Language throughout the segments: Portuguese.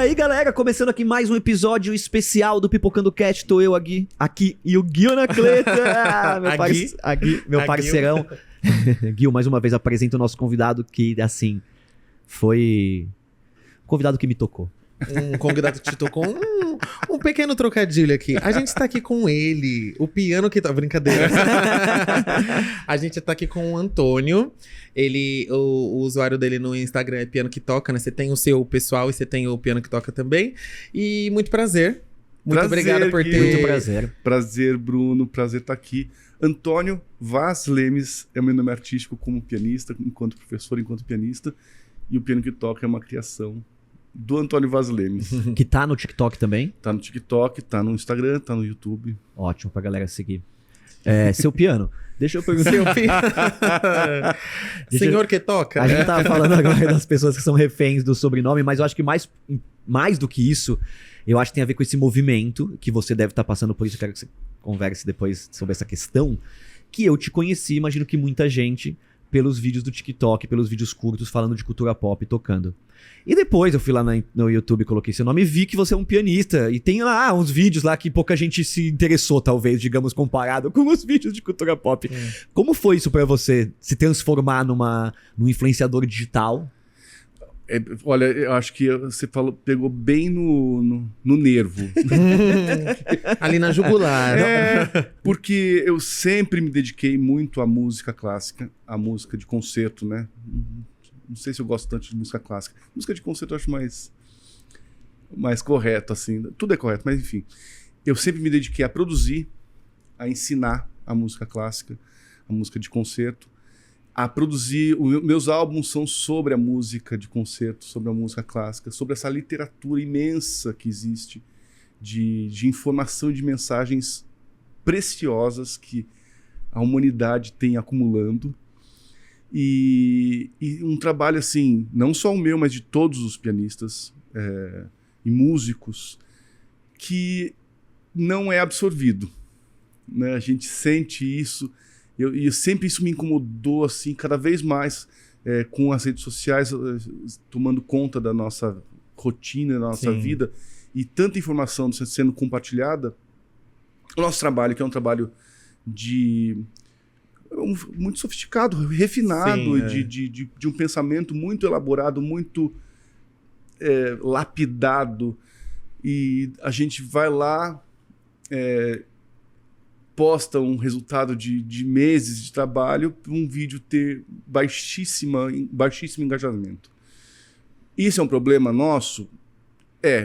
aí, galera, começando aqui mais um episódio especial do Pipocando Cast. Tô eu aqui e o Gui Anacleta, meu parceirão. Gui, mais uma vez apresenta o nosso convidado que, assim, foi um convidado que me tocou. Um convidado que te tocou um pequeno trocadilho aqui. A gente tá aqui com ele, o piano que tá... Brincadeira. A gente tá aqui com o Antônio. O usuário dele no Instagram é Piano que Toca, né? Você tem o seu pessoal e você tem o Piano que Toca também. E muito prazer. Muito obrigado por ter... Muito prazer. Prazer, Bruno. Prazer estar aqui. Antônio Vaz Lemes é o meu nome artístico como pianista, enquanto professor, enquanto pianista. E o Piano que Toca é uma criação do Antônio Vaz Lemes. Que tá no TikTok também? Tá no TikTok, tá no Instagram, tá no YouTube. Ótimo pra galera seguir. Seu piano, deixa eu perguntar. Seu piano. Senhor que toca. A gente tava falando agora das pessoas que são reféns do sobrenome, mas eu acho que mais do que isso, eu acho que tem a ver com esse movimento, que você deve estar passando por isso, eu quero que você converse depois sobre essa questão, que eu te conheci, imagino que muita gente, pelos vídeos do TikTok, pelos vídeos curtos, falando de cultura pop, tocando. E depois eu fui lá no YouTube, coloquei seu nome e vi que você é um pianista. E tem lá uns vídeos lá que pouca gente se interessou, talvez, digamos, comparado com os vídeos de cultura pop. Como foi isso pra você, se transformar num influenciador digital? Olha, eu acho que você pegou bem no nervo. Ali na jugular. Porque eu sempre me dediquei muito à música clássica, à música de concerto, né? Não sei se eu gosto tanto de música clássica. Música de concerto eu acho mais correto, assim. Tudo é correto, mas enfim. Eu sempre me dediquei a produzir, a ensinar a música clássica, a música de concerto, a produzir... Meus álbuns são sobre a música de concerto, sobre a música clássica, sobre essa literatura imensa que existe de informação e de mensagens preciosas que a humanidade tem acumulando. E um trabalho assim, não só o meu, mas de todos os pianistas e músicos, que não é absorvido, né? A gente sente isso, e sempre isso me incomodou assim, cada vez mais com as redes sociais tomando conta da nossa rotina, da nossa vida, e tanta informação sendo compartilhada. O nosso trabalho, que é um trabalho muito sofisticado, refinado, de um pensamento muito elaborado, muito lapidado, e a gente vai lá, posta um resultado de meses de trabalho para um vídeo ter baixíssimo engajamento. Isso é um problema nosso?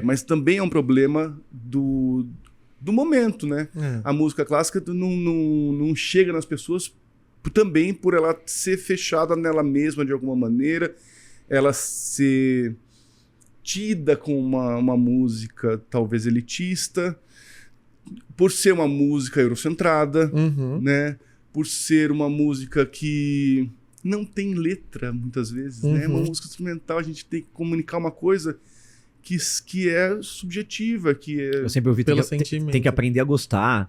Mas também é um problema do momento, né? A música clássica não chega nas pessoas também por ela ser fechada nela mesma de alguma maneira, ela ser tida como uma música talvez elitista, por ser uma música eurocentrada, né? Por ser uma música que não tem letra muitas vezes, né? Uma música instrumental, a gente tem que comunicar uma coisa que é subjetiva, que é... Eu sempre ouvi que tem que aprender a gostar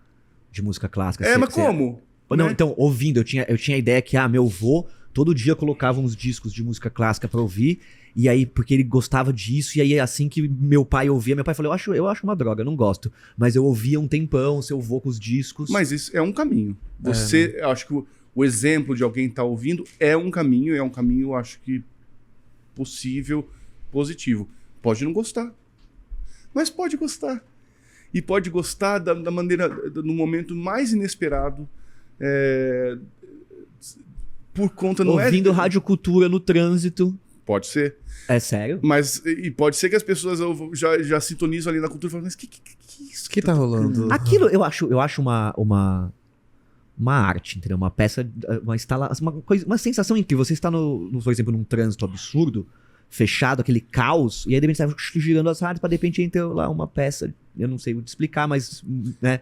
de música clássica. Mas como? Não, né? então, ouvindo, eu tinha a ideia que, meu avô, todo dia colocava uns discos de música clássica pra ouvir, e aí, porque ele gostava disso, e aí assim que meu pai ouvia, meu pai falou, eu acho uma droga, eu não gosto, mas eu ouvia um tempão, seu avô com os discos. Mas isso é um caminho. Eu acho que o exemplo de alguém estar ouvindo é um caminho, eu acho que possível, positivo. Pode não gostar, mas pode gostar. E pode gostar da maneira, no momento mais inesperado, por conta... Ouvindo Rádio Cultura no trânsito. Pode ser. É sério? E pode ser que as pessoas já sintonizam ali na cultura e falam, mas que isso que tá rolando? Aquilo eu acho uma arte, entendeu? Uma peça, uma instalação, uma sensação incrível. Você está, por exemplo, num trânsito absurdo, fechado, aquele caos, e aí de repente você vai girando as rádios, pra de repente entra lá uma peça, eu não sei te explicar, mas, né,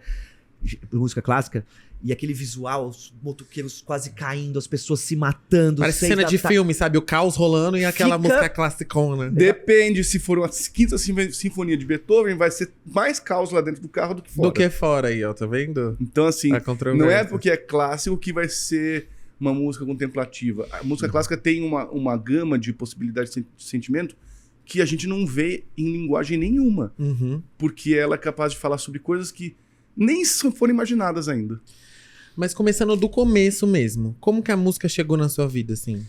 música clássica, e aquele visual, os motoqueiros quase caindo, as pessoas se matando. Parece cena de filme, sabe? O caos rolando e aquela música classicona. Depende, se for uma quinta sinfonia de Beethoven, vai ser mais caos lá dentro do carro do que fora. Do que fora aí, ó, tá vendo? Então, assim, não é porque é clássico que vai ser uma música contemplativa. A música clássica tem uma gama de possibilidades de sentimento que a gente não vê em linguagem nenhuma. Uhum. Porque ela é capaz de falar sobre coisas que nem foram imaginadas ainda. Mas começando do começo mesmo, como que a música chegou na sua vida, assim?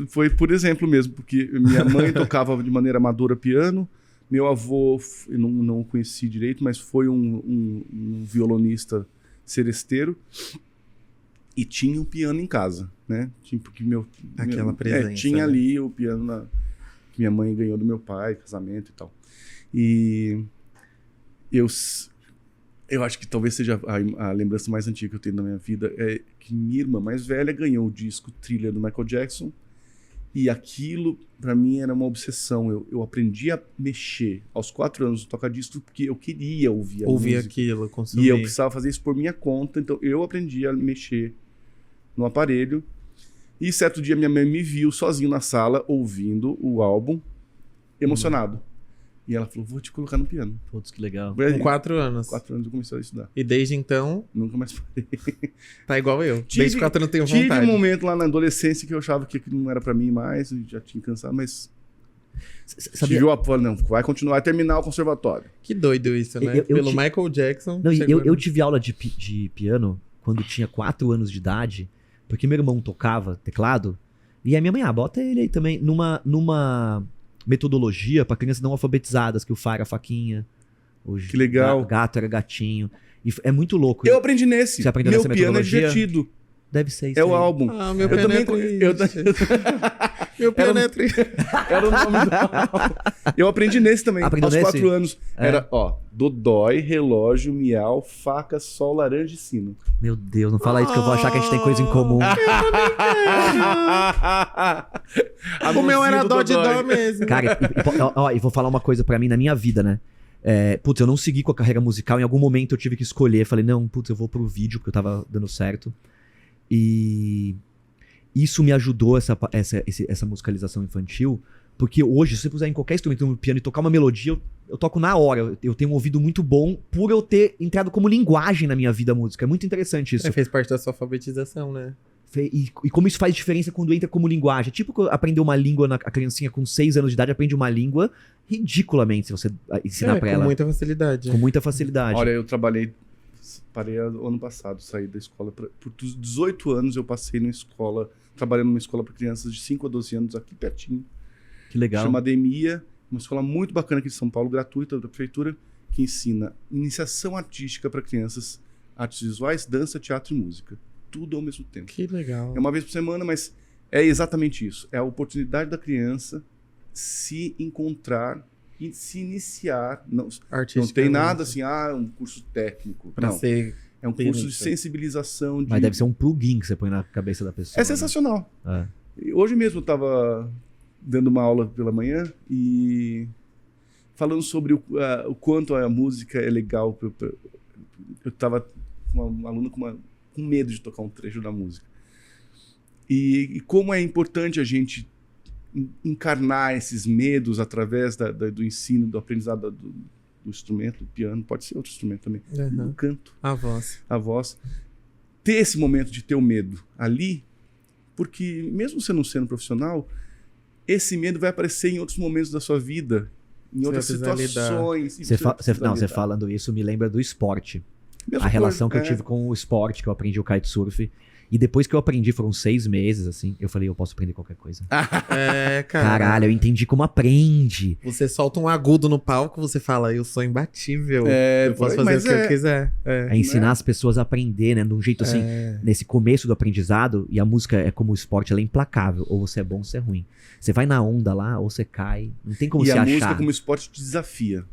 Foi por exemplo mesmo, porque minha mãe tocava de maneira amadora piano, meu avô, eu não o conheci direito, mas foi um violonista seresteiro e tinha um piano em casa, né? Porque Aquela presença, tinha né? ali o piano que minha mãe ganhou do meu pai, casamento e tal. E eu acho que talvez seja a lembrança mais antiga que eu tenho na minha vida é que minha irmã mais velha ganhou o disco Thriller do Michael Jackson e aquilo pra mim era uma obsessão. Eu aprendi a mexer aos 4 anos no toca-disco porque eu queria ouvir a Ouvir música. aquilo, consumir. E eu precisava fazer isso por minha conta, então eu aprendi a mexer no aparelho. E certo dia minha mãe me viu sozinho na sala ouvindo o álbum, emocionado. E ela falou, vou te colocar no piano. Putz, que legal. Com 4 anos. 4 anos eu comecei a estudar. E desde então, Nunca mais parei. tá igual eu. Desde 4 anos eu tenho Tive vontade. um momento lá na adolescência que eu achava que aquilo não era pra mim mais, eu já tinha cansado, mas Sabia? tive o apoio, não, vai continuar, vai terminar o conservatório. Que doido isso, né? Eu Pelo te- Michael Jackson. Não, e chegou eu tive aula de piano quando tinha 4 anos de idade, porque meu irmão tocava teclado, e a minha mãe, bota ele aí também, numa metodologia pra crianças não alfabetizadas, que o Fá era faquinha, Que legal. gato era gatinho. E é muito louco. Eu aprendi nesse. Você aprendeu Meu nessa piano é metodologia? divertido. Deve ser isso É o aí. álbum. Ah, meu Eu piano também. é triste. Meu piano é triste. Era o nome do álbum. Eu aprendi nesse também, Aprendeu aos nesse? 4 anos. É. Era, dodói, relógio, miau, faca, sol, laranja e sino. Meu Deus, não fala isso que eu vou achar que a gente tem coisa em comum. O meu era do dó de Dodói. dó mesmo. Cara, e vou falar uma coisa pra mim na minha vida, né? Putz, eu não segui com a carreira musical. Em algum momento eu tive que escolher. Falei, não, putz, eu vou pro vídeo, porque eu tava dando certo. E isso me ajudou, essa musicalização infantil. Porque hoje, se você puser em qualquer instrumento no piano e tocar uma melodia, eu toco na hora. Eu tenho um ouvido muito bom por eu ter entrado como linguagem na minha vida a música. É muito interessante isso. Você fez parte da sua alfabetização, né? E como isso faz diferença quando entra como linguagem. Tipo aprender uma língua, a criancinha com 6 anos de idade aprende uma língua ridiculamente se você ensinar pra com ela. muita facilidade. Com muita facilidade. Olha, eu parei ano passado, saí da escola. Por 18 anos eu passei trabalhando numa escola para crianças de 5 a 12 anos aqui pertinho. Que legal. Chama Ademia, uma escola muito bacana aqui de São Paulo, gratuita da prefeitura, que ensina iniciação artística para crianças, artes visuais, dança, teatro e música. Tudo ao mesmo tempo. Que legal. É uma vez por semana, mas é exatamente isso. É a oportunidade da criança se encontrar e se iniciar. Não tem nada assim, um curso técnico. Pra Não. ser... É um curso de pianista. sensibilização. Mas deve ser um plugin que você põe na cabeça da pessoa. É sensacional. Né? E hoje mesmo eu estava dando uma aula pela manhã e falando sobre o quanto a música é legal. Eu estava com uma aluna com medo de tocar um trecho da música. E como é importante a gente encarnar esses medos através do ensino, do aprendizado do instrumento, do piano, pode ser outro instrumento também, do canto, A voz. a voz. Ter esse momento de ter o medo ali, porque mesmo você não sendo profissional, esse medo vai aparecer em outros momentos da sua vida, em outras vai precisar situações. Você falando isso me lembra do esporte. Mesma A relação coisa, que eu tive com o esporte, que eu aprendi o kitesurf. E depois que eu aprendi, foram 6 meses, assim, eu falei, eu posso aprender qualquer coisa. É, cara. Caralho, eu entendi como aprende. Você solta um agudo no palco, você fala, eu sou imbatível. É, eu posso mas fazer o que eu quiser. É ensinar as pessoas a aprender, né? De um jeito assim, nesse começo do aprendizado, e a música é como o esporte, ela é implacável. Ou você é bom ou você é ruim. Você vai na onda lá, ou você cai. Não tem como E se a achar. música como esporte te desafia.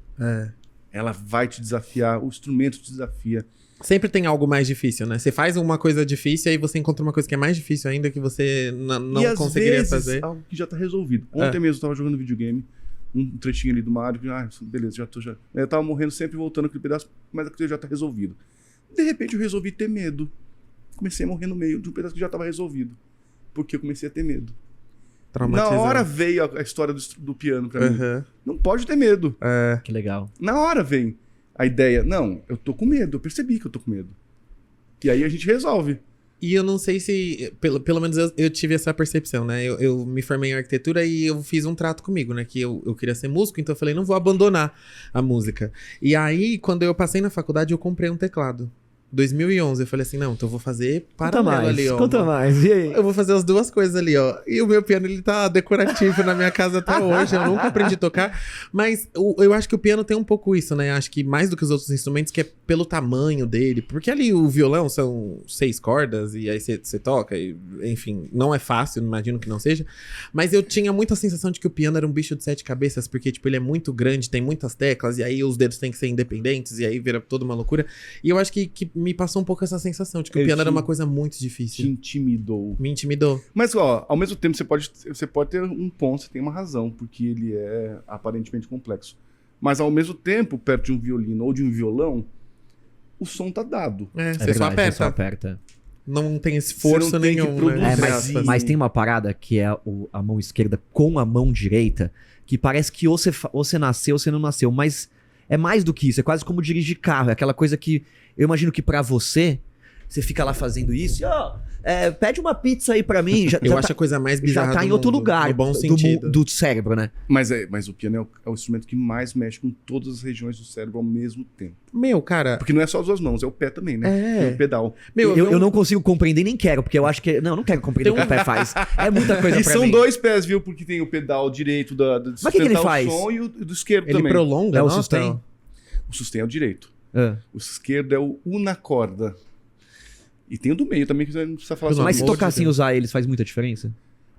Ela vai te desafiar, o instrumento te desafia. Sempre tem algo mais difícil, né? Você faz uma coisa difícil e aí você encontra uma coisa que é mais difícil ainda que você não E às conseguiria vezes, fazer. algo que já tá resolvido. Ontem mesmo eu tava jogando videogame, um trechinho ali do Mario, beleza, já. Eu tava morrendo sempre voltando aquele pedaço, mas aquilo já tá resolvido. De repente eu resolvi ter medo. Comecei a morrer no meio de um pedaço que já tava resolvido. Porque eu comecei a ter medo. Na Traumatizado. hora veio a história do piano pra mim. Aham. Não pode ter medo. Que legal. Na hora vem a ideia, não, eu tô com medo, eu percebi que eu tô com medo. E aí a gente resolve. E eu não sei se... Pelo menos eu tive essa percepção, né? Eu me formei em arquitetura e eu fiz um trato comigo, né? Que eu queria ser músico, então eu falei, não vou abandonar a música. E aí, quando eu passei na faculdade, eu comprei um teclado. 2011, eu falei assim, não, então eu vou fazer paralelo ali, ó. Conta mais, e aí? Eu vou fazer as duas coisas ali, ó. E o meu piano, ele tá decorativo na minha casa até hoje. Eu nunca aprendi a tocar. Mas eu acho que o piano tem um pouco isso, né? Acho que mais do que os outros instrumentos, que é pelo tamanho dele. Porque ali o violão são 6 cordas e aí você toca. E, enfim, não é fácil, imagino que não seja. Mas eu tinha muita sensação de que o piano era um bicho de 7 cabeças. Porque, tipo, ele é muito grande, tem muitas teclas. E aí os dedos têm que ser independentes. E aí vira toda uma loucura. E eu acho que me passou um pouco essa sensação de que o piano era uma coisa muito difícil. Te intimidou. Me intimidou. Mas, ó, ao mesmo tempo, você pode ter um ponto, você tem uma razão, porque ele é aparentemente complexo. Mas, ao mesmo tempo, perto de um violino ou de um violão, o som tá dado. Você só aperta. Não tem esforço Você não tem que nenhum, produzir. né? Mas tem uma parada que é a mão esquerda com a mão direita, que parece que ou você nasceu ou você não nasceu, mas é mais do que isso, é quase como dirigir carro, é aquela coisa que eu imagino que pra você fica lá fazendo isso, e, ó, pede uma pizza aí pra mim. Eu acho a coisa mais bizarra já tá do em outro mundo, lugar no bom sentido. do cérebro, né? Mas o piano é o instrumento que mais mexe com todas as regiões do cérebro ao mesmo tempo. Meu, cara... Porque não é só as duas mãos, é o pé também, né? Tem o pedal. Meu, Eu não consigo compreender, nem quero, porque eu acho que... Não quero compreender o que o pé faz. É muita coisa E pra são mim. 2 pés, viu? Porque tem o pedal direito de Mas que ele sustentar faz? o som e o do esquerdo Ele também. prolonga, É o nossa. sustém? O sustém é o direito. Ah. O esquerdo é o unacorda. E tem o do meio também, que você não precisa falar Mas sobre Mas se isso. tocar sem usar eles faz muita diferença?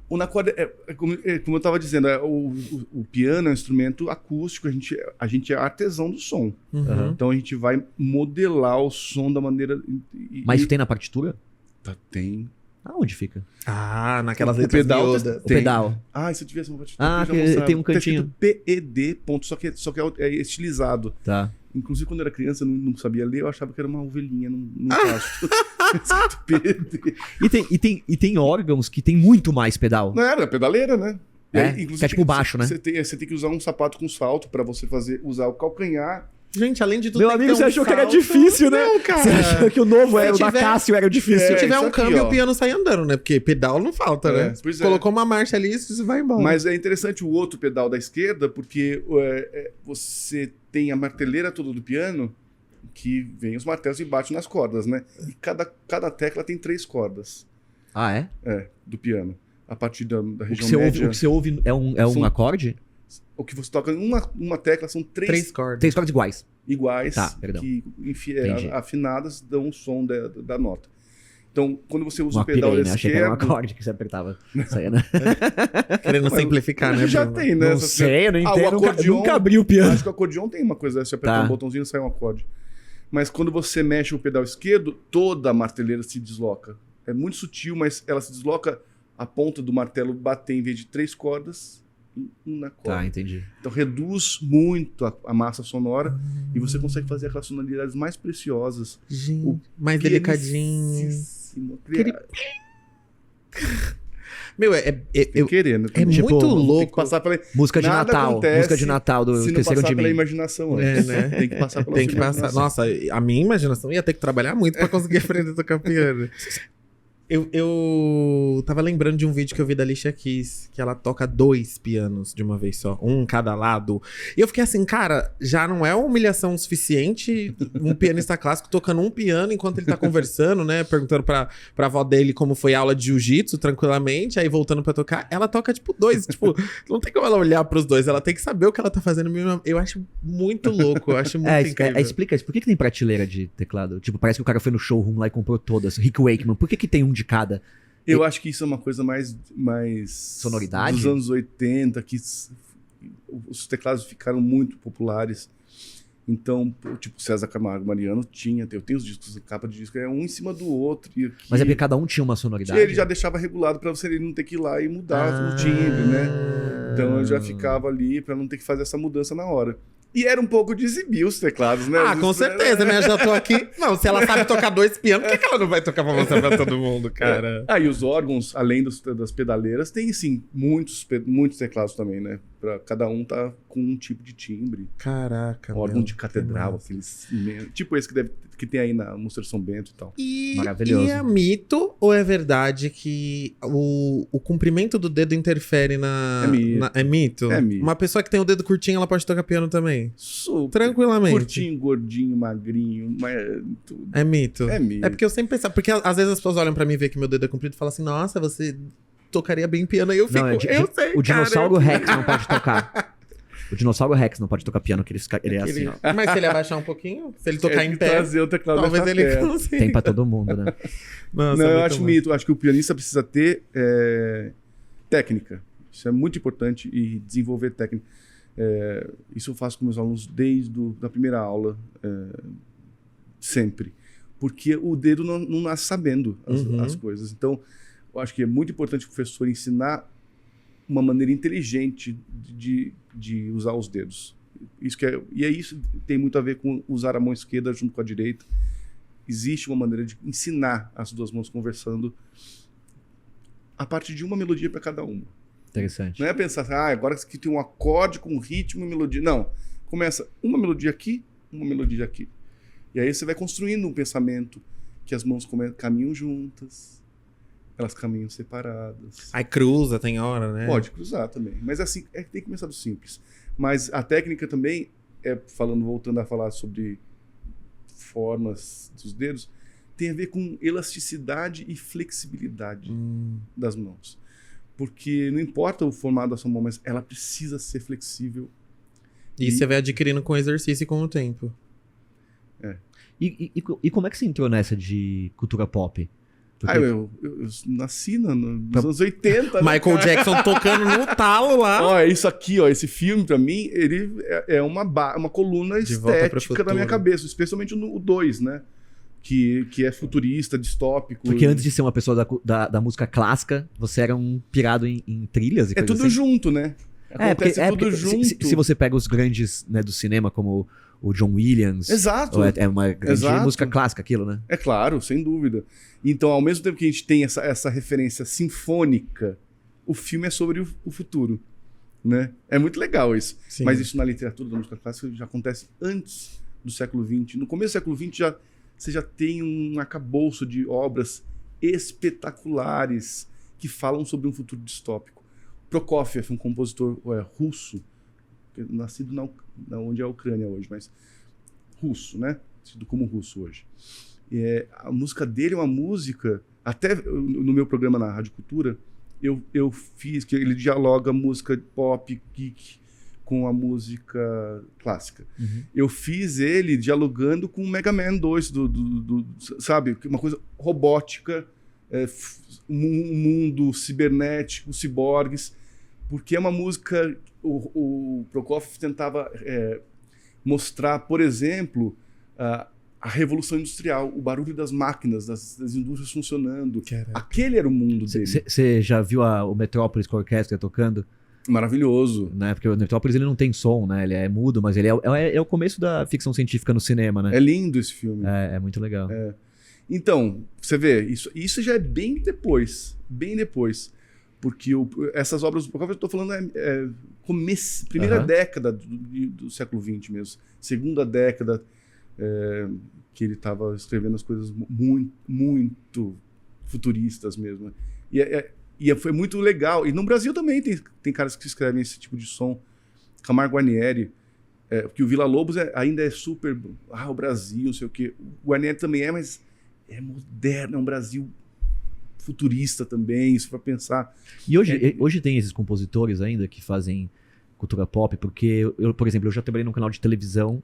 O unacorda como eu estava dizendo, o piano é um instrumento acústico, a gente é artesão do som. Uhum. Então a gente vai modelar o som da maneira... Mas isso tem na partitura? Tem. Aonde fica? Ah, naquelas O letras pedal miúdas. O pedal. Se eu tivesse uma partitura, Ah, eu já que mostrava. tem um Tá cantinho. escrito PED, ponto, só que é estilizado. Tá. Inclusive, quando eu era criança, eu não sabia ler, eu achava que era uma ovelhinha num pasto. Escrito PED. E tem órgãos que tem muito mais pedal. Não era pedaleira, né? E aí, Que é tipo baixo, né? Você tem que usar um sapato com salto pra você usar o calcanhar. Gente, além de tudo, Meu tem amigo, ter você um achou que era salto. difícil, né? Não, cara. Você achou que o novo era o da tiver- Cássio, era difícil. Se tiver isso um aqui, câmbio, ó. o piano sai andando, né? Porque pedal não falta, né? Pois é. Colocou uma marcha ali, isso vai embora. Mas é interessante o outro pedal da esquerda, porque você tem a marteleira toda do piano, que vem os martelos e bate nas cordas, né? E cada tecla tem 3 cordas. Ah, é? Do piano. A partir da O que, região você ouve, média. o que você ouve é um São- acorde? O que você toca em uma tecla são 3 3 cordas. 3 cordas iguais. iguais Tá, perdão. que Entendi. afinadas dão o som da nota. Então, quando você usa Uma o pedal pirei, né? Achei que era um esquerdo... acorde que você apertava. Isso aí, né? Querendo simplificar, né, já Bruno? tem, né? Não essas sei, eu não o entendo. acordeon, Nunca abri o piano. Acho que o acordeon tem uma coisa dessa. Você aperta Tá. um botãozinho e sai um acorde. Mas quando você mexe o pedal esquerdo, toda a marteleira se desloca. É muito sutil, mas ela se desloca a ponta do martelo bater em vez de 3 cordas em uma corda. Tá, entendi. Então reduz muito a massa sonora e você consegue fazer aquelas sonoridades mais preciosas. Gente, mais delicadinho. Pianíssimo. Meu, Tem querer, né? é Também. muito Tem louco. que passar pela... Música de Nada Natal. acontece Música de Natal do se não Esqueceram passar de pela Mim. imaginação É, antes. né? Tem que passar pela Tem que sua passar. imaginação. Nossa, a minha imaginação ia ter que trabalhar muito pra conseguir aprender a tocar piano. Eu tava lembrando de um vídeo que eu vi da Alicia Keys, que ela toca 2 pianos de uma vez só, um em cada lado. E eu fiquei assim, cara, já não é humilhação suficiente um pianista clássico tocando um piano enquanto ele tá conversando, né? Perguntando pra avó dele como foi a aula de jiu-jitsu, tranquilamente, aí voltando pra tocar. Ela toca, tipo, 2. Tipo, não tem como ela olhar pros 2, ela tem que saber o que ela tá fazendo. Eu acho muito louco, eu acho muito incrível. Explica isso. Por que tem prateleira de teclado? Tipo, parece que o cara foi no showroom lá e comprou todas. Rick Wakeman. Por que tem um de cada? Eu acho que isso é uma coisa mais Sonoridade? dos anos 80, que os teclados ficaram muito populares. Então, tipo, César Camargo Mariano eu tenho os discos, a capa de disco é um em cima do outro. E aqui, Mas é porque cada um tinha uma sonoridade. ele já deixava regulado para você não ter que ir lá e mudar o timbre, né? Então eu já ficava ali para não ter que fazer essa mudança na hora. E era um pouco de exibir os teclados, né? Ah, com certeza, né? Eu já tô aqui. Não, se ela sabe tocar 2 pianos, por que ela não vai tocar pra mostrar pra todo mundo, cara? E os órgãos, além das pedaleiras, tem sim muitos teclados também, né? Pra cada um tá com um tipo de timbre. Caraca, Órgão meu, de catedral, que massa. aqueles tipo esse que tem aí na Mosteiro São Bento e tal. Maravilhoso. E é mito ou é verdade que o comprimento do dedo interfere na... É mito. É mito? É mito. Uma pessoa que tem o dedo curtinho, ela pode tocar piano também? Super. Tranquilamente. Curtinho, gordinho, magrinho, mas tudo. É mito? É mito. É porque eu sempre pensava... Porque às vezes as pessoas olham pra mim e veem que meu dedo é comprido e falam assim, nossa, você tocaria bem piano. Aí eu fico, Não, eu sei, o dinossauro cara, Rex não pode tocar. O dinossauro Rex não pode tocar piano, que ele é assim, ó. Mas se ele abaixar um pouquinho, se ele tocar É em que pé, trazer o teclado talvez nessa ele perna. consiga. Tem pra todo mundo, né? Nossa, Não, eu muito acho bom. mito. Acho que o pianista precisa ter técnica. Isso é muito importante e desenvolver técnica. Isso eu faço com meus alunos desde a primeira aula, sempre. Porque o dedo não nasce sabendo as coisas. Então, eu acho que é muito importante o professor ensinar uma maneira inteligente de usar os dedos. E aí isso tem muito a ver com usar a mão esquerda junto com a direita. Existe uma maneira de ensinar as duas mãos conversando a partir de uma melodia para cada uma. Interessante. Não é pensar, agora que tem um acorde com ritmo e melodia. Não. Começa uma melodia aqui, uma melodia aqui. E aí você vai construindo um pensamento que as mãos caminham juntas, elas caminham separadas. Aí cruza, tem hora, né? Pode cruzar também. Mas assim, tem que começar do simples. Mas a técnica também, voltando a falar sobre formas dos dedos, tem a ver com elasticidade e flexibilidade das mãos. Porque não importa o formato da sua mão, mas ela precisa ser flexível. E você vai adquirindo com o exercício e com o tempo. E como é que você entrou nessa de cultura pop? Porque... Eu nasci nos anos 80. né, Michael cara? Jackson tocando no talo lá. Ó, isso aqui, ó, esse filme pra mim, ele é uma coluna De Volta para o estética da minha Futuro. cabeça, especialmente o 2, né? Que é futurista, distópico. Porque antes de ser uma pessoa da música clássica, você era um pirado em trilhas e É coisas tudo assim. junto, né? Acontece tudo porque junto. se você pega os grandes, né, do cinema, como o John Williams... Exato. É uma grande Exato. música clássica aquilo, né? É claro, sem dúvida. Então, ao mesmo tempo que a gente tem essa referência sinfônica, o filme é sobre o futuro, né? É muito legal isso. Sim. Mas isso na literatura da música clássica já acontece antes do século XX. No começo do século XX, você já tem um arcabouço de obras espetaculares que falam sobre um futuro distópico. Prokofiev, um compositor russo, nascido onde é a Ucrânia hoje, mas russo, né? Tido como russo hoje. A música dele é uma música, até no meu programa na Rádio Cultura, eu fiz, que ele dialoga música pop, geek, com a música clássica. Uhum. Eu fiz ele dialogando com o Mega Man 2, sabe? Uma coisa robótica, um mundo cibernético, ciborgues, porque é uma música... O Prokofiev tentava mostrar, por exemplo, a revolução industrial, o barulho das máquinas, das indústrias funcionando. Caraca. Aquele era o mundo dele. Você já viu o Metrópolis com a orquestra tocando? Maravilhoso. Né? Porque o Metrópolis ele não tem som, né? Ele é mudo, mas ele é o começo da ficção científica no cinema, né? É lindo esse filme. É muito legal. Então, você vê, isso já é bem depois. Bem depois. Porque essas obras do Prokofiev, eu estou falando, primeira década do século XX mesmo. Segunda década que ele estava escrevendo as coisas muito, muito futuristas mesmo. E foi muito legal. E no Brasil também tem caras que escrevem esse tipo de som. Camargo Guarnieri, porque o Villa Lobos ainda é super... o Brasil, não sei o quê. O Guarnieri também mas é moderno, é um Brasil futurista também, isso para pensar. E hoje tem esses compositores ainda que fazem cultura pop, porque por exemplo, eu já trabalhei num canal de televisão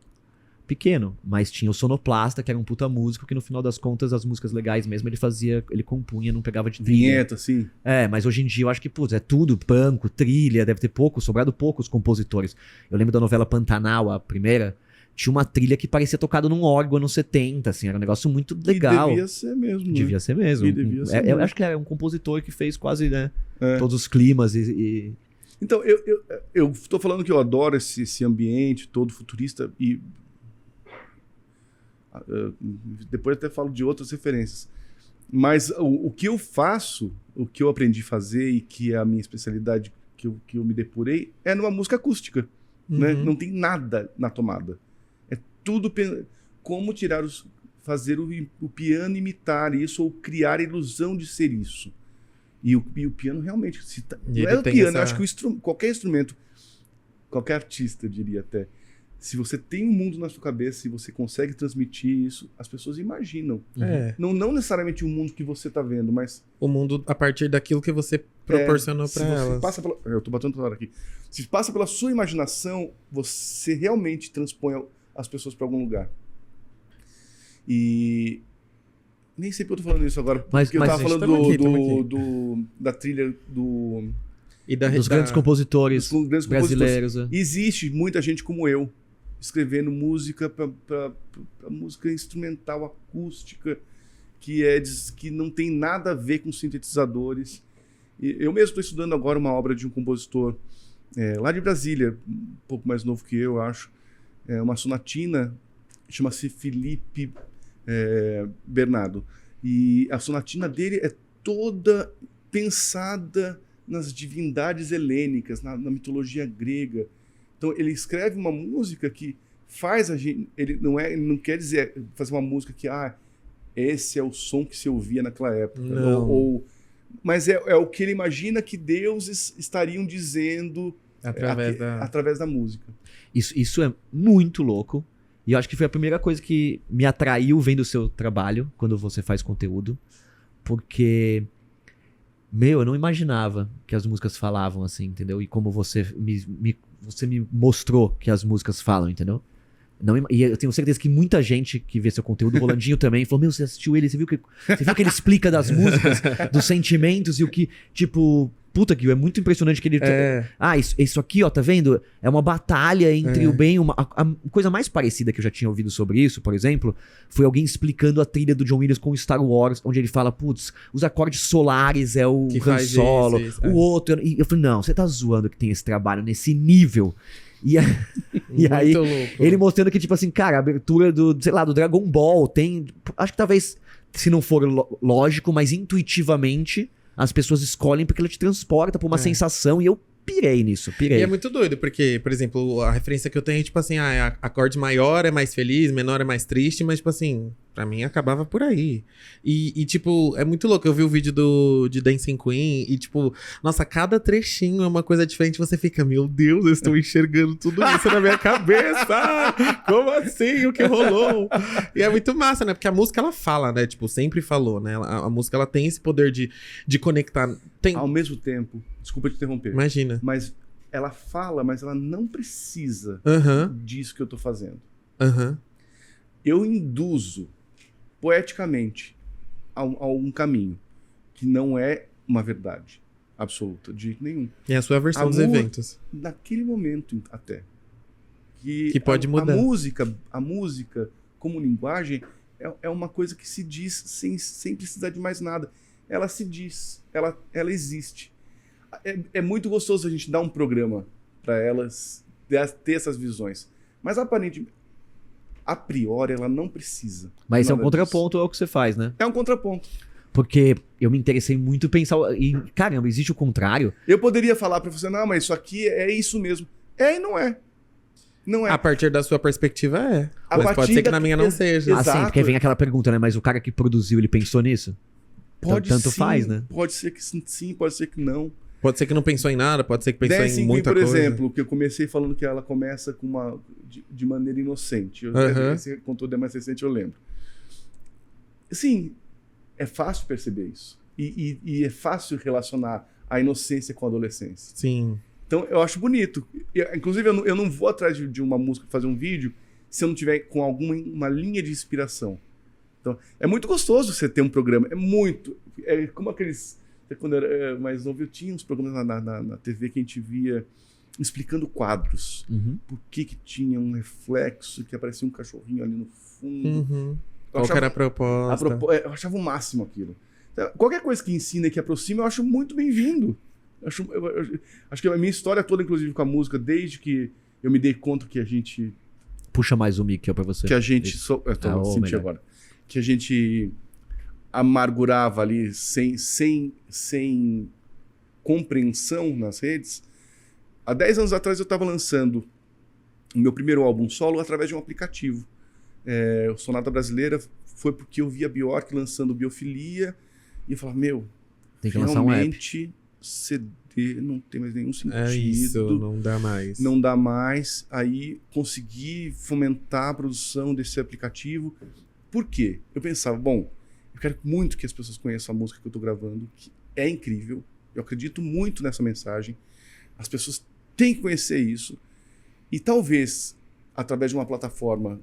pequeno, mas tinha o Sonoplasta, que era um puta músico, que no final das contas, as músicas legais mesmo, ele compunha, não pegava de trilha. Vinheta, sim. Mas hoje em dia eu acho que, é tudo banco, trilha, deve ter sobrado poucos compositores. Eu lembro da novela Pantanal, a primeira, tinha uma trilha que parecia tocada num órgão anos 70, assim, era um negócio muito legal. E devia ser mesmo, né? Devia ser mesmo. E devia ser Eu mesmo. acho que era um compositor que fez quase, né, todos os climas e... Então, eu tô falando que eu adoro esse ambiente todo futurista e depois até falo de outras referências. Mas o que eu faço, o que eu aprendi a fazer e que é a minha especialidade, que eu me depurei é numa música acústica. Né? Não tem nada na tomada. É tudo como fazer o piano imitar isso ou criar a ilusão de ser isso. E o piano realmente... não é o piano, eu acho que qualquer instrumento, qualquer artista, eu diria até, se você tem um mundo na sua cabeça e você consegue transmitir isso, as pessoas imaginam. Não necessariamente o mundo que você está vendo, mas... O mundo a partir daquilo que você proporcionou para elas. Eu tô batendo toda hora aqui. Se passa pela sua imaginação, você realmente transpõe as pessoas para algum lugar. E... Nem sei porque eu tô falando isso agora. Porque eu tava falando da trilha dos grandes compositores brasileiros. Existe muita gente como eu escrevendo música para música instrumental, acústica, que não tem nada a ver com sintetizadores. E eu mesmo estou estudando agora uma obra de um compositor lá de Brasília, um pouco mais novo que eu acho. É uma sonatina, chama-se Felipe Bernardo. E a sonatina dele é toda pensada nas divindades helênicas, na mitologia grega. Então ele escreve uma música que faz a gente... Ele não quer dizer fazer uma música que esse é o som que se ouvia naquela época. Mas é o que ele imagina que deuses estariam dizendo através da música. Isso é muito louco. E eu acho que foi a primeira coisa que me atraiu vendo o seu trabalho, quando você faz conteúdo. Porque, eu não imaginava que as músicas falavam assim, entendeu? E como você me mostrou que as músicas falam, entendeu? E eu tenho certeza que muita gente que vê seu conteúdo, o Rolandinho também, falou, você assistiu ele, você viu que ele explica das músicas, dos sentimentos e o que, tipo... Puta que é muito impressionante que ele... Isso aqui, ó, tá vendo? É uma batalha entre o bem... A coisa mais parecida que eu já tinha ouvido sobre isso, por exemplo, foi alguém explicando a trilha do John Williams com Star Wars, onde ele fala, os acordes solares é o Han Solo, o outro... E eu falei, não, você tá zoando que tem esse trabalho nesse nível. E aí, louco. Ele mostrando que, tipo assim, cara, a abertura do Dragon Ball tem... Acho que talvez, se não for lógico, mas intuitivamente... As pessoas escolhem porque ela te transporta pra uma sensação e eu pirei nisso, pirei. E é muito doido, porque, por exemplo, a referência que eu tenho é tipo assim, acorde maior é mais feliz, menor é mais triste, mas tipo assim, pra mim acabava por aí. E tipo, é muito louco, eu vi o vídeo de Dancing Queen e tipo, nossa, cada trechinho é uma coisa diferente, você fica, meu Deus, eu estou enxergando tudo isso na minha cabeça, como assim, o que rolou? E é muito massa, né, porque a música ela fala, né, tipo, sempre falou, né, a música ela tem esse poder de conectar. Ao mesmo tempo, desculpa te interromper. Imagina. Mas ela fala, mas ela não precisa disso que eu tô fazendo. Eu induzo poeticamente a um caminho que não é uma verdade absoluta, de jeito nenhum. É a sua versão dos eventos. Naquele momento até. Que pode mudar. A música como linguagem é uma coisa que se diz sem precisar de mais nada. Ela se diz, ela existe. É muito gostoso a gente dar um programa para elas ter essas visões. Mas aparentemente, a priori, ela não precisa. Mas é um contraponto ao que você faz, né? É um contraponto. Porque eu me interessei muito em pensar... E, caramba, existe o contrário? Eu poderia falar para você, não, mas isso aqui é isso mesmo. E não é. Não é. A partir da sua perspectiva, é. Mas pode ser que na minha não seja. Exato. Sim, porque vem aquela pergunta, né? Mas o cara que produziu, ele pensou nisso? Tanto sim, faz, né? Pode ser que sim, pode ser que não. Pode ser que não pensou em nada, pode ser que pensou Dancing em muita Queen, coisa. por exemplo, que eu comecei falando que ela começa com de maneira inocente. Esse conteúdo é mais recente, eu lembro. Sim, é fácil perceber isso. E é fácil relacionar a inocência com a adolescência. Sim. Então, eu acho bonito. Inclusive, eu não vou atrás de uma música fazer um vídeo se eu não tiver com uma linha de inspiração. Então, é muito gostoso você ter um programa. É como aqueles... Quando eu era mais novo, eu tinha uns programas na TV que a gente via explicando quadros. Por que tinha um reflexo, que aparecia um cachorrinho ali no fundo. Qual que era a proposta? Eu achava o máximo aquilo. Então, qualquer coisa que ensina e que aproxima, eu acho muito bem-vindo. Acho que a minha história toda, inclusive com a música, desde que eu me dei conta que a gente... Puxa mais o mic pra você. Que a gente... Eu tô sentindo agora. Que a gente... amargurava ali sem compreensão nas redes, há 10 anos atrás eu estava lançando o meu primeiro álbum solo através de um aplicativo. O Sonata Brasileira foi porque eu vi a Bjork lançando Biofilia e eu falava, tem que lançar um app. realmente CD não tem mais nenhum sentido. É isso, não dá mais. Não dá mais. Aí consegui fomentar a produção desse aplicativo. Por quê? Eu pensava, bom, eu quero muito que as pessoas conheçam a música que eu estou gravando, que é incrível. Eu acredito muito nessa mensagem. As pessoas têm que conhecer isso. E talvez, através de uma plataforma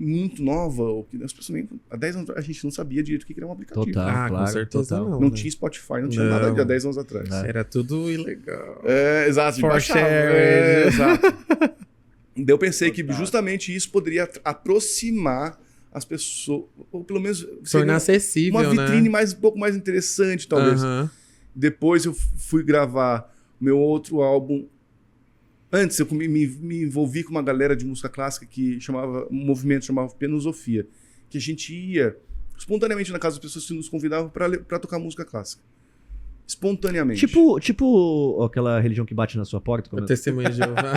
muito nova, ou que as pessoas há 10 anos a gente não sabia direito o que era um aplicativo. Total, com claro, certeza total. não. Não né? tinha Spotify, não tinha Não. nada de há 10 anos atrás. Era tudo ilegal. Exato. For baixava, sharing. exato. Daí eu pensei que justamente isso poderia aproximar as pessoas, ou pelo menos Tornar seria acessível, uma vitrine né? um pouco mais interessante, talvez. Aham. Depois eu fui gravar o meu outro álbum. Antes eu me envolvi com uma galera de música clássica que um movimento chamava Penosofia, que a gente ia espontaneamente na casa das pessoas que nos convidavam para tocar música clássica. Espontaneamente. Tipo aquela religião que bate na sua porta. O Como testemunho de Jeová.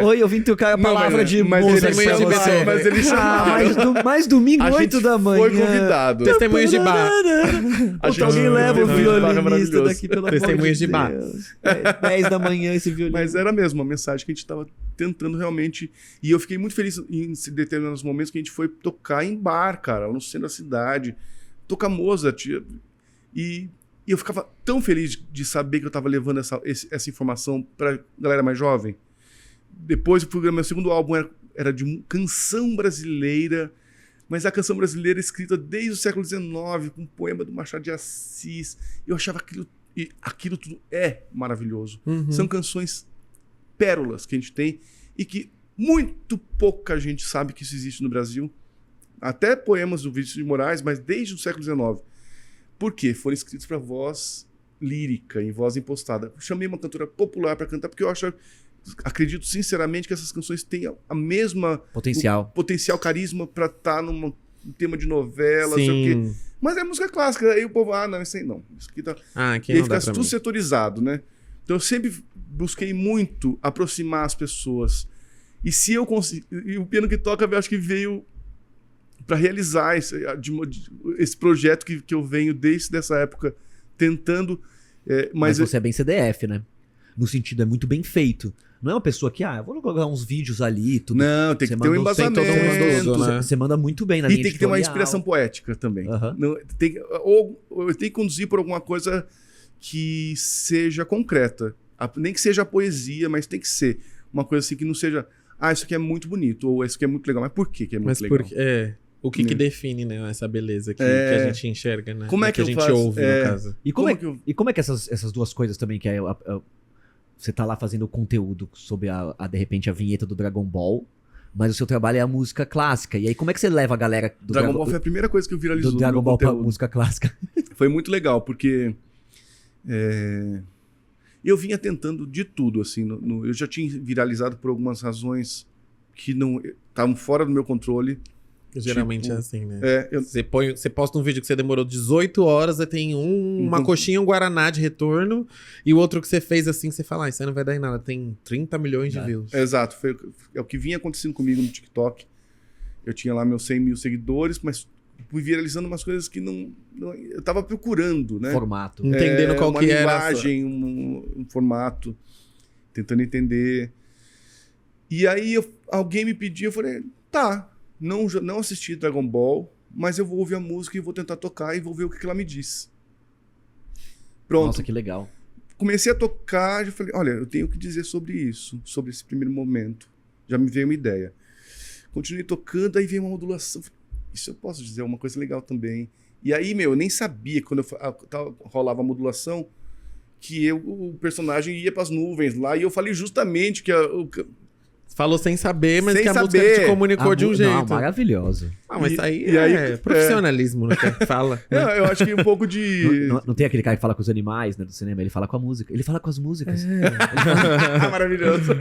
Oi, eu vim tocar a Não, palavra de mas Mozart eles pra chamaram- você. mas eles chamaram. Mais domingo, A 8 gente da manhã. foi convidado. Testemunhos de Bach. Ou alguém leva o Testemunhos de Bach é violinista maravilhoso. daqui, pelo amor de Testemunhos de Bach. Deus. 10 da manhã esse violino. Mas era mesmo uma mensagem que a gente estava tentando realmente. E eu fiquei muito feliz em determinados momentos que a gente foi tocar em bar, cara, no centro da cidade, tocar Mozart. E eu ficava tão feliz de saber que eu estava levando essa informação para galera mais jovem. Depois, meu segundo álbum era de canção brasileira, mas a canção brasileira escrita desde o século XIX, com um poema do Machado de Assis. Eu achava aquilo tudo é maravilhoso. Uhum. São canções pérolas que a gente tem e que muito pouca gente sabe que isso existe no Brasil. Até poemas do Vinícius de Moraes, mas desde o século XIX. Por quê? Foram escritos para voz lírica, em voz impostada. Chamei uma cantora popular para cantar, porque eu acredito sinceramente que essas canções têm a mesma potencial carisma para estar num tema de novela, sei o quê. Sim. Mas é música clássica. Aí o povo, não, isso aí não. Isso aqui tá... Aqui E aí não dá fica pra tudo mim. setorizado, né? Então eu sempre busquei muito aproximar as pessoas. E se eu conseguir... E o Piano que Toca, eu acho que veio para realizar esse projeto que eu venho desde essa época tentando. Mas você é bem CDF, né? No sentido, é muito bem feito. Não é uma pessoa que, eu vou colocar uns vídeos ali, tudo. Não, tem que ter um embasamento. né? Você manda muito bem na E linha tem que ter uma editorial. inspiração poética também. Aham. Não, ou eu tenho que conduzir por alguma coisa que seja concreta. Nem que seja poesia, mas tem que ser uma coisa assim que não seja, isso aqui é muito bonito, ou isso aqui é muito legal. Mas por que é muito Mas legal? o que define, né, essa beleza que a gente enxerga, né? Como é que a eu gente faço? ouve, no caso. E como é que essas duas coisas também, que você tá lá fazendo conteúdo sobre de repente, a vinheta do Dragon Ball, mas o seu trabalho é a música clássica. E aí, como é que você leva a galera do Dragon Ball foi a primeira coisa que eu viralizou do no Dragon meu Ball pra conteúdo. música clássica? Foi muito legal, porque eu vinha tentando de tudo, assim. Eu já tinha viralizado por algumas razões que não estavam fora do meu controle. Geralmente é assim, né? Você posta um vídeo que você demorou 18 horas, aí tem uma coxinha, um guaraná de retorno, e o outro que você fez assim, você fala, isso aí não vai dar em nada, tem 30 milhões de views. Exato, é o que vinha acontecendo comigo no TikTok. Eu tinha lá meus 100 mil seguidores, mas fui viralizando umas coisas que eu tava procurando, né? Formato. Entendendo qual que era. Uma linguagem, um formato, tentando entender. E aí alguém me pediu, eu falei, tá. Não assisti Dragon Ball, mas eu vou ouvir a música e vou tentar tocar e vou ver o que ela me diz. Pronto. Nossa, que legal. Comecei a tocar e falei, olha, eu tenho que dizer sobre isso, sobre esse primeiro momento. Já me veio uma ideia. Continuei tocando, aí veio uma modulação. Isso eu posso dizer, é uma coisa legal também. E aí, eu nem sabia, quando rolava a modulação, que o personagem ia para as nuvens lá, e eu falei justamente que Falou sem saber, mas Sem que a música saber. te comunicou de um jeito. Não, maravilhoso. Mas isso aí E aí, é profissionalismo, né? Que fala. Né? eu acho que um pouco de... Não tem aquele cara que fala com os animais, né, do cinema, ele fala com a música. Ele fala com as músicas. Maravilhoso.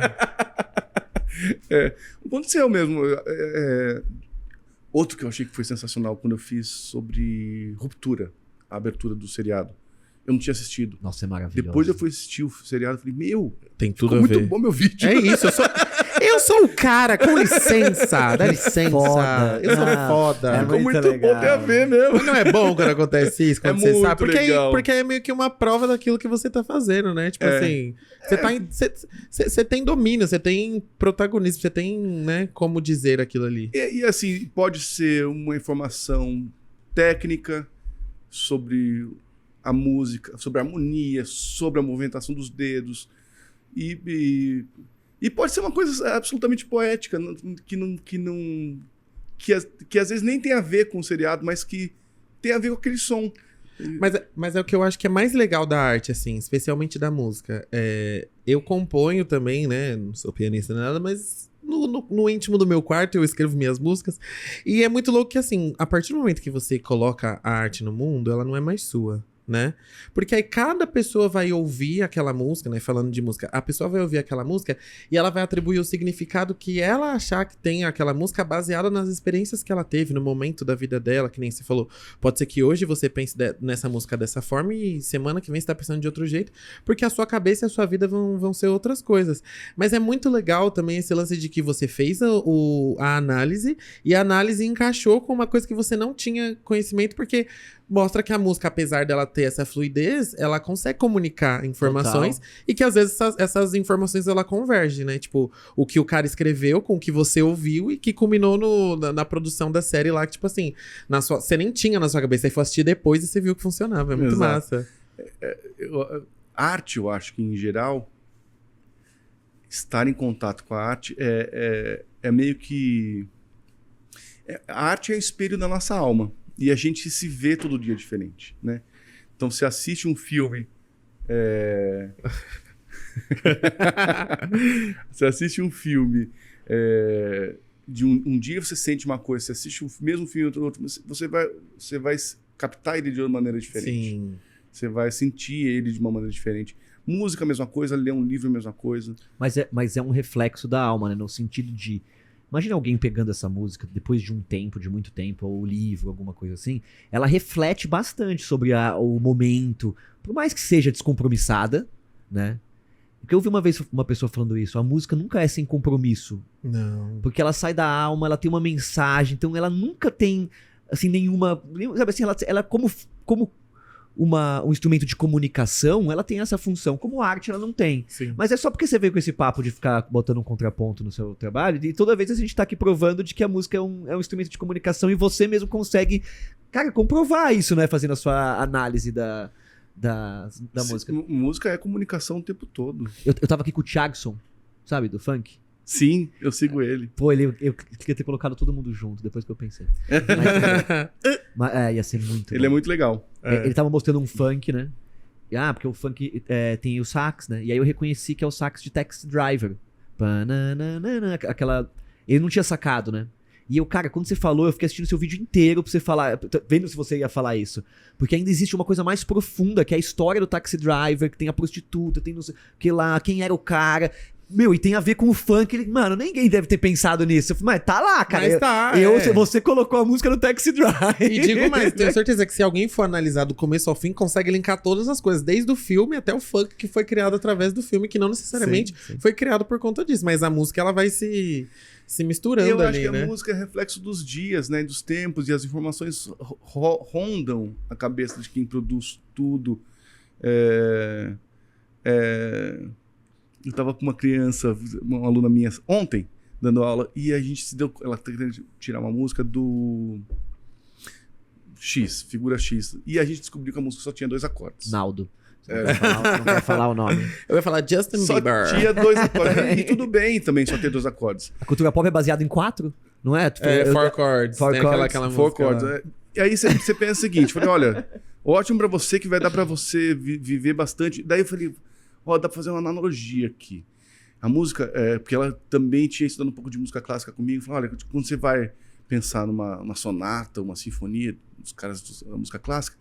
Aconteceu mesmo. Outro que eu achei que foi sensacional quando eu fiz sobre Ruptura, a abertura do seriado. Eu não tinha assistido. Nossa, é maravilhoso. Depois eu fui assistir o seriado e falei, meu, Tem tudo ficou a muito ver. bom meu vídeo. É isso, eu sou o cara, com licença, dá licença. Foda. Eu sou Ah, foda. é Ficou muito muito legal. bom, tem a ver mesmo. Mas não é bom quando acontece isso, quando É você muito sabe? legal. Porque é meio que uma prova daquilo que você tá fazendo, né? Tipo assim, você tem domínio, você tem protagonismo, você tem, né, como dizer aquilo ali. E assim, pode ser uma informação técnica sobre a música, sobre a harmonia, sobre a movimentação dos dedos. E pode ser uma coisa absolutamente poética, que às vezes nem tem a ver com o seriado, mas que tem a ver com aquele som. Mas é o que eu acho que é mais legal da arte, assim, especialmente da música. Eu componho também, né? Não sou pianista nem nada, mas no íntimo do meu quarto eu escrevo minhas músicas. E é muito louco que, assim, a partir do momento que você coloca a arte no mundo, ela não é mais sua, né? Porque aí cada pessoa vai ouvir aquela música, né? Falando de música, a pessoa vai ouvir aquela música e ela vai atribuir o significado que ela achar que tem aquela música baseada nas experiências que ela teve no momento da vida dela, que nem você falou. Pode ser que hoje você pense nessa música dessa forma e semana que vem você tá pensando de outro jeito, porque a sua cabeça e a sua vida vão ser outras coisas. Mas é muito legal também esse lance de que você fez a análise e a análise encaixou com uma coisa que você não tinha conhecimento, porque mostra que a música, apesar dela ter essa fluidez, ela consegue comunicar informações. Total. E que às vezes essas informações ela convergem, né? Tipo, o que o cara escreveu com o que você ouviu e que culminou na produção da série lá, que tipo assim, você nem tinha na sua cabeça, aí foi assistir depois e você viu que funcionava. É muito massa. Arte, eu acho que em geral, estar em contato com a arte é meio que... A arte é o espelho da nossa alma. E a gente se vê todo dia diferente, né? Então, você assiste um filme... Você assiste um filme... de um dia você sente uma coisa, você assiste o mesmo filme, outro, você vai captar ele de uma maneira diferente. Sim. Você vai sentir ele de uma maneira diferente. Música, a mesma coisa. Ler um livro, a mesma coisa. Mas é um reflexo da alma, né? No sentido de... Imagina alguém pegando essa música depois de muito tempo, ou livro, alguma coisa assim. Ela reflete bastante sobre o momento, por mais que seja descompromissada, né? Porque eu ouvi uma vez uma pessoa falando isso, a música nunca é sem compromisso. Não. Porque ela sai da alma, ela tem uma mensagem, então ela nunca tem, assim, nenhuma... Sabe assim, ela como um instrumento de comunicação, ela tem essa função. Como arte, ela não tem. Sim. Mas é só porque você veio com esse papo de ficar botando um contraponto no seu trabalho, e toda vez a gente tá aqui provando de que a música é um instrumento de comunicação e você mesmo consegue, cara, comprovar isso, né? Fazendo a sua análise da música. Música é comunicação o tempo todo. Eu tava aqui com o Thiagson, sabe, do funk? Sim, eu sigo ele. Pô, eu queria ter colocado todo mundo junto, depois que eu pensei. Mas ia ser muito Ele bom. é muito legal. Ele tava mostrando um funk, né? Porque o funk tem o sax, né? E aí eu reconheci que é o sax de Taxi Driver. Aquela... Ele não tinha sacado, né? E eu, cara, quando você falou, eu fiquei assistindo seu vídeo inteiro pra você falar, vendo se você ia falar isso. Porque ainda existe uma coisa mais profunda, que é a história do Taxi Driver, que tem a prostituta, tem não sei o que lá, quem era o cara... Meu, e tem a ver com o funk. Mano, ninguém deve ter pensado nisso. Mas tá lá, cara. Mas tá, Você colocou a música no Taxi Drive. E digo mais, tenho certeza que se alguém for analisar do começo ao fim, consegue linkar todas as coisas, desde o filme até o funk que foi criado através do filme, que não necessariamente Sim. foi criado por conta disso. Mas a música, ela vai se misturando ali, né? Eu acho que a música é reflexo dos dias, né? Dos tempos, e as informações rondam a cabeça de quem produz tudo. Eu tava com uma criança, uma aluna minha, ontem, dando aula, e a gente ela tá querendo tirar uma música do X, figura X, e a gente descobriu que a música só tinha 2 acordes. Naldo. Não quer falar o nome. Eu ia falar Justin Só Bieber. tinha 2 acordes. E tudo bem também só ter 2 acordes. A cultura pop é baseada em 4, não é? Four chords. Four Tem chords. aquela Four música chords. lá. E aí você pensa o seguinte, falei, olha, ótimo pra você, que vai dar pra você viver bastante. Daí eu falei, dá pra fazer uma analogia aqui. A música, porque ela também tinha estudado um pouco de música clássica comigo, falou, olha, quando você vai pensar numa sonata, uma sinfonia, os caras da música clássica,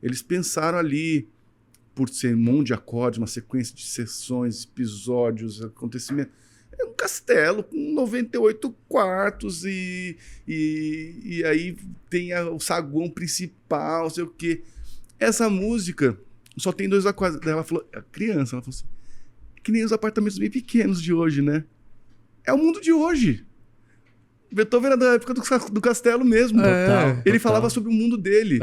eles pensaram ali, por ser um monte de acordes, uma sequência de sessões, episódios, acontecimentos, é um castelo com 98 quartos e aí tem o saguão principal, não sei o quê. Essa música só tem 2 aquários. Daí ela falou, a criança, ela falou assim, que nem os apartamentos bem pequenos de hoje, né? É o mundo de hoje. Beethoven era da época do castelo mesmo. Ele falava sobre o mundo dele,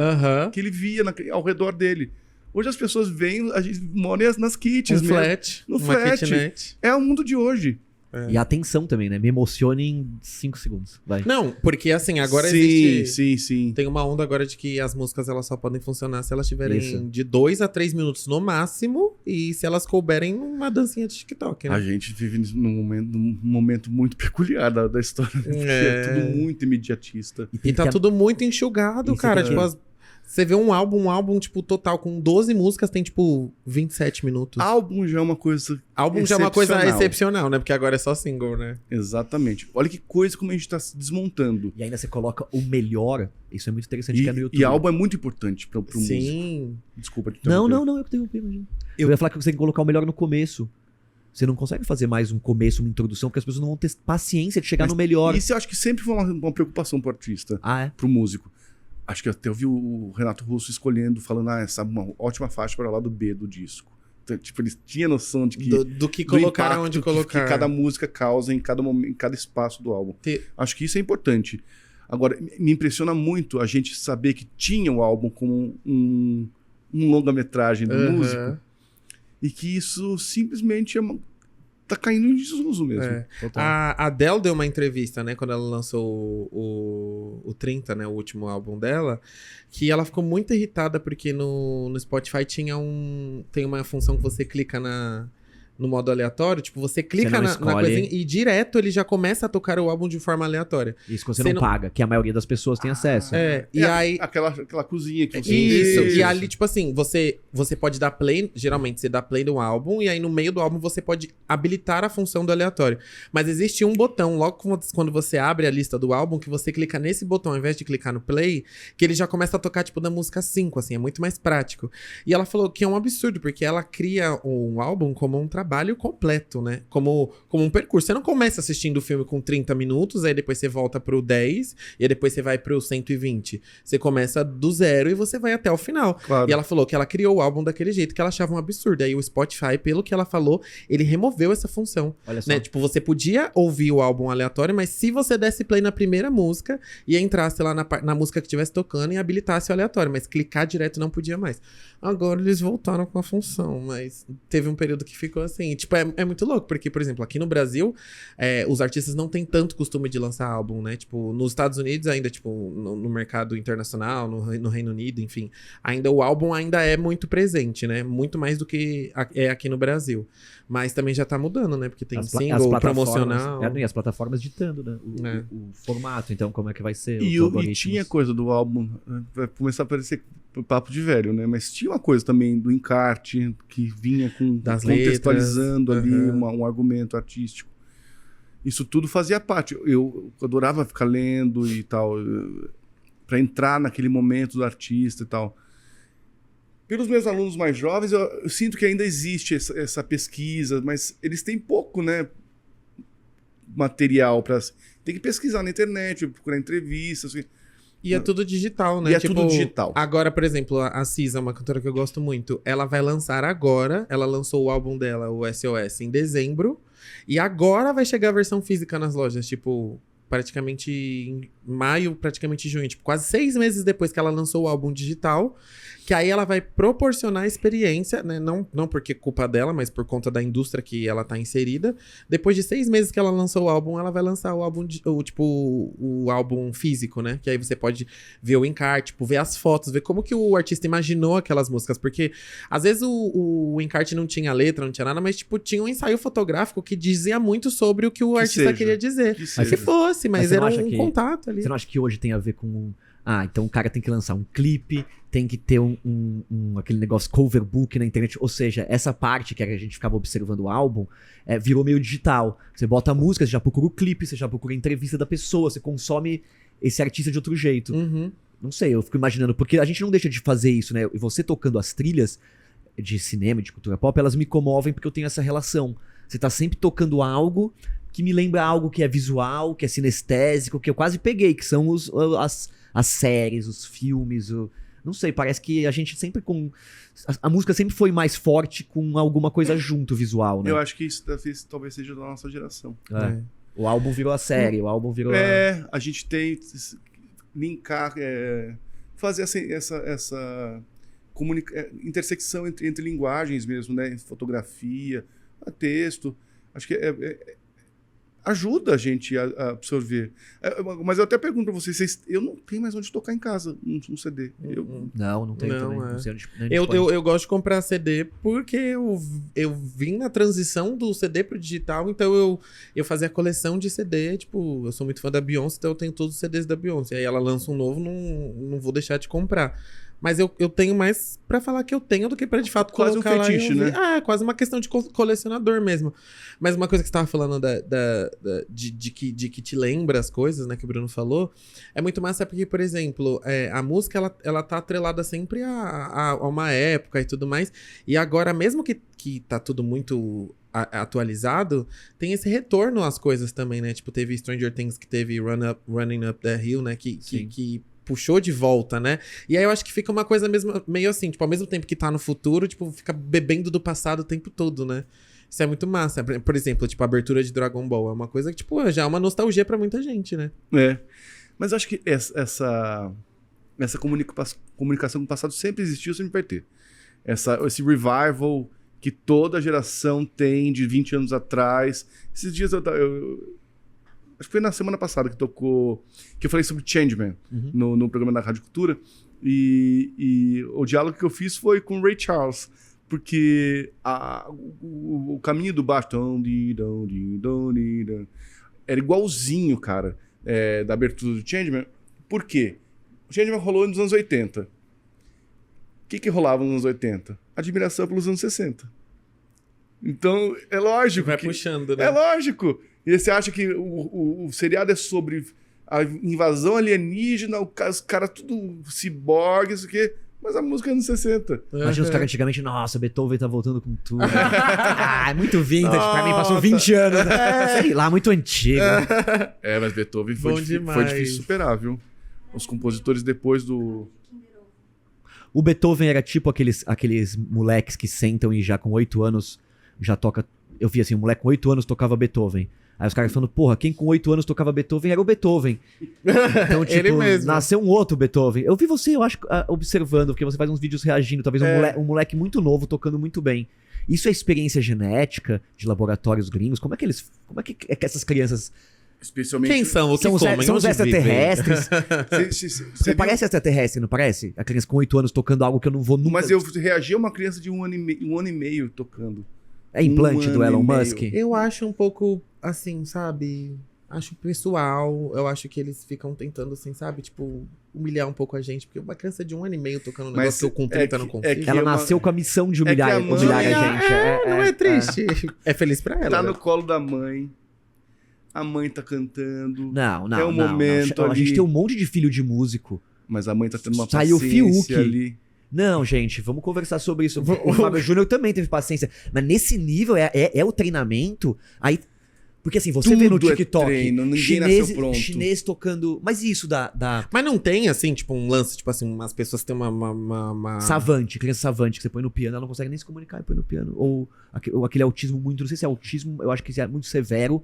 que ele via ao redor dele. Hoje as pessoas vêm, a gente mora nas kits mesmo. No flat. Kitnet. É o mundo de hoje. E a atenção também, né? Me emocione em 5 segundos. Vai. Não, porque assim, agora existe... Sim. Tem uma onda agora de que as músicas elas só podem funcionar se elas tiverem Isso. de 2 a 3 minutos no máximo e se elas couberem uma dancinha de TikTok, né? A gente vive num momento muito peculiar da história. É tudo muito imediatista. E tá tudo muito enxugado, cara. Tipo, você vê um álbum, tipo, total, com 12 músicas, tem, tipo, 27 minutos. Álbum já é uma coisa já é uma coisa excepcional, né? Porque agora é só single, né? Exatamente. Olha que coisa como a gente tá se desmontando. E ainda você coloca o melhor. Isso é muito interessante que é no YouTube. E álbum é muito importante pro músico. Sim. Desculpa te Não, interromper. eu interrompi, imagina. Eu ia falar que você tem que colocar o melhor no começo. Você não consegue fazer mais um começo, uma introdução, porque as pessoas não vão ter paciência de chegar no melhor. Isso eu acho que sempre foi uma preocupação pro artista, pro músico. Acho que até eu vi o Renato Russo escolhendo, falando, essa é uma ótima faixa para lá do B do disco. Então, tipo, eles tinham noção de que... Do que colocar, onde colocar. Que cada música causa em cada momento, em cada espaço do álbum. Acho que isso é importante. Agora, me impressiona muito a gente saber que tinha o álbum como um longa-metragem do músico. E que isso simplesmente tá caindo em desuso mesmo. A Adele deu uma entrevista, né, quando ela lançou o 30, né, o último álbum dela, que ela ficou muito irritada porque no Spotify tem uma função que você clica no modo aleatório, tipo, você clica na coisinha e direto ele já começa a tocar o álbum de forma aleatória. Isso, que você não paga, que a maioria das pessoas tem acesso. E aí... Aquela cozinha que você... Isso, e ali, tipo assim, você pode dar play, geralmente você dá play no álbum, e aí no meio do álbum você pode habilitar a função do aleatório. Mas existe um botão, logo quando você abre a lista do álbum, que você clica nesse botão, ao invés de clicar no play, que ele já começa a tocar, tipo, da música 5, assim, é muito mais prático. E ela falou que é um absurdo, porque ela cria um álbum como um trabalho completo, né? Como um percurso. Você não começa assistindo o filme com 30 minutos, aí depois você volta pro 10, e aí depois você vai pro 120. Você começa do 0 e você vai até o final. Claro. E ela falou que ela criou o álbum daquele jeito, que ela achava um absurdo. Aí o Spotify, pelo que ela falou, ele removeu essa função. Olha só. Né? Tipo, você podia ouvir o álbum aleatório, mas se você desse play na primeira música e entrasse lá na música que estivesse tocando e habilitasse o aleatório, mas clicar direto não podia mais. Agora eles voltaram com a função, mas teve um período que ficou assim. Tipo, é muito louco, porque, por exemplo, aqui no Brasil, os artistas não têm tanto costume de lançar álbum, né? Tipo, nos Estados Unidos ainda, tipo, no mercado internacional, no Reino Unido, enfim, ainda o álbum ainda é muito presente, né? Muito mais do que é aqui no Brasil. Mas também já tá mudando, né? Porque tem single promocional. E as plataformas ditando, né? O formato, então, como é que vai ser. E tinha coisa do álbum, vai começar a parecer papo de velho, né? Mas tinha uma coisa também do encarte que vinha contextualizando ali um argumento artístico. Isso tudo fazia parte. Eu adorava ficar lendo e tal, para entrar naquele momento do artista e tal. Pelos meus alunos mais jovens, eu sinto que ainda existe essa pesquisa, mas eles têm pouco, né, material para... Tem que pesquisar na internet, procurar entrevistas. E é tudo digital, né? E tudo digital. Agora, por exemplo, a Cisa, uma cantora que eu gosto muito, ela vai lançar agora, ela lançou o álbum dela, o SOS, em dezembro, e agora vai chegar a versão física nas lojas, tipo... praticamente em maio, praticamente junho, tipo, quase 6 meses depois que ela lançou o álbum digital, que aí ela vai proporcionar a experiência, né, não porque culpa dela, mas por conta da indústria que ela tá inserida. Depois de 6 meses que ela lançou o álbum, ela vai lançar o álbum, o álbum físico, né, que aí você pode ver o encarte, tipo, ver as fotos, ver como que o artista imaginou aquelas músicas, porque às vezes o encarte não tinha letra, não tinha nada, mas tipo, tinha um ensaio fotográfico que dizia muito sobre o que o artista queria dizer. Mas se fosse, mas era um contato ali. Você não acha que hoje tem a ver com... então o cara tem que lançar um clipe, tem que ter aquele negócio cover book na internet. Ou seja, essa parte que a gente ficava observando o álbum virou meio digital. Você bota a música, você já procura o clipe, você já procura a entrevista da pessoa, você consome esse artista de outro jeito. Não sei, eu fico imaginando, porque a gente não deixa de fazer isso, né? E você tocando as trilhas de cinema, de cultura pop, elas me comovem porque eu tenho essa relação. Você tá sempre tocando algo que me lembra algo que é visual, que é sinestésico, que eu quase peguei, que são as séries, os filmes, Não sei, parece que a gente sempre a música sempre foi mais forte com alguma coisa junto, visual, né? Eu acho que isso talvez seja da nossa geração. É. O álbum virou a série, o álbum virou A gente tem linkar, fazer essa intersecção entre linguagens mesmo, né? Fotografia, texto. Acho que ajuda a gente a absorver. Mas eu até pergunto pra vocês, eu não tenho mais onde tocar em casa um CD. Não tenho também. Não sei onde eu gosto de comprar CD porque eu vim na transição do CD pro digital, então eu fazia coleção de CD, tipo, eu sou muito fã da Beyoncé, então eu tenho todos os CDs da Beyoncé. Aí ela lança um novo, não vou deixar de comprar. Mas eu tenho mais pra falar que eu tenho do que pra de fato quase colocar um fetiche, lá. né? Quase uma questão de colecionador mesmo. Mas uma coisa que você tava falando de que te lembra as coisas, né, que o Bruno falou, é muito massa porque, por exemplo, a música, ela tá atrelada sempre a uma época e tudo mais. E agora, mesmo que tá tudo muito atualizado, tem esse retorno às coisas também, né? Tipo, teve Stranger Things que teve Running Up the Hill, né? Que puxou de volta, né? E aí eu acho que fica uma coisa meio assim, tipo, ao mesmo tempo que tá no futuro, tipo, fica bebendo do passado o tempo todo, né? Isso é muito massa. Por exemplo, tipo, a abertura de Dragon Ball é uma coisa que, tipo, já é uma nostalgia pra muita gente, né? Mas eu acho que essa comunicação com o passado sempre existiu, sempre vai ter. Esse revival que toda geração tem de 20 anos atrás. Esses dias acho que foi na semana passada que eu falei sobre Changeman no programa da Rádio Cultura. E o diálogo que eu fiz foi com o Ray Charles. Porque o caminho do baixo era igualzinho, cara, da abertura do Changeman. Por quê? O Changeman rolou nos anos 80. O que rolava nos anos 80? Admiração pelos anos 60. Então, é lógico. Vai puxando, né? É lógico. E você acha que o seriado é sobre a invasão alienígena, os caras tudo ciborgue, isso aqui. Mas a música é anos 60. Imagina os caras antigamente, nossa, Beethoven tá voltando com tudo. É muito vintage, pra mim passou 20 anos. Sei lá, muito antigo. Mas Beethoven foi difícil superar, viu? Os compositores depois do... O Beethoven era tipo aqueles moleques que sentam e já com 8 anos já toca... Eu vi assim, um moleque com 8 anos tocava Beethoven. Aí os caras falando, porra, quem com 8 anos tocava Beethoven era o Beethoven. Então, tipo, Ele mesmo. Nasceu um outro Beethoven. Eu vi você, eu acho, observando, porque você faz uns vídeos reagindo, talvez um moleque muito novo tocando muito bem. Isso é experiência genética de laboratórios gringos? Como é que essas crianças... Especialmente... Quem são? O que comem? São os extraterrestres. Você parece extraterrestre, não parece? A criança com 8 anos tocando algo que eu não vou nunca... Mas eu reagi a uma criança de um ano e meio tocando. É implante do Elon Musk? Eu acho um pouco, assim, sabe... Acho pessoal. Eu acho que eles ficam tentando, assim, sabe? Tipo, humilhar um pouco a gente. Porque uma criança de 1 ano e meio tocando um negócio que eu com 30 não consigo. Ela nasceu com a missão de humilhar a gente. Não é triste. É feliz pra ela. Tá no colo da mãe. A mãe tá cantando. Não. É um momento ali. A gente tem um monte de filho de músico. Mas a mãe tá tendo uma Saiu paciência ali. Não, gente, vamos conversar sobre isso. O Fábio Júnior também teve paciência. Mas nesse nível é o treinamento. Aí, porque assim, você vê no TikTok chinês tocando... Mas isso Mas não tem, assim, tipo, um lance, tipo assim, umas pessoas têm uma... Savante, criança savante, que você põe no piano, ela não consegue nem se comunicar e põe no piano. Ou aquele autismo muito... Não sei se é autismo, eu acho que é muito severo.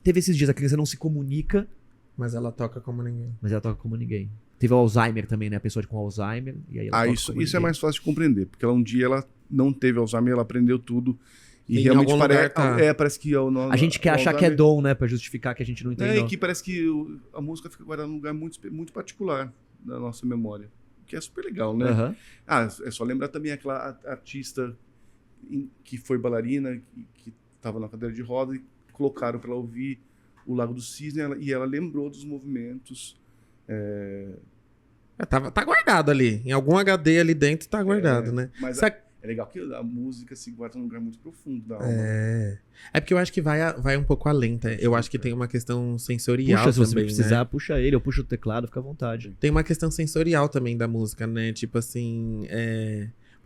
Teve esses dias, a criança não se comunica... Mas ela toca como ninguém. Teve o Alzheimer também, né? A pessoa com Alzheimer. E aí ela isso é mais fácil de compreender. Porque um dia ela não teve Alzheimer, ela aprendeu tudo. E em realmente parece que... A gente quer achar que é dom, né? Pra justificar que a gente não entendeu. E que parece que a música fica guardada num lugar muito, muito particular da nossa memória. Que é super legal, né? Uhum. É só lembrar também aquela artista que foi bailarina, que tava na cadeira de roda e colocaram pra ela ouvir o Lago do Cisne e ela lembrou dos movimentos. Tá guardado ali. Em algum HD ali dentro tá guardado, né? Mas é legal que a música se guarda num lugar muito profundo da alma. É porque eu acho que vai um pouco além, tá? Eu acho que tem uma questão sensorial puxa, também, se você precisar, né? puxa ele, eu puxo o teclado, fica à vontade. Tem uma questão sensorial também da música, né? Tipo assim,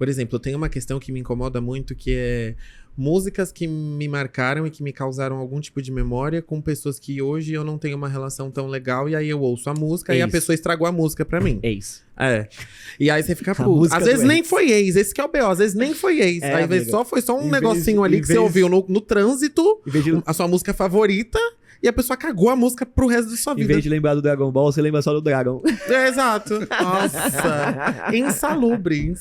Por exemplo, tem uma questão que me incomoda muito, que é músicas que me marcaram e que me causaram algum tipo de memória com pessoas que hoje eu não tenho uma relação tão legal, e aí eu ouço a música e a Ex. pessoa estragou a música pra mim. Ex. É. E aí você fica puto. música Às do vezes nem ex. foi ex, esse que é o B.O., às vezes nem foi ex. É, Aí às vezes amiga. foi só um Em vez- negocinho ali em que você vez- ouviu no trânsito, Em vez de, a sua música favorita, e a pessoa cagou a música pro resto da sua em vida. vez de lembrar do Dragon Ball, você lembra só do Dragon. É, exato. Nossa. Insalubre.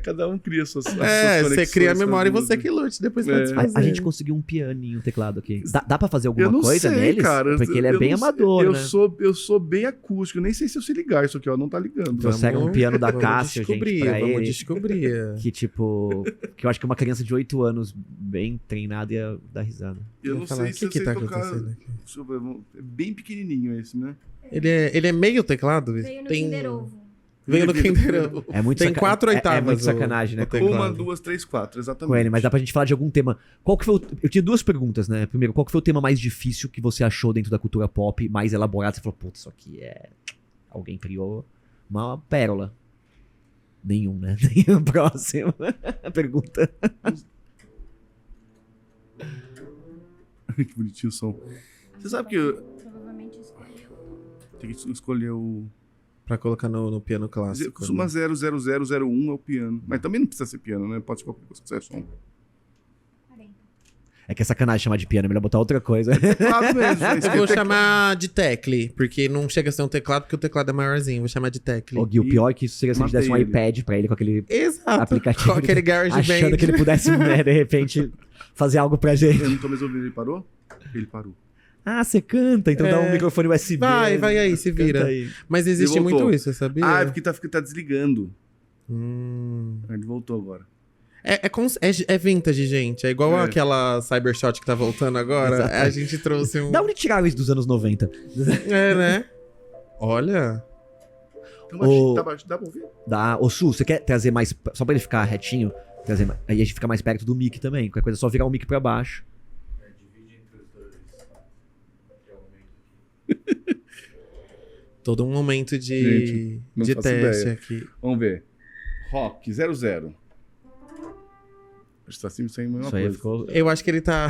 Cada um cria suas É, suas você cria a conexões memória e com a você música. que lute depois pra É. desfazer. A gente conseguiu um pianinho, um teclado aqui. Dá pra fazer Eu alguma não coisa sei, neles? cara. Porque ele é Eu bem não sei. amador, eu né? Eu sou bem acústico. Nem sei se eu sei ligar isso aqui, ó. Não tá ligando. Trouxeram um piano da vamos Cássio, gente, descobrir, pra vamos ele. descobrir. Que, tipo... Que eu acho que uma criança de 8 anos bem treinada ia dar risada. Eu Vou não falar, sei o se eu que sei tá tocar. acontecendo aqui? Deixa eu ver. É bem pequenininho esse, né? Ele é meio teclado? Veio no Tem... Kinder Ovo. Veio no Kinder Ovo. É muito Tem 4 oitavas. É muito o- sacanagem, né? o teclado. 1, 2, 3, 4, exatamente. Com ele, mas dá pra gente falar de algum tema. Qual que foi Eu tinha duas perguntas, né? Primeiro, qual que foi o tema mais difícil que você achou dentro da cultura pop, mais elaborado? Você falou, putz, isso aqui é... Alguém criou uma pérola. Nenhum, né? Nenhum. Próximo. Pergunta. Que bonitinho o som. Você sabe que eu Provavelmente escolheu. tenho que escolher o... Pra colocar no piano clássico. Costuma né? 00001 é o piano. Mas também não precisa ser piano, né? Pode ser qualquer coisa que você som. 40. É que é sacanagem chamar de piano, é melhor botar outra coisa. Claro mesmo. Mas Eu vou chamar de tecle, porque não chega a ser um teclado, porque o teclado é maiorzinho. Vou chamar de tecle. Ô, Gui, o pior é que isso seria se a gente desse um Matei ele. iPad pra ele com aquele Exato. aplicativo. Com aquele GarageBand. Achando que ele pudesse, né, de repente, fazer algo pra gente. Eu não tô mais ouvindo. Ele parou? Ele parou. Ah, você canta, então dá um microfone USB. Vai aí, se vira. Canta aí. Mas existe Ele voltou. muito isso, sabia? Ah, é porque tá desligando. Hum. Ele voltou agora. É vintage, gente. É igual É. aquela Cybershot que tá voltando agora. Exatamente. A gente trouxe um... Da onde tiraram isso dos anos 90? É, né? Olha... Tá O- baixinho, tá baixo. Dá pra ouvir? Ô, Su, você quer trazer mais... Só pra ele ficar retinho, aí a gente fica mais perto do mic também. Qualquer coisa é só virar o mic pra baixo. Todo um momento Gente, não de faço teste ideia. aqui. Vamos ver. Rock 00. Acho que tá assim sem a mesma Isso aí coisa. ficou... Eu acho que ele tá...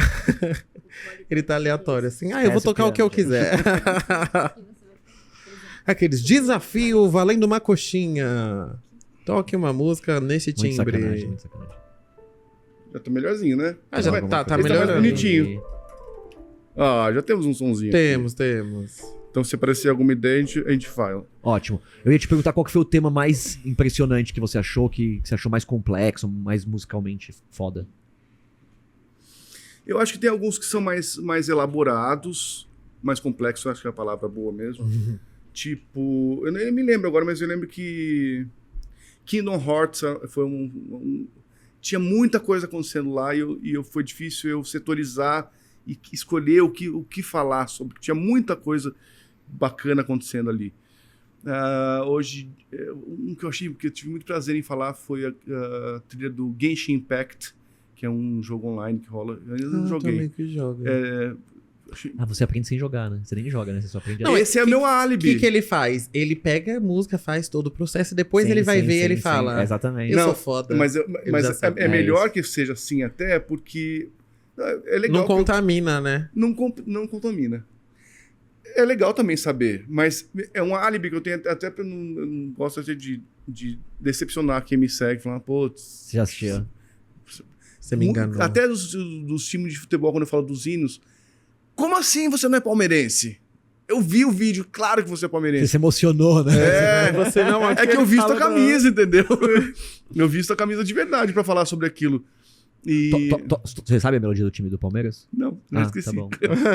ele tá aleatório, assim. Ah, eu vou Esquece o tocar o que eu piano, quiser. Aqueles desafio valendo uma coxinha. Toque uma música nesse Muito sacanagem, timbre. muito sacanagem. Já tá melhorzinho, né? Ah, já Vamos tá fazer. Esse tá mais melhorando. bonitinho. Ah, já temos um sonzinho. aqui. Temos. Então, se aparecer alguma ideia, a gente fala. Ótimo. Eu ia te perguntar qual que foi o tema mais impressionante que você achou, que você achou mais complexo, mais musicalmente foda. Eu acho que tem alguns que são mais elaborados, mais complexos, eu acho que é a palavra boa mesmo. Tipo, eu nem me lembro agora, mas eu lembro que Kingdom Hearts foi tinha muita coisa acontecendo lá e foi difícil eu setorizar e escolher o que falar sobre. Tinha muita coisa bacana acontecendo ali. Hoje, um que eu achei que eu tive muito prazer em falar foi a trilha do Genshin Impact, que é um jogo online que rola. Eu ainda não joguei. Também que joga. Achei- Ah, você aprende sem jogar, né? Você nem joga, né? Você só aprende... Não, Esse é que- meu O álibi. que ele faz? Ele pega a música, faz todo o processo, e depois Sim, ele vai sim, ver e sim, ele sim. fala. Exatamente. Eu Não, sou foda. Mas já sabe. é melhor isso. que seja assim até, porque é legal. Não que eu- contamina, né? não contamina. É legal também saber, mas é um álibi que eu tenho até pra eu não gosto de decepcionar quem me segue, falar, pô, Você já assistiu? Você me enganou. até dos times de futebol, quando eu falo dos hinos, como assim você não é palmeirense? Eu vi o vídeo, claro que você é Você palmeirense. se emocionou, né? Você não, É que eu visto a fala camisa, entendeu? Eu visto a camisa de verdade pra falar sobre aquilo. E... Você sabe a melodia do time do Palmeiras? Não, já Ah, esqueci. tá bom.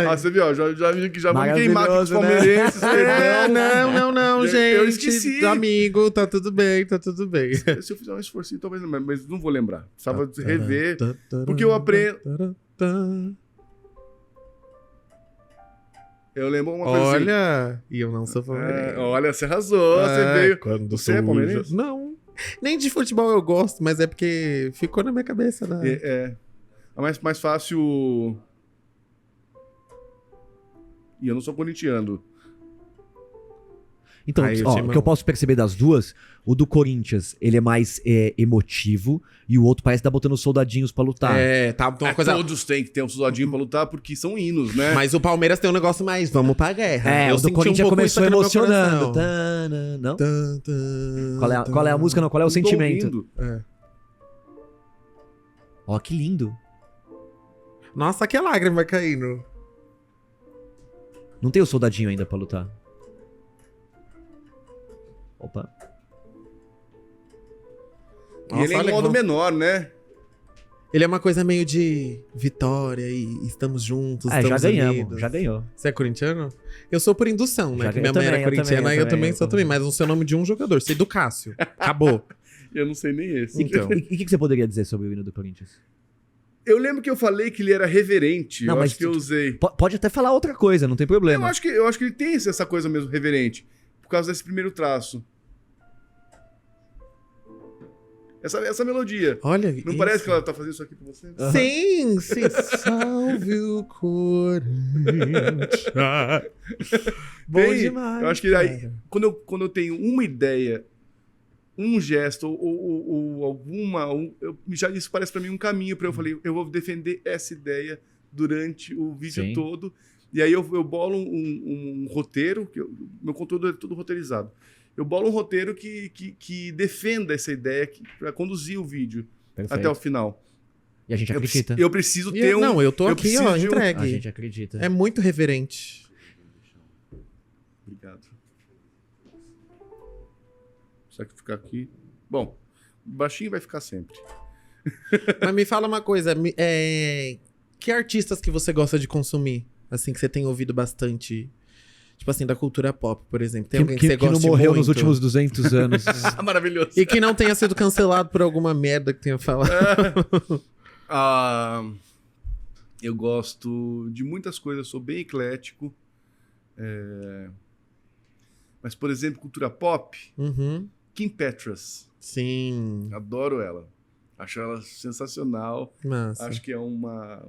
Ah, você viu, ó, já vi que já vamos queimar aqui os Maravilhoso, né? palmeirenses. É, perdão. não, Eu gente. esqueci. Amigo, tá tudo bem, tá tudo bem. Se eu fizer um esforcinho, talvez não, mas não vou lembrar. Precisava rever. Porque eu aprendo. Eu lembro uma coisa assim. Olha, e eu não sou palmeirense. Olha, você arrasou, você veio. Quando Você é palmeirense? Não. Nem de futebol eu gosto, mas é porque ficou na minha cabeça, né? É mais fácil. E eu não sou corintiano. Então, Aí, ó, o que eu posso perceber das duas, o do Corinthians, ele é mais emotivo, e o outro parece que tá botando soldadinhos pra lutar. Tá uma coisa... Todos têm que ter um soldadinho pra lutar, porque são hinos, né? Mas o Palmeiras tem um negócio mais, vamos pra guerra. O do senti Corinthians pouco isso começou aqui no meu emocionando. coração. Tana, não? Tan, tan, Qual é a música, não? Qual é o Não tô sentimento? ouvindo. Ó, que lindo. Nossa, que lágrima vai caindo. Não tem o soldadinho ainda pra lutar. Opa. E ele é olha em modo que- menor, né? Ele é uma coisa meio de vitória e estamos juntos, Já estamos ganhamos, unidos. já ganhou. Você é corintiano? Eu sou por indução, né? Já Que minha ganhei. mãe era Eu também, corintiana, eu eu também também. sou também. Mas não sei o nome de um jogador, sei do Cássio. Acabou. Eu não sei nem esse. Então. E o que você poderia dizer sobre o hino do Corinthians? Eu lembro que eu falei que ele era reverente. Não, Eu mas acho que eu usei. Pode até falar outra coisa, não tem problema. Eu acho que ele tem essa coisa mesmo, reverente. Por causa desse primeiro traço. Essa melodia. Olha, Não isso. parece que ela tá fazendo isso aqui pra você? Sim, sim. Salve o Corinthians. Bom Tem. demais. Eu acho que aí, cara. quando eu tenho uma ideia, um gesto ou alguma. Já isso parece pra mim um caminho pra eu falei, eu vou defender essa ideia durante o vídeo Sim. todo. E aí eu bolo um roteiro, meu conteúdo é tudo roteirizado. Eu bolo um roteiro que defenda essa ideia pra conduzir o vídeo Perfeito. até o final. E a gente acredita. Eu preciso E ter um. Não, eu tô eu aqui, preciso ó, de um- entregue. A gente acredita. É muito reverente. Obrigado. Só que ficar aqui. Bom, baixinho vai ficar sempre. Mas me fala uma coisa, que artistas que você gosta de consumir? Assim, que você tem ouvido bastante, tipo assim, da cultura pop, por exemplo. Tem alguém que você que não gosta morreu muito? nos últimos 200 anos. Maravilhoso. E que não tenha sido cancelado por alguma merda que tenha falado. Eu gosto de muitas coisas, sou bem eclético. Mas, por exemplo, cultura pop, Uhum. Kim Petras. Sim. Adoro ela. Acho ela sensacional. Massa. Acho que é uma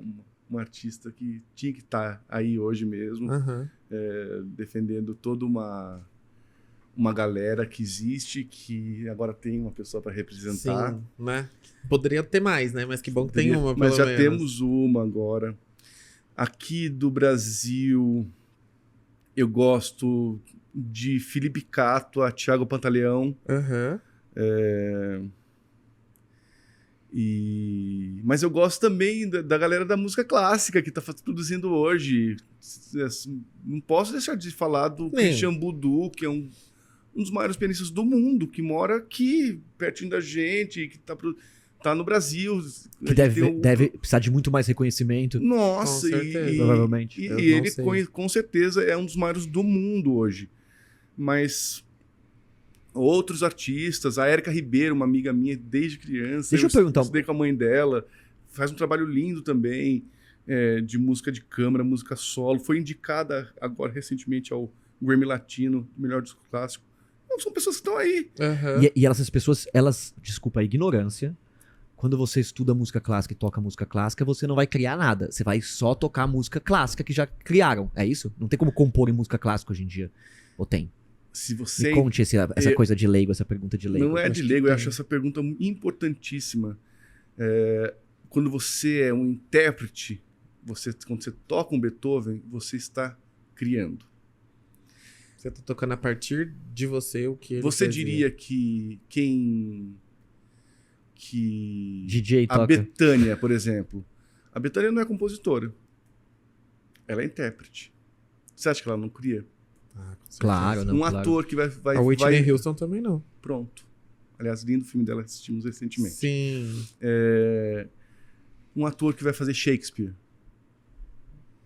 artista que tinha que estar aí hoje mesmo, Aham. defendendo toda uma galera que existe, que agora tem uma pessoa para representar. Sim, né? Poderia ter mais, né? Mas que bom que tem uma, Mas pelo já menos. temos uma agora. Aqui do Brasil, eu gosto de Felipe Cato, a Thiago Pantaleão. Aham. Mas eu gosto também da galera da música clássica que está produzindo hoje. Não posso deixar de falar do Christian Budu, que é um dos maiores pianistas do mundo, que mora aqui, pertinho da gente, que tá no Brasil. Que deve precisar de muito mais reconhecimento. Nossa, Com certeza. Provavelmente. E Eu não ele sei. com certeza é um dos maiores do mundo hoje. Mas outros artistas, a Érica Ribeiro, uma amiga minha desde criança. Deixa eu perguntar. Estudei com a mãe dela. Faz um trabalho lindo também, de música de câmara, música solo. Foi indicada agora recentemente ao Grammy Latino, melhor disco clássico. Então, são pessoas que estão aí. Aham. E essas pessoas, desculpa a ignorância, quando você estuda música clássica e toca música clássica, você não vai criar nada. Você vai só tocar música clássica que já criaram. É isso? Não tem como compor em música clássica hoje em dia. Ou tem? Se você Me conte essa coisa de leigo, essa pergunta de leigo. Não é Eu de acho que leigo, eu tem. acho essa pergunta importantíssima. Quando você é um intérprete, quando você toca um Beethoven, você está criando. Você tá tocando a partir de você o que ele Você fazia. diria que DJ a toca. Bethânia, por exemplo, a Bethânia não é compositora. Ela é intérprete. Você acha que ela não cria? Ah, com certeza. Claro, não. Um claro. ator que vai A Whitney Houston também não. Pronto. Aliás, lindo filme dela, assistimos recentemente. Sim. Um ator que vai fazer Shakespeare.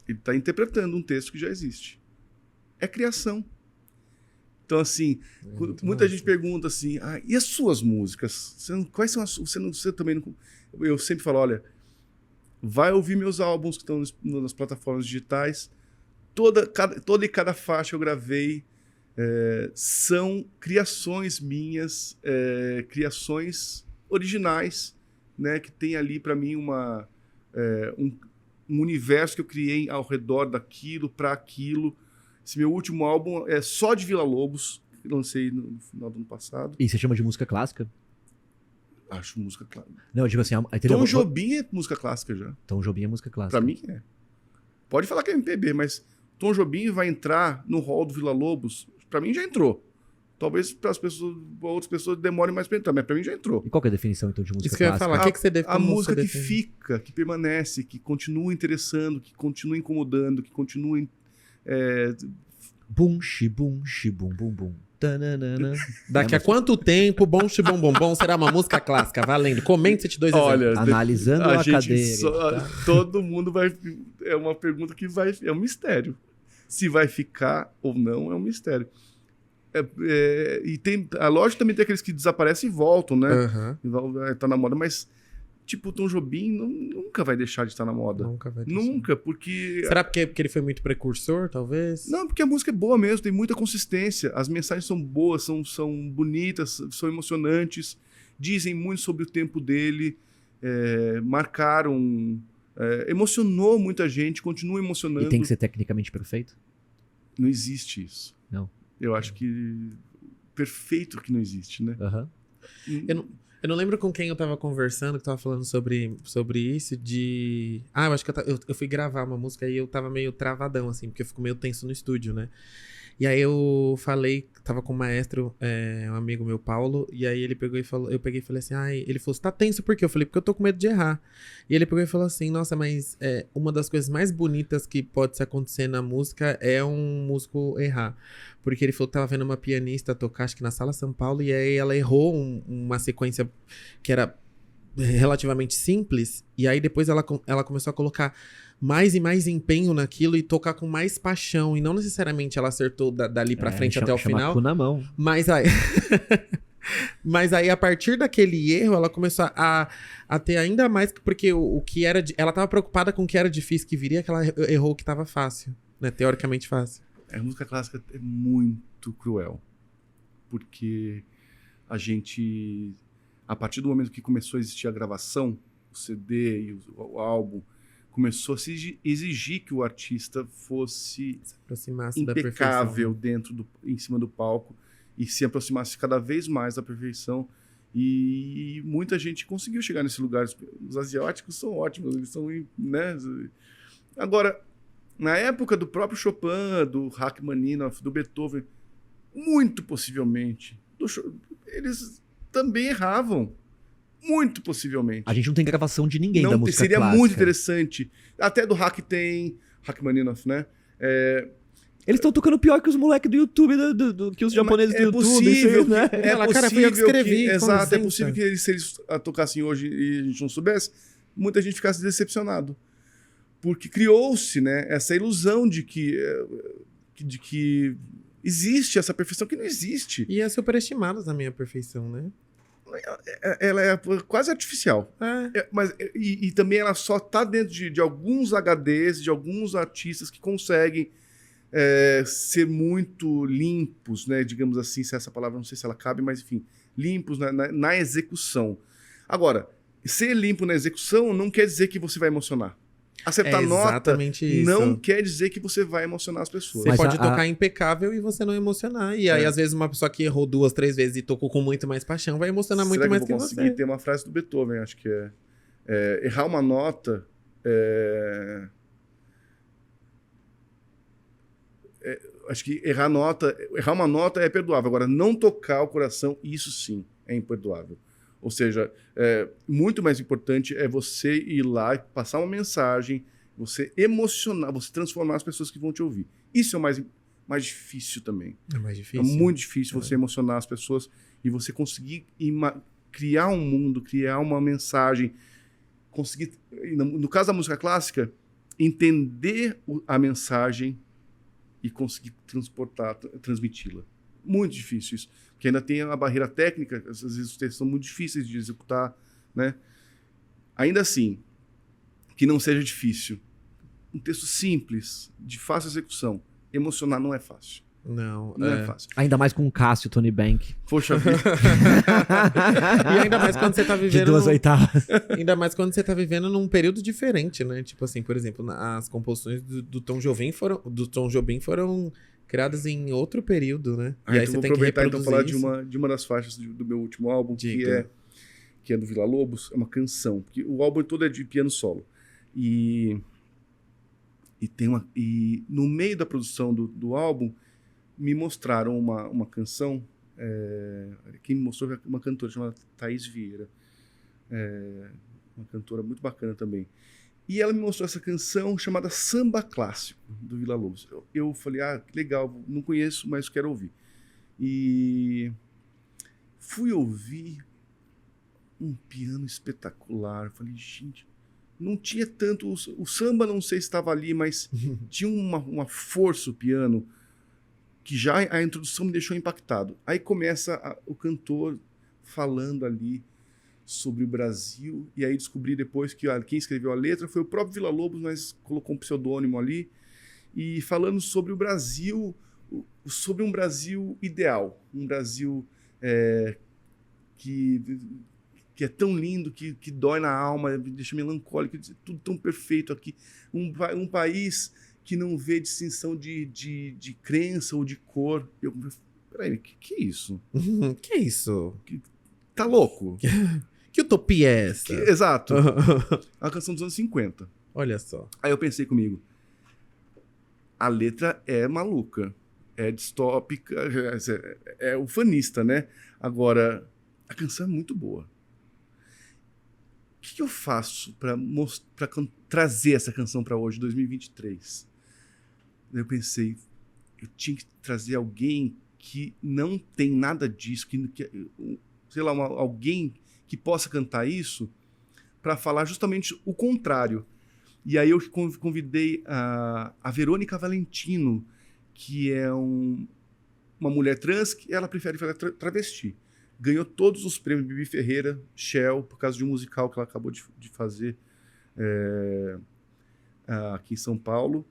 Ele está interpretando um texto que já existe. É criação. Então, assim, muito muita massa. gente pergunta assim, e as suas músicas? Quais são as... Você também não... Eu sempre falo, olha, vai ouvir meus álbuns que estão nas plataformas digitais. Toda e cada faixa eu gravei são criações minhas, criações originais, né, que tem ali para mim um universo que eu criei ao redor daquilo, para aquilo. Esse meu último álbum é só de Villa-Lobos, lancei no final do ano passado. E você chama de música clássica? Acho música clássica. Não, eu digo assim... entendeu? Tom Jobim é música clássica já. Tom Jobim é música clássica. Pra mim é. Pode falar que é MPB, mas Tom Jobim vai entrar no hall do Vila Lobos. Pra mim já entrou. Talvez para outras pessoas demorem mais pra entrar, mas pra mim já entrou. E qual que é a definição, então, de música Isso que eu ia clássica? falar. O que você A como música você que define? fica, que permanece, que continua interessando, que continua incomodando, que continua... Bum, xibum, xibum, bum, bum. Tananana. Daqui a quanto tempo Bom Xibom Bom Bom será uma música clássica? Valendo. Comente esses dois exemplos. Olha, Analisando a cadeira. Todo mundo vai... É uma pergunta que vai... É um mistério. Se vai ficar ou não, é um mistério. E tem... A lógica também tem aqueles que desaparecem e voltam, né? Aham. Tá na moda, mas... Tipo, o Tom Jobim nunca vai deixar de estar na moda. Nunca vai deixar. Nunca, porque... Será porque ele foi muito precursor, talvez? Não, porque a música é boa mesmo, tem muita consistência. As mensagens são boas, são bonitas, são emocionantes. Dizem muito sobre o tempo dele. Marcaram... emocionou muita gente, continua emocionando. E tem que ser tecnicamente perfeito? Não existe isso. Não. Eu acho que... Perfeito que não existe, né? Aham. Eu não lembro com quem eu tava conversando, que tava falando sobre isso, de... eu acho que eu fui gravar uma música e eu tava meio travadão, assim, porque eu fico meio tenso no estúdio, né? E aí eu falei, tava com o maestro, um amigo meu, Paulo, e aí ele pegou e falou, eu peguei e falei assim, ele falou, você tá tenso por quê? Eu falei, porque eu tô com medo de errar. E ele pegou e falou assim, nossa, mas uma das coisas mais bonitas que pode acontecer na música é um músico errar. Porque ele falou que tava vendo uma pianista tocar, acho que na Sala São Paulo, e aí ela errou uma sequência que era relativamente simples, e aí depois ela começou a colocar mais e mais empenho naquilo e tocar com mais paixão, e não necessariamente ela acertou dali pra frente até o final, cu na mão. mas aí... Mas aí, a partir daquele erro, ela começou a ter ainda mais... Porque o que era... Ela tava preocupada com o que era difícil que viria, que ela errou o que tava fácil, né? Teoricamente fácil. A música clássica é muito cruel. Porque a gente... A partir do momento que começou a existir a gravação, o CD e o álbum, começou a se exigir que o artista fosse Se aproximasse da impecável perfeição. em cima do palco e se aproximasse cada vez mais da perfeição. E muita gente conseguiu chegar nesse lugar. Os asiáticos são ótimos, eles são, né? Agora, na época do próprio Chopin, do Rachmaninoff, do Beethoven, muito possivelmente, eles também erravam. Muito possivelmente. A gente não tem gravação de ninguém da música seria clássica. muito interessante. Até do Rachmaninoff, né? Eles estão tocando pior que os moleques do YouTube, que os japoneses do YouTube. Possível, isso aí, né? Cara, fui eu que escrevi, com Exato, é licença. possível que se eles tocassem hoje e a gente não soubesse, muita gente ficasse decepcionado. Porque criou-se, né, essa ilusão de que existe essa perfeição que não existe. E é superestimada a minha perfeição, né? Ela é quase artificial. Mas também ela só está dentro de alguns HDs, de alguns artistas que conseguem ser muito limpos, né? Digamos assim, se essa palavra, não sei se ela cabe, mas enfim, limpos na execução. Agora, ser limpo na execução não quer dizer que você vai emocionar. Acertar nota exatamente isso. não quer dizer que você vai emocionar as pessoas. Você Mas pode tocar impecável e você não emocionar. E aí, às vezes, uma pessoa que errou 2, 3 vezes e tocou com muito mais paixão vai emocionar muito Será mais que eu que vou conseguir você. ter uma frase do Beethoven, acho que errar uma nota acho que errar uma nota é perdoável. Agora, não tocar o coração, isso sim é imperdoável. Ou seja, muito mais importante é você ir lá e passar uma mensagem, você emocionar, você transformar as pessoas que vão te ouvir. Isso é o mais difícil também. É mais difícil. É muito difícil você emocionar as pessoas e você conseguir criar um mundo, criar uma mensagem, conseguir, no caso da música clássica, entender a mensagem e conseguir transmiti-la. Muito difícil isso. Porque ainda tem a barreira técnica, às vezes os textos são muito difíceis de executar, né? Ainda assim, que não seja difícil. Um texto simples, de fácil execução. Emocionar não é fácil. Não é fácil. Ainda mais com o Cássio, Tony Bank. Poxa vida. E ainda mais quando você tá De vivendo... 2/8. Ainda mais quando você tá vivendo num período diferente, né? Tipo assim, por exemplo, as composições do Tom Jobim foram criadas em outro período, né? Ah, e aí então você vou tem que aproveitar então falar reproduzir de uma das faixas do meu último álbum, Diga. que é do Villa Lobos, é uma canção. Porque o álbum todo é de piano solo. E no meio da produção do álbum, me mostraram uma canção. Quem me mostrou foi uma cantora chamada Thaís Vieira. Uma cantora muito bacana também. E ela me mostrou essa canção chamada Samba Clássico, do Villa Lobos. Eu falei, que legal, não conheço, mas quero ouvir. E fui ouvir um piano espetacular. Falei, gente, não tinha tanto... O samba não sei se estava ali, mas tinha uma força o piano que já a introdução me deixou impactado. Aí começa o cantor falando ali sobre o Brasil, e aí descobri depois que quem escreveu a letra foi o próprio Villa Lobos, mas colocou um pseudônimo ali, e falando sobre o Brasil, sobre um Brasil ideal, um Brasil que é tão lindo, que dói na alma, me deixa melancólico, tudo tão perfeito aqui, um país que não vê distinção de crença ou de cor. Peraí, que é isso? Que é isso? Tá louco? Que utopia é essa? Exato. A canção dos anos 50. Olha só. Aí eu pensei comigo, a letra é maluca, é distópica, é ufanista, né? Agora, a canção é muito boa. O que eu faço para trazer essa canção para hoje, 2023? Eu pensei, eu tinha que trazer alguém que não tem nada disso, sei lá, alguém que possa cantar isso, para falar justamente o contrário. E aí eu convidei a Verônica Valentino, que é uma mulher trans, que ela prefere fazer travesti. Ganhou todos os prêmios Bibi Ferreira, Shell, por causa de um musical que ela acabou de fazer aqui em São Paulo.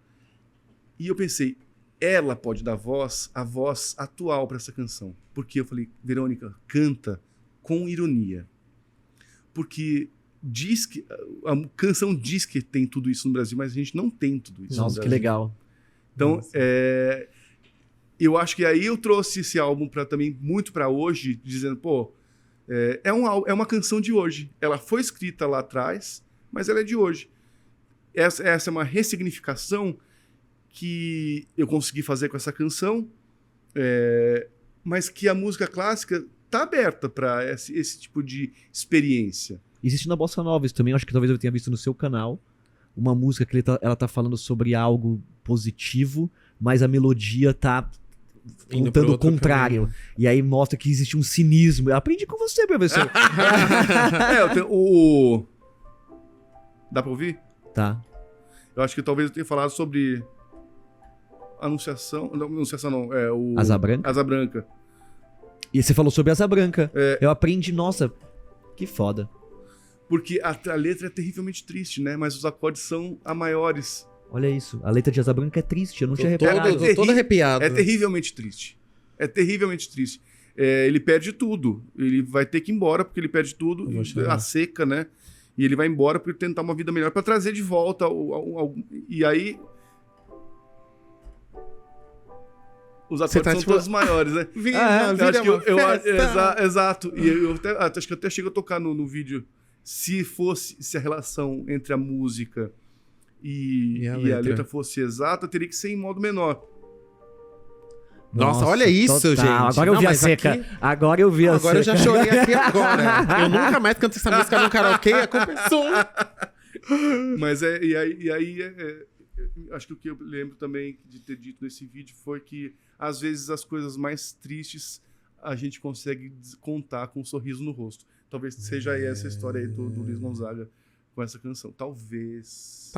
E eu pensei, ela pode dar a voz atual para essa canção. Porque eu falei, Verônica, canta com ironia. Porque a canção diz que tem tudo isso no Brasil, mas a gente não tem tudo isso. Nossa, que legal. Então, eu acho que aí eu trouxe esse álbum também muito para hoje, dizendo, é uma canção de hoje. Ela foi escrita lá atrás, mas ela é de hoje. Essa é uma ressignificação que eu consegui fazer com essa canção, mas que a música clássica está aberta para esse tipo de experiência. Existe na Bossa Nova isso também, acho que talvez eu tenha visto no seu canal, uma música que ela tá falando sobre algo positivo, mas a melodia tá contando o contrário. Caminho. E aí mostra que existe um cinismo. Eu aprendi com você, professor. Dá pra ouvir? Tá. Eu acho que talvez eu tenha falado sobre Anunciação não, Asa Branca? Asa Branca. E você falou sobre Asa Branca. Eu aprendi, nossa, que foda. Porque a letra é terrivelmente triste, né? Mas os acordes são a maiores. Olha isso, a letra de Asa Branca é triste, eu não tinha reparado. Tô todo arrepiado. É terrivelmente triste. É terrivelmente triste. Ele perde tudo. Ele vai ter que ir embora porque ele perde tudo. A seca, né? E ele vai embora para tentar uma vida melhor, para trazer de volta. E aí... Os acordes são todos maiores, né? Exato. E acho que eu até chego a tocar no vídeo. Se a relação entre a música e a letra fosse exata, teria que ser em modo menor. Nossa, olha isso, total. gente. Agora eu vi a seca. Aqui... Agora eu vi a seca. Agora eu já chorei aqui agora. Eu nunca mais canto essa música no karaokê, a culpa é sua. Mas acho que o que eu lembro também de ter dito nesse vídeo foi que às vezes as coisas mais tristes a gente consegue contar com um sorriso no rosto. Talvez seja essa história aí do Luiz Gonzaga com essa canção. Talvez,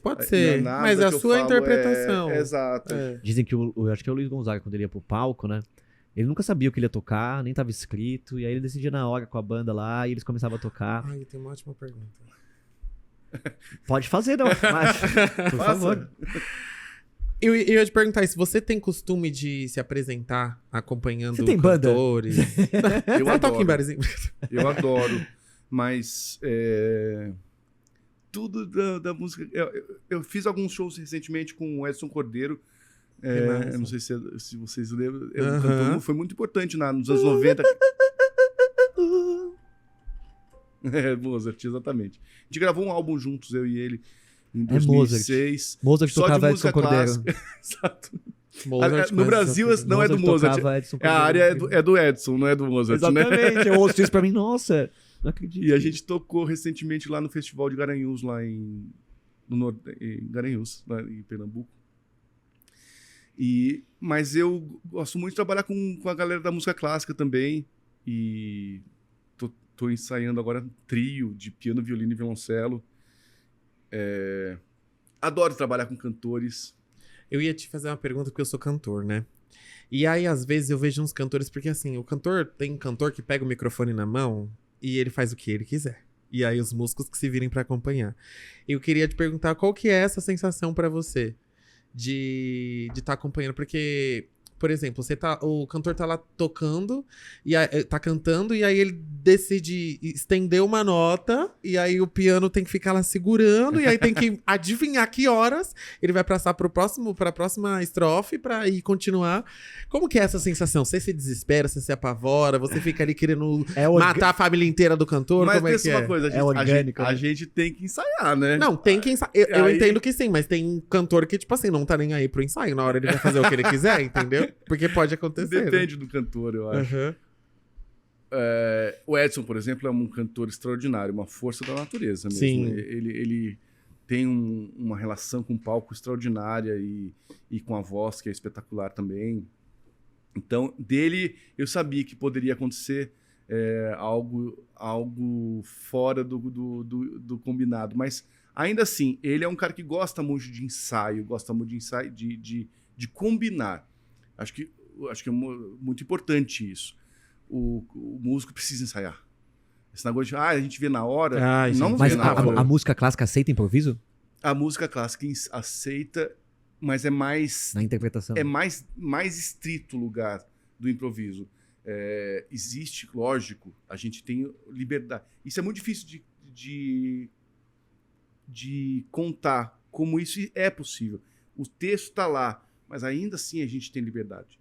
pode ser. Mas é a sua interpretação. Exato. Dizem que eu acho que é o Luiz Gonzaga, quando ele ia pro palco, né? Ele nunca sabia o que ele ia tocar, nem tava escrito, e aí ele decidia na hora com a banda lá, e eles começavam a tocar. Ai, eu tenho uma ótima pergunta. Pode fazer, não, mas, por favor. Eu ia te perguntar, se você tem costume de se apresentar acompanhando você tem cantores? Eu adoro. Toca em barzinho. Eu adoro, mas tudo da música... Eu fiz alguns shows recentemente com o Edson Cordeiro, massa. Eu não sei se vocês lembram. O Aham. cantor foi muito importante nos anos 90. Mozart, exatamente. A gente gravou um álbum juntos, eu e ele, em 2006. Mozart Só de tocava música Edson Cordeiro. clássica. Exato. Mozart No conhece Brasil, essa não é do Mozart. tocava Edson A Cordeiro. área é do Edson, não é do Mozart, né? Exatamente, eu ouço isso pra mim, nossa, não acredito. E a gente tocou recentemente lá no Festival de Garanhuns, lá em Garanhuns, lá em Pernambuco. Mas eu gosto muito de trabalhar com a galera da música clássica também. E tô ensaiando agora um trio de piano, violino e violoncelo. Adoro trabalhar com cantores. Eu ia te fazer uma pergunta porque eu sou cantor, né? E aí, às vezes, eu vejo uns cantores... Porque, assim, tem cantor que pega o microfone na mão e ele faz o que ele quiser. E aí, os músicos que se virem pra acompanhar. Eu queria te perguntar qual que é essa sensação pra você de estar acompanhando. Porque, por exemplo, o cantor tá lá tocando, tá cantando, e aí ele decide estender uma nota, e aí o piano tem que ficar lá segurando, e aí tem que adivinhar que horas ele vai passar pra próxima estrofe pra ir continuar. Como que é essa sensação? Você se desespera, você se apavora, você fica ali querendo matar a família inteira do cantor? Mas Como é pensa que uma é? coisa, orgânico, a né? gente tem que ensaiar, né? Não, tem que ensaiar. Eu Aí- entendo que sim, mas tem cantor que, tipo assim, não tá nem aí pro ensaio. Na hora ele vai fazer o que ele quiser, entendeu? Porque pode acontecer. Depende do cantor, eu Né? acho. Aham. O Edson, por exemplo, é um cantor extraordinário, uma força da natureza mesmo. Sim. Ele tem uma relação com o palco extraordinária e com a voz, que é espetacular também. Então, dele, eu sabia que poderia acontecer algo fora do combinado. Mas, ainda assim, ele é um cara que gosta muito de ensaio, de combinar. Acho que é muito importante isso. O músico precisa ensaiar. Esse negócio de, a gente vê na hora, Ai, não gente, Mas vê na hora. a música clássica aceita improviso? A música clássica aceita, mas é mais Na interpretação. mais estrito o lugar do improviso. Existe, lógico, a gente tem liberdade. Isso é muito difícil de contar como isso é possível. O texto está lá, mas ainda assim a gente tem liberdade.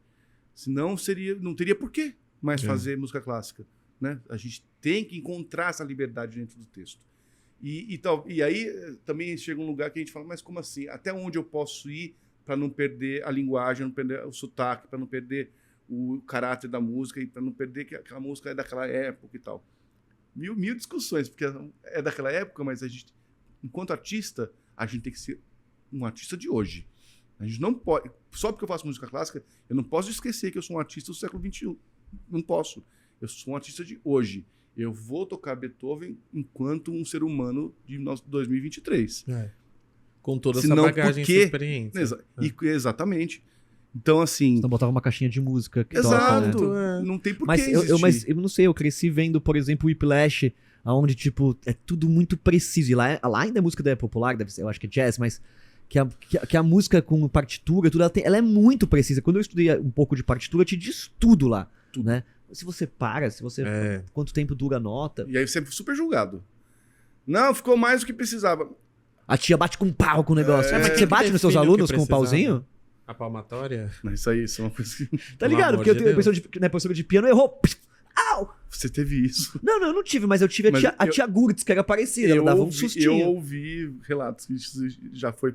Senão não teria por que mais fazer música clássica, né? A gente tem que encontrar essa liberdade dentro do texto. E aí também chega um lugar que a gente fala, mas como assim? Até onde eu posso ir para não perder a linguagem, não perder o sotaque, para não perder o caráter da música e para não perder que aquela música é daquela época e tal. Mil discussões, porque é daquela época, mas a gente, enquanto artista, a gente tem que ser um artista de hoje. A gente não pode... Só porque eu faço música clássica, eu não posso esquecer que eu sou um artista do século XXI. Não posso. Eu sou um artista de hoje. Eu vou tocar Beethoven enquanto um ser humano de 2023. Com toda essa Senão, bagagem, por essa quê? experiência. Exatamente. Então, assim... Então botava uma caixinha de música que toca, Exato. né? Não tem por que Mas existir. eu não sei, eu cresci vendo, por exemplo, o Whiplash, onde, tipo, é tudo muito preciso. E lá ainda é música popular, deve ser, eu acho que é jazz, mas que a música com partitura, tudo, ela é muito precisa. Quando eu estudei um pouco de partitura, te diz tudo lá, Tudo. né? Se você para, quanto tempo dura a nota. E aí você é super julgado. Não, ficou mais do que precisava. A tia bate com um pau com o negócio. Mas Você quem bate que nos seus define o que alunos com um precisava? pauzinho? A palmatória? Mas isso é uma coisa que... Tá Pelo ligado? amor Porque de eu tenho Deus. professora de piano, errou. Au! Você teve isso. Não, eu não tive, mas eu tive Mas a tia Gurtz, que era parecida. Ela dava um sustinho. Eu ouvi relatos que isso já foi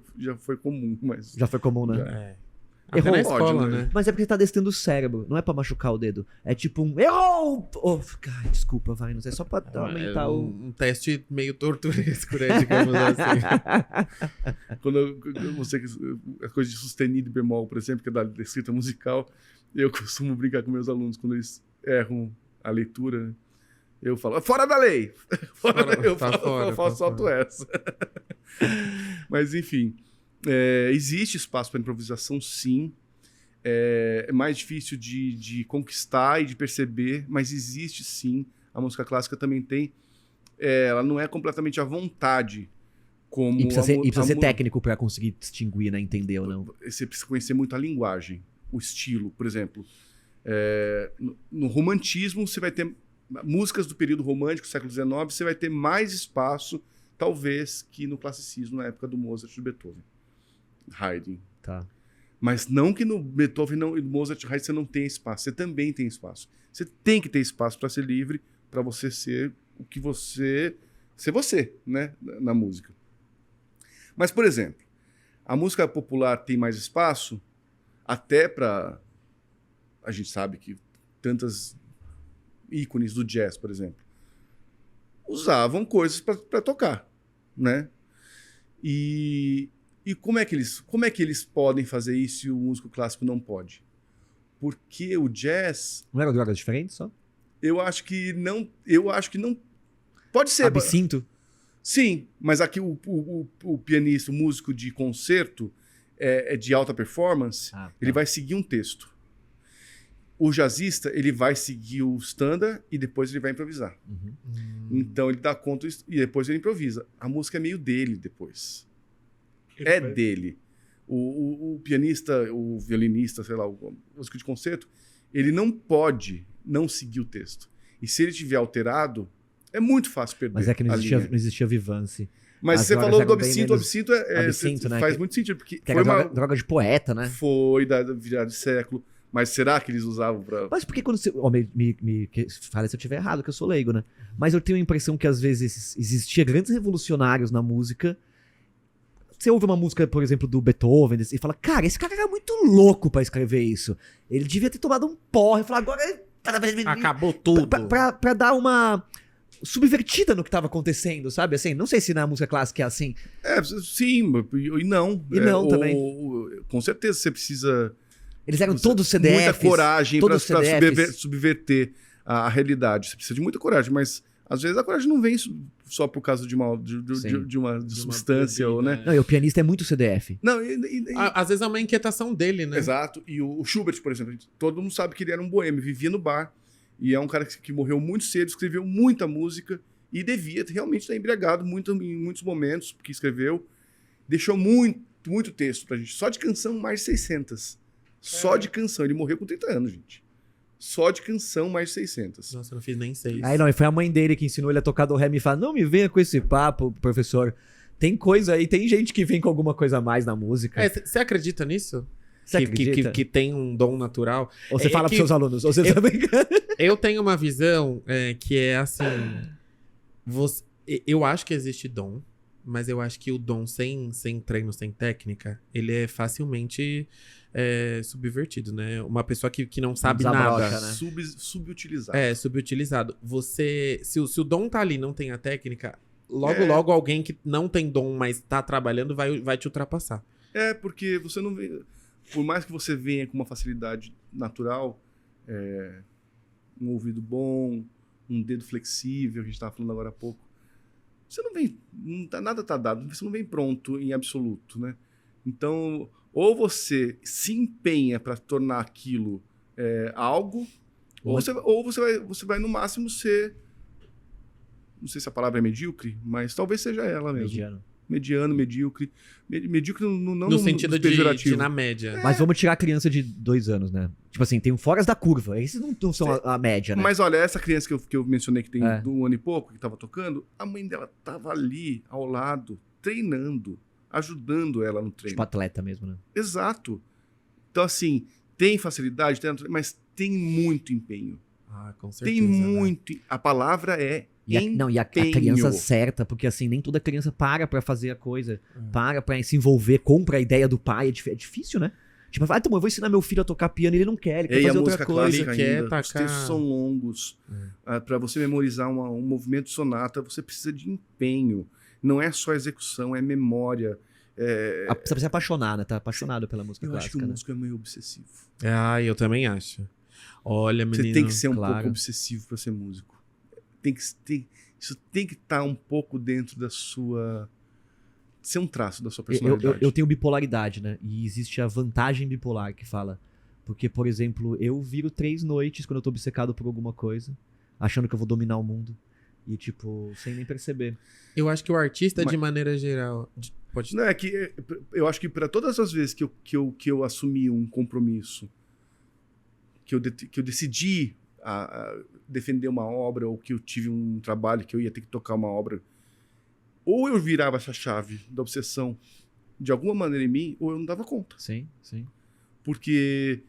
comum, mas... Já foi comum, né? É. Errou. Até na Pode, escola, né? né? Mas é porque tá testando o cérebro, não é pra machucar o dedo. É tipo um. Errou! Oh, ai, desculpa, vai, não sei. É só pra aumentar É o. um teste meio torturesco, né? Digamos assim. Quando você... A coisa de sustenido e bemol, por exemplo, que é da escrita musical, eu costumo brincar com meus alunos quando eles erram a leitura, né? Eu falo, fora da lei! Eu solto essa. Mas, enfim... existe espaço para improvisação, sim. É mais difícil de conquistar e de perceber, mas existe, sim. A música clássica também tem. Ela não é completamente à vontade. Como E precisa ser mu- técnico pra conseguir distinguir, né? Entender ou não. Você precisa conhecer muito a linguagem, o estilo. Por exemplo, no romantismo, você vai ter músicas do período romântico, século XIX, você vai ter mais espaço, talvez, que no classicismo, na época do Mozart e do Beethoven. Haydn. Tá. Mas não que no Beethoven e no Mozart Haydn você não tenha espaço. Você também tem espaço. Você tem que ter espaço para ser livre, para você ser o que você... Ser você, né? Na música. Mas, por exemplo, a música popular tem mais espaço até para... A gente sabe que tantas ícones do jazz, por exemplo, usavam coisas para tocar, né? E como é que eles podem fazer isso e o músico clássico não pode? Porque o jazz, Não eram drogas diferentes só? eu acho que não pode ser. Absinto? Sim, mas aqui o pianista, o músico de concerto é de alta performance, ele vai seguir um texto. O jazzista, ele vai seguir o standard e depois ele vai improvisar. Então ele dá conta e depois ele improvisa. A música é meio dele depois. Dele. O pianista, o violinista, sei lá, o músico de concerto, ele não pode não seguir o texto. E se ele tiver alterado, é muito fácil perder. Mas é que não a linha. não existia Vivance. Mas As você drogas falou do eram bem absinto, o menos- absinto, Absinto, né? faz muito sentido, porque Que foi era uma... droga de poeta, né? Foi da virada de século. Mas será que eles usavam pra... Mas por que quando você... fala se eu estiver errado, que eu sou leigo, né? Mas eu tenho a impressão que às vezes existia grandes revolucionários na música. Você ouve uma música, por exemplo, do Beethoven e fala, cara, esse cara era muito louco pra escrever isso. Ele devia ter tomado um porre e falar, agora... Acabou tudo. Pra dar uma subvertida no que tava acontecendo, sabe? Assim, não sei se na música clássica é assim. Sim, e não. E não também. Com certeza você precisa... Eles eram todos CDFs. Muita coragem para todos CDFs. subverter a realidade. Você precisa de muita coragem, mas às vezes a coragem não vem só por causa de uma substância, ou, né? Não, e o pianista é muito CDF. Não, Às vezes é uma inquietação dele, né? exato. E o Schubert, por exemplo, todo mundo sabe que ele era um boêmio, vivia no bar. E é um cara que morreu muito cedo, escreveu muita música e devia realmente estar embriagado em muitos momentos, porque escreveu. Deixou muito texto pra gente. Só de canção, mais de 600. Só de canção. Ele morreu com 30 anos, gente. Só de canção, mais de 600. Nossa, eu não fiz nem 6. Aí não, e foi a mãe dele que ensinou ele a tocar do ré e fala, não me venha com esse papo, professor. Tem coisa aí, tem gente que vem com alguma coisa a mais na música. Você acredita nisso? Você acredita? Que tem um dom natural? Ou você fala que pros seus alunos, ou você tá brincando. Eu tenho uma visão que é assim... Eu acho que existe dom, mas eu acho que o dom sem treino, sem técnica, ele é facilmente subvertido, né? Uma pessoa que não sabe Desabrocha, nada. né? Subutilizado. Subutilizado. Se o dom tá ali, não tem a técnica, logo alguém que não tem dom, mas tá trabalhando, vai te ultrapassar. Porque você não vê... Por mais que você venha com uma facilidade natural, um ouvido bom, um dedo flexível, a gente estava falando agora há pouco, você não vem... nada tá dado, você não vem pronto em absoluto, né? Então, ou você se empenha para tornar aquilo algo, ou você vai no máximo ser... Não sei se a palavra é medíocre, mas talvez seja ela mesmo. Mediano, medíocre. Medíocre não no sentido de na média. Mas vamos tirar a criança de 2 anos, né? Tipo assim, tem foras da curva. Esses não são a média, né? Mas olha, essa criança que eu mencionei que tem 1 ano e pouco, que tava tocando, a mãe dela tava ali, ao lado, treinando, ajudando ela no treino. Tipo atleta mesmo, né? Exato. Então, assim, tem facilidade, mas tem muito empenho. Com certeza. Tem muito... Né? A palavra é e a criança certa, porque assim, nem toda criança para fazer a coisa, para se envolver, compra a ideia do pai, é difícil, né? Tipo, então eu vou ensinar meu filho a tocar piano, ele não quer, ele quer fazer outra coisa. Os textos são longos. Para você memorizar um movimento de sonata, você precisa de empenho. Não é só execução, é memória. Você precisa se apaixonar, né? Tá apaixonado pela música clássica. Eu acho que o músico é meio obsessivo. Eu também acho. Olha, menino. Você tem que ser um pouco obsessivo para ser músico. Isso tem que estar um pouco dentro da sua... Ser um traço da sua personalidade. Eu tenho bipolaridade, né? E existe a vantagem bipolar que fala. Porque, por exemplo, eu viro 3 noites quando eu tô obcecado por alguma coisa, achando que eu vou dominar o mundo. E, tipo, sem nem perceber. Eu acho que o artista, de maneira geral... Não, é que eu acho que para todas as vezes que eu assumi um compromisso, que eu decidi defender uma obra, ou que eu tive um trabalho que eu ia ter que tocar uma obra, ou eu virava essa chave da obsessão de alguma maneira em mim, ou eu não dava conta. Sim, sim. porque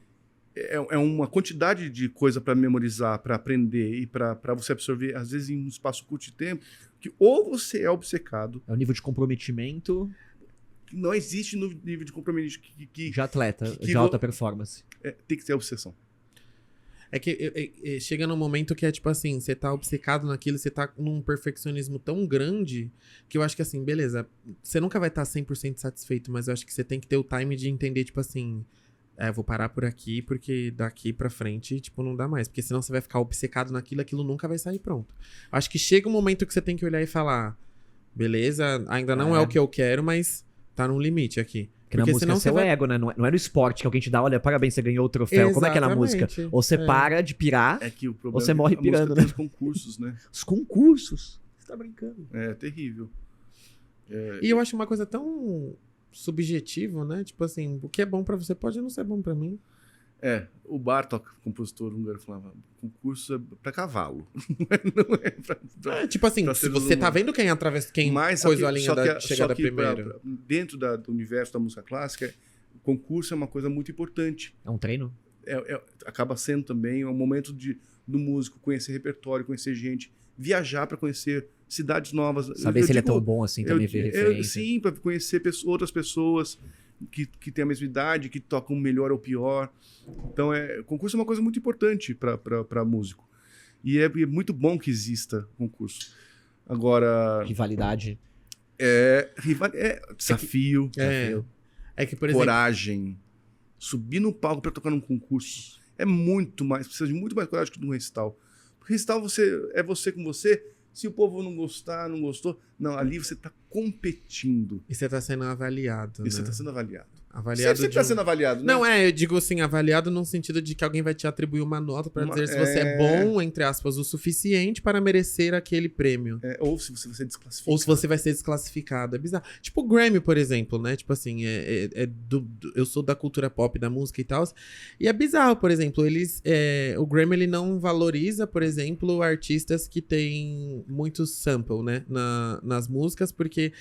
é uma quantidade de coisa para memorizar, para aprender e para você absorver, às vezes em um espaço curto de tempo, que ou você é obcecado. É o nível de comprometimento Não existe no nível de comprometimento de atleta, que de alta performance. tem que ter obsessão. É que chega num momento que é tipo assim, você tá obcecado naquilo, você tá num perfeccionismo tão grande que eu acho que assim, beleza, você nunca vai estar 100% satisfeito, mas eu acho que você tem que ter o time de entender, tipo assim, vou parar por aqui porque daqui pra frente, tipo, não dá mais. Porque senão você vai ficar obcecado naquilo, aquilo nunca vai sair pronto. Acho que chega um momento que você tem que olhar e falar, beleza, ainda não é o que eu quero, mas tá num limite aqui. Porque na música é seu ego, né? Não é no esporte que alguém te dá, olha, parabéns, você ganhou o troféu. Como é que é na música? Ou você para de pirar, É que o ou problema você morre é que a música pirando, tem né? os concursos, né? Os concursos. Você tá brincando. É terrível. E eu acho uma coisa tão subjetivo, né? Tipo assim, o que é bom pra você pode não ser bom pra mim. O Bartók, compositor húngaro, falava: concurso é pra cavalo. Não é pra Tipo assim, pra se seres você tá humanos. vendo quem atravessa, quem Mas coisou a linha da chegada primeiro. Dentro do universo da música clássica, o concurso é uma coisa muito importante. É um treino? Acaba sendo também um momento do músico conhecer repertório, conhecer gente, viajar para conhecer cidades novas. Saber se ele é tão bom assim, também ver referência. Sim, para conhecer outras pessoas que têm a mesma idade, que tocam melhor ou pior. Então, concurso é uma coisa muito importante para músico. E é muito bom que exista concurso. Agora, Rivalidade. desafio, É que, por exemplo, coragem. Subir no palco para tocar num concurso precisa de muito mais coragem que num recital. Porque recital é você com você. Se o povo não gostar, não gostou. Não, ali você tá competindo. e você tá sendo avaliado, né? E você tá sendo avaliado. Avaliado Sempre tá sendo avaliado, né? Não, eu digo assim, avaliado no sentido de que alguém vai te atribuir uma nota pra dizer se você é bom, entre aspas, o suficiente para merecer aquele prêmio. Ou se você vai ser desclassificado. Ou se você vai ser desclassificado. É bizarro. Tipo o Grammy, por exemplo, né? Tipo assim, eu sou da cultura pop, da música e tal. E é bizarro, por exemplo, o Grammy ele não valoriza, por exemplo, artistas que têm muitos sample, né? Nas músicas, porque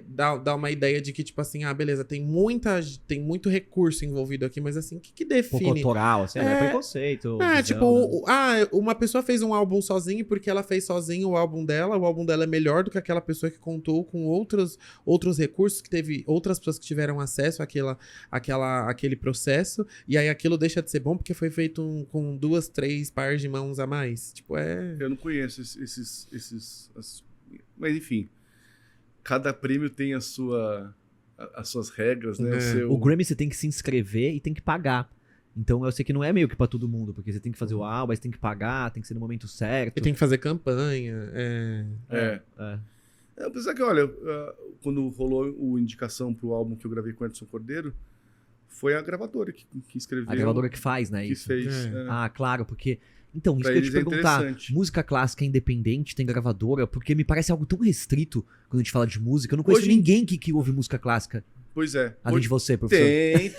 dá uma ideia de que, tipo assim, beleza, tem muito recurso envolvido aqui, mas assim, o que define? Pouco autoral, assim, é preconceito. Visão, tipo, né? Uma pessoa fez um álbum sozinho porque ela fez sozinho o álbum dela é melhor do que aquela pessoa que contou com outros recursos, que teve outras pessoas que tiveram acesso àquele processo, e aí aquilo deixa de ser bom porque foi feito com 2, 3 pares de mãos a mais. Tipo, Eu não conheço mas enfim, cada prêmio tem as suas regras, né? O Grammy você tem que se inscrever e tem que pagar. Então eu sei que não é meio que pra todo mundo, porque você tem que fazer o álbum, você tem que pagar, tem que ser no momento certo. E tem que fazer campanha. Apesar que, olha, quando rolou a indicação pro álbum que eu gravei com o Edson Cordeiro, foi a gravadora que escreveu. A gravadora que faz, né? Que isso. fez. Claro, porque... Então, isso Pra que eu ia te eles é perguntar. interessante. Música clássica independente tem gravadora? Porque me parece algo tão restrito quando a gente fala de música. Eu não conheço Hoje- ninguém que ouve música clássica. Pois é. Além de você, professor. Tem.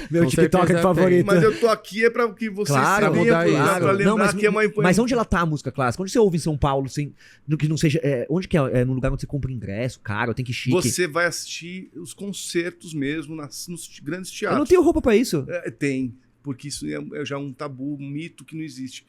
Meu Com TikToker certeza favorito. Mas eu tô aqui pra que vocês Claro, saibam, mudar pra isso. lembrar Não, que é uma mas onde ela tá a música clássica? Onde você ouve em São Paulo, que não seja... onde que é? É num lugar onde você compra ingresso, caro, tem que ir chique. Você vai assistir os concertos mesmo nos grandes Eu teatros. não tenho roupa pra isso. Tem, porque isso é já um tabu, um mito que não existe.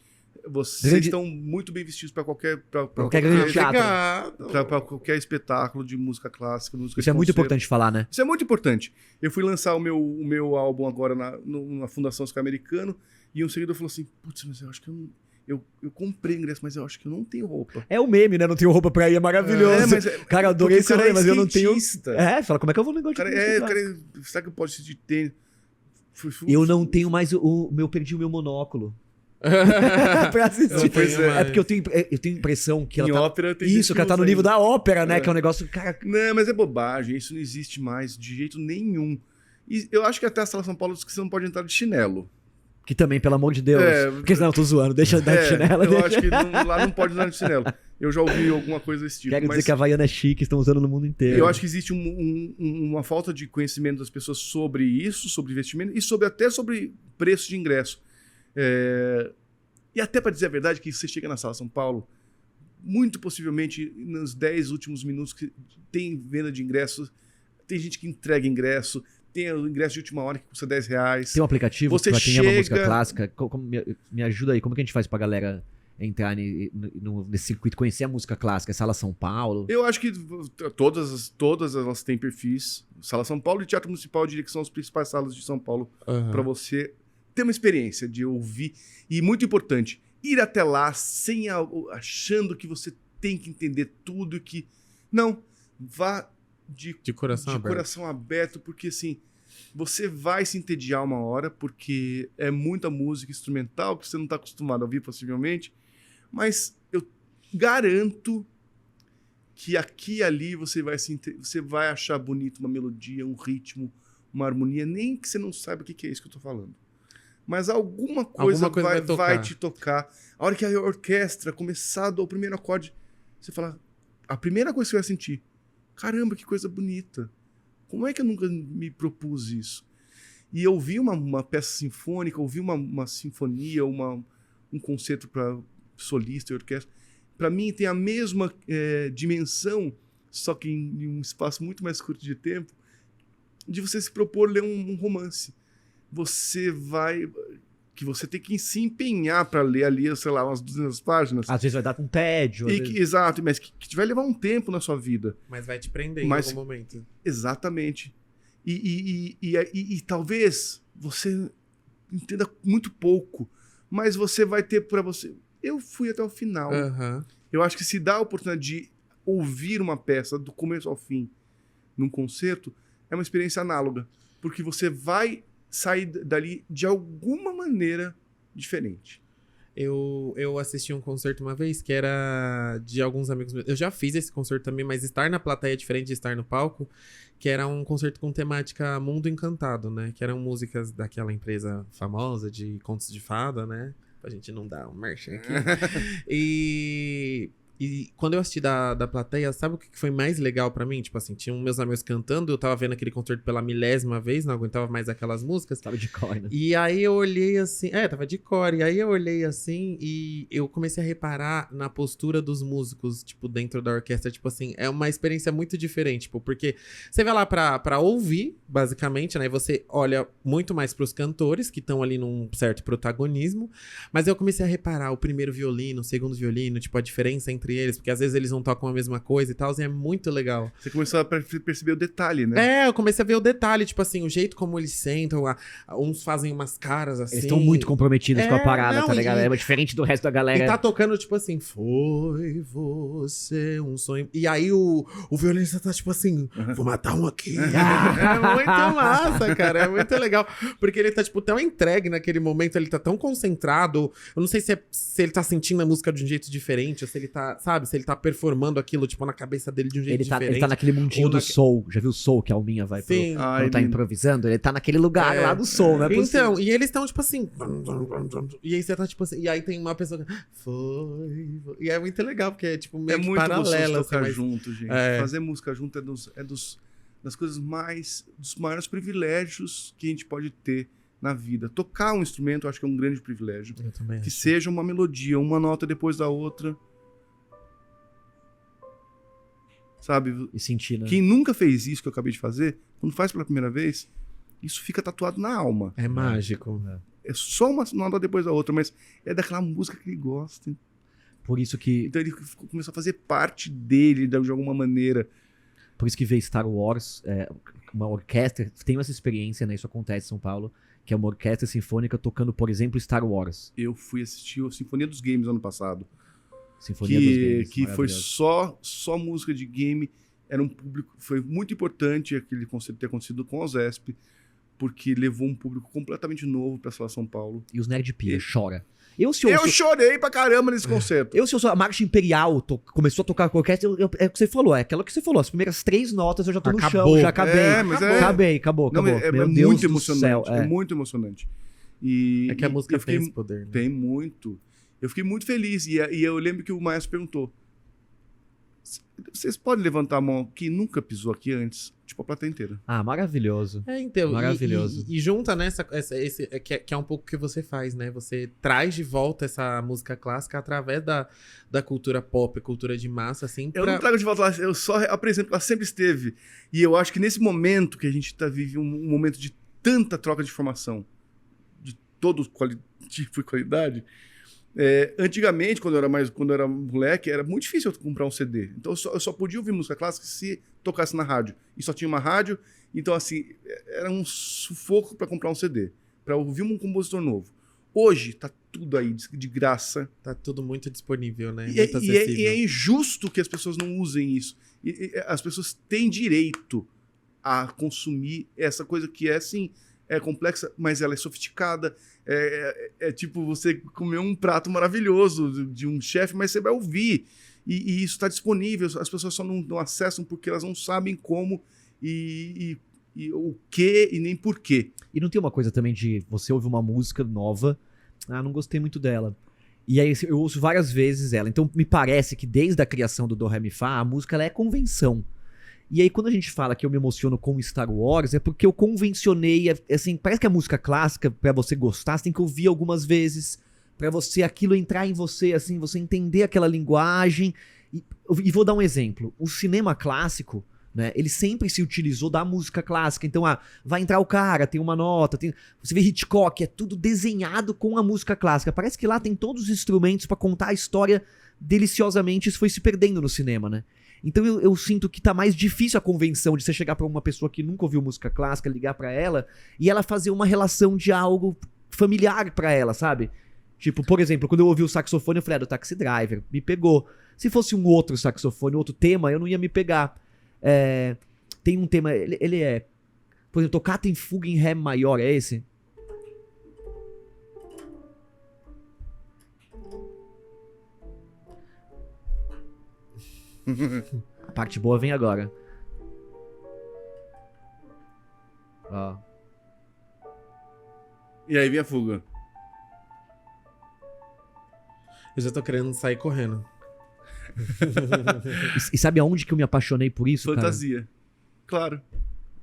Vocês Grande- estão muito bem vestidos para qualquer grande teatro. para qualquer espetáculo de música clássica, música Isso é de muito concerto. importante falar, né? Isso é muito importante. Eu fui lançar o meu álbum agora na Fundação Oscar Americano e um seguidor falou assim: putz, mas eu acho que eu comprei ingresso, mas eu acho que eu não tenho roupa. É o meme, né? Não tenho roupa pra ir, é maravilhoso. Cara, eu adorei esse cara aí, mas eu não tenho... skatista. Fala, como é que eu vou no negócio de música clássica? Será que eu posso ir de tênis? Eu não tenho mais perdi o meu monóculo. pra assistir. Pois é. É porque eu tenho impressão que ela Em tá... ópera tem Isso, que ela tá no nível da ópera, né? É. Que é um negócio... Cara, Não, mas é bobagem, isso não existe mais de jeito nenhum. E eu acho que até a Sala São Paulo diz que você não pode entrar de chinelo. que também, pelo amor de Deus. Porque senão eu tô zoando. Deixa eu dar de chinelo. Eu acho que lá não pode andar de chinelo. Eu já ouvi alguma coisa desse tipo. Quero mas dizer que a Havaiana é chique, estão usando no mundo inteiro. eu acho que existe uma falta de conhecimento das pessoas sobre isso, sobre investimento e até sobre preço de ingresso. E até para dizer a verdade, que você chega na Sala São Paulo, muito possivelmente nos 10 últimos minutos que tem venda de ingressos, tem gente que entrega ingresso, tem o ingresso de última hora que custa R$10. Tem um aplicativo Você pra quem ama música chega- clássica? Me ajuda aí, como que a gente faz pra galera entrar nesse circuito, conhecer a música clássica? É Sala São Paulo? Eu acho que todas elas têm perfis. Sala São Paulo e Teatro Municipal, eu diria que são as principais salas de São Paulo Aham. para você ter uma experiência de ouvir. E muito importante, ir até lá sem achando que você tem que entender tudo e que... Não, vá De coração de aberto. coração aberto, porque assim, você vai se entediar uma hora, porque é muita música instrumental que você não está acostumado a ouvir, possivelmente, mas eu garanto que aqui e ali você vai achar bonito uma melodia, um ritmo, uma harmonia, nem que você não saiba o que é isso que eu estou falando. Mas alguma coisa, vai te tocar. A hora que a orquestra começar do primeiro acorde, você fala, a primeira coisa que você vai sentir, caramba, que coisa bonita. Como é que eu nunca me propus isso? E ouvir uma peça sinfônica, ouvir uma sinfonia, um concerto para solista e orquestra, para mim tem a mesma dimensão, só que em um espaço muito mais curto de tempo, de você se propor ler um romance. Você tem que se empenhar para ler ali, sei lá, umas 200 páginas. Às vezes vai dar um tédio. Exato, mas que vai levar um tempo na sua vida. Mas vai te prender Mas- em algum momento. Exatamente. E talvez você entenda muito pouco, mas você vai ter para você... Eu fui até o final. Aham. Eu acho que se dá a oportunidade de ouvir uma peça do começo ao fim num concerto, é uma experiência análoga. Porque você vai sair dali de alguma maneira diferente. Eu assisti um concerto uma vez que era de alguns amigos meus. Eu já fiz esse concerto também, mas estar na plateia é diferente de estar no palco, que era um concerto com temática Mundo Encantado, né? Que eram músicas daquela empresa famosa de contos de fada, né? Pra gente não dar um merchan aqui. E quando eu assisti da plateia, sabe o que foi mais legal pra mim? Tipo assim, tinham meus amigos cantando, eu tava vendo aquele concerto pela 1000ª vez, não aguentava mais aquelas músicas. Sabe de cor, né? E aí eu olhei assim, tava de core, e aí eu olhei assim e eu comecei a reparar na postura dos músicos, tipo, dentro da orquestra, tipo assim, é uma experiência muito diferente, tipo, porque você vai lá pra ouvir, basicamente, né, e você olha muito mais pros cantores, que estão ali num certo protagonismo, mas eu comecei a reparar o primeiro violino, o segundo violino, tipo, a diferença entre eles, porque às vezes eles não tocam a mesma coisa e tal, e é muito legal. Você começou a perceber o detalhe, né? Eu comecei a ver o detalhe, tipo assim, o jeito como eles sentam, uns fazem umas caras assim. Eles estão muito comprometidos com a parada, não, tá ligado? É diferente do resto da galera. E tá tocando, tipo assim, foi você um sonho. E aí o violinista tá tipo assim, vou matar um aqui. É muito massa, cara, é muito legal. Porque ele tá, tipo, tão entregue naquele momento, ele tá tão concentrado. Eu não sei se ele tá sentindo a música de um jeito diferente, ou se ele tá, sabe, se ele tá performando aquilo, tipo, na cabeça dele de um jeito diferente. Ele tá naquele mundinho Ou do soul. Já viu o soul que a Alminha vai pro... Sim. Quando tá improvisando? Ele tá naquele lugar lá do soul, né? Então, e eles estão, tipo assim. E aí você tá, tipo assim. E aí tem uma pessoa que. Foi. E é muito legal, porque é, tipo, meio É que muito gostoso paralela. tocar Assim, mas... junto, gente. É. Fazer música junto das coisas dos maiores privilégios que a gente pode ter na vida. Tocar um instrumento, eu acho que é um grande privilégio. Eu também Que acho. seja uma melodia, uma nota depois da outra. Sabe? E sentir, né? Quem nunca fez isso que eu acabei de fazer, quando faz pela primeira vez, isso fica tatuado na alma. É mágico. É só uma nota depois da outra, mas é daquela música que ele gosta. Por isso que Então ele começou a fazer parte dele de alguma maneira. ver Star Wars, uma orquestra, tem essa experiência, né? Isso acontece em São Paulo, que é uma orquestra sinfônica tocando, por exemplo, Star Wars. Eu fui assistir a Sinfonia dos Games ano passado. Sinfonia dos Games. Que foi maravilhoso. só música de game. Era um público. Foi muito importante aquele concerto ter acontecido com a Zesp, porque levou um público completamente novo pra Sala São Paulo. E os Nerd Pia, E- chora. Eu chorei pra caramba nesse concerto. se eu sou a Marcha Imperial, começou a tocar com a orquestra, é o que você falou, é aquela que você falou. As primeiras 3 notas eu já tô no Acabou. chão, já acabei. Mas Acabou. Não, é Meu muito Deus do emocionante. céu. É muito emocionante. E, É que a música eu fiquei, tem esse poder, né? Tem muito. Eu fiquei muito feliz. E eu lembro que o maestro perguntou: Vocês podem levantar a mão que nunca pisou aqui antes? Tipo, a plateia inteira. Ah, maravilhoso. Então, Maravilhoso. E junta, né, esse, que é um pouco o que você faz, né? Você traz de volta essa música clássica através da cultura pop, cultura de massa, assim, Eu não trago de volta lá, eu só apresento, ela sempre esteve. E eu acho que nesse momento que a gente vive um momento de tanta troca de informação, de todo tipo e qualidade, antigamente, quando eu era moleque, era muito difícil eu comprar um CD. Então eu só podia ouvir música clássica se tocasse na rádio. E só tinha uma rádio, então assim, era um sufoco para comprar um CD, para ouvir um compositor novo. Hoje tá tudo aí de graça. Tá tudo muito disponível, né? E Muito acessível. é injusto que as pessoas não usem isso. As pessoas têm direito a consumir essa coisa que é, assim, é complexa, mas ela é sofisticada. É tipo você comer um prato maravilhoso de um chefe, mas você vai ouvir. E isso está disponível. As pessoas só não acessam porque elas não sabem como e o que e nem por quê. E não tem uma coisa também de você ouvir uma música nova, não gostei muito dela. E aí eu ouço várias vezes ela. Então me parece que desde a criação do Do, Ré, Mi, Fá, a música ela é convenção. E aí quando a gente fala que eu me emociono com Star Wars, é porque eu convencionei, assim, parece que a música clássica, pra você gostar, você tem que ouvir algumas vezes, pra você, aquilo entrar em você, assim, você entender aquela linguagem. E vou dar um exemplo. O cinema clássico, né, ele sempre se utilizou da música clássica. Então, vai entrar o cara, tem uma nota, você vê Hitchcock, é tudo desenhado com a música clássica. Parece que lá tem todos os instrumentos pra contar a história deliciosamente. Isso foi se perdendo no cinema, né? Então eu sinto que tá mais difícil a convenção de você chegar pra uma pessoa que nunca ouviu música clássica, ligar pra ela e ela fazer uma relação de algo familiar pra ela, sabe? Tipo, por exemplo, quando eu ouvi o saxofone, eu falei, do Taxi Driver, me pegou. Se fosse um outro saxofone, outro tema, eu não ia me pegar. Tem um tema, ele é... Por exemplo, Tocata em Fuga em Ré maior, é esse? A parte boa vem agora. Ó. E aí vem a fuga. Eu já tô querendo sair correndo. E sabe aonde que eu me apaixonei por isso, Fantasia. Claro.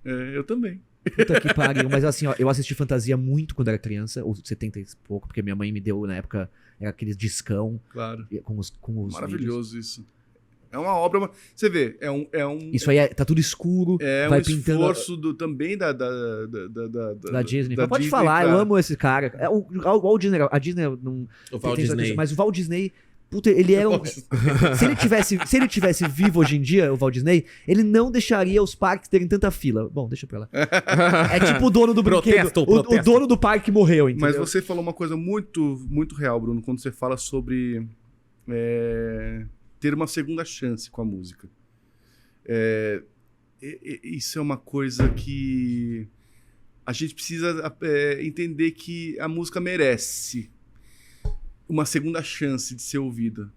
Eu também. cara? Puta que pariu. Mas assim, ó, eu assisti Fantasia muito quando era criança, ou 70 e pouco, porque minha mãe me deu, na época, era aqueles discão Claro. com os Maravilhoso isso. É uma obra... Você vê, Isso aí tá tudo escuro, vai um pintando... esforço também da Disney. da Pode Disney falar, eu pra- amo esse cara. O Walt Disney, a Disney não... O Walt tem- Disney. Mas o Walt Disney, puta, ele era um... Se ele tivesse vivo hoje em dia, o Walt Disney, ele não deixaria os parques terem tanta fila. Bom, deixa pra lá. É tipo o dono do brinquedo. Protesto, O protesto. dono do parque morreu, entendeu? Mas você falou uma coisa muito, muito real, Bruno, quando você fala sobre ter uma segunda chance com a música. Isso é uma coisa que a gente precisa entender que a música merece uma segunda chance de ser ouvida.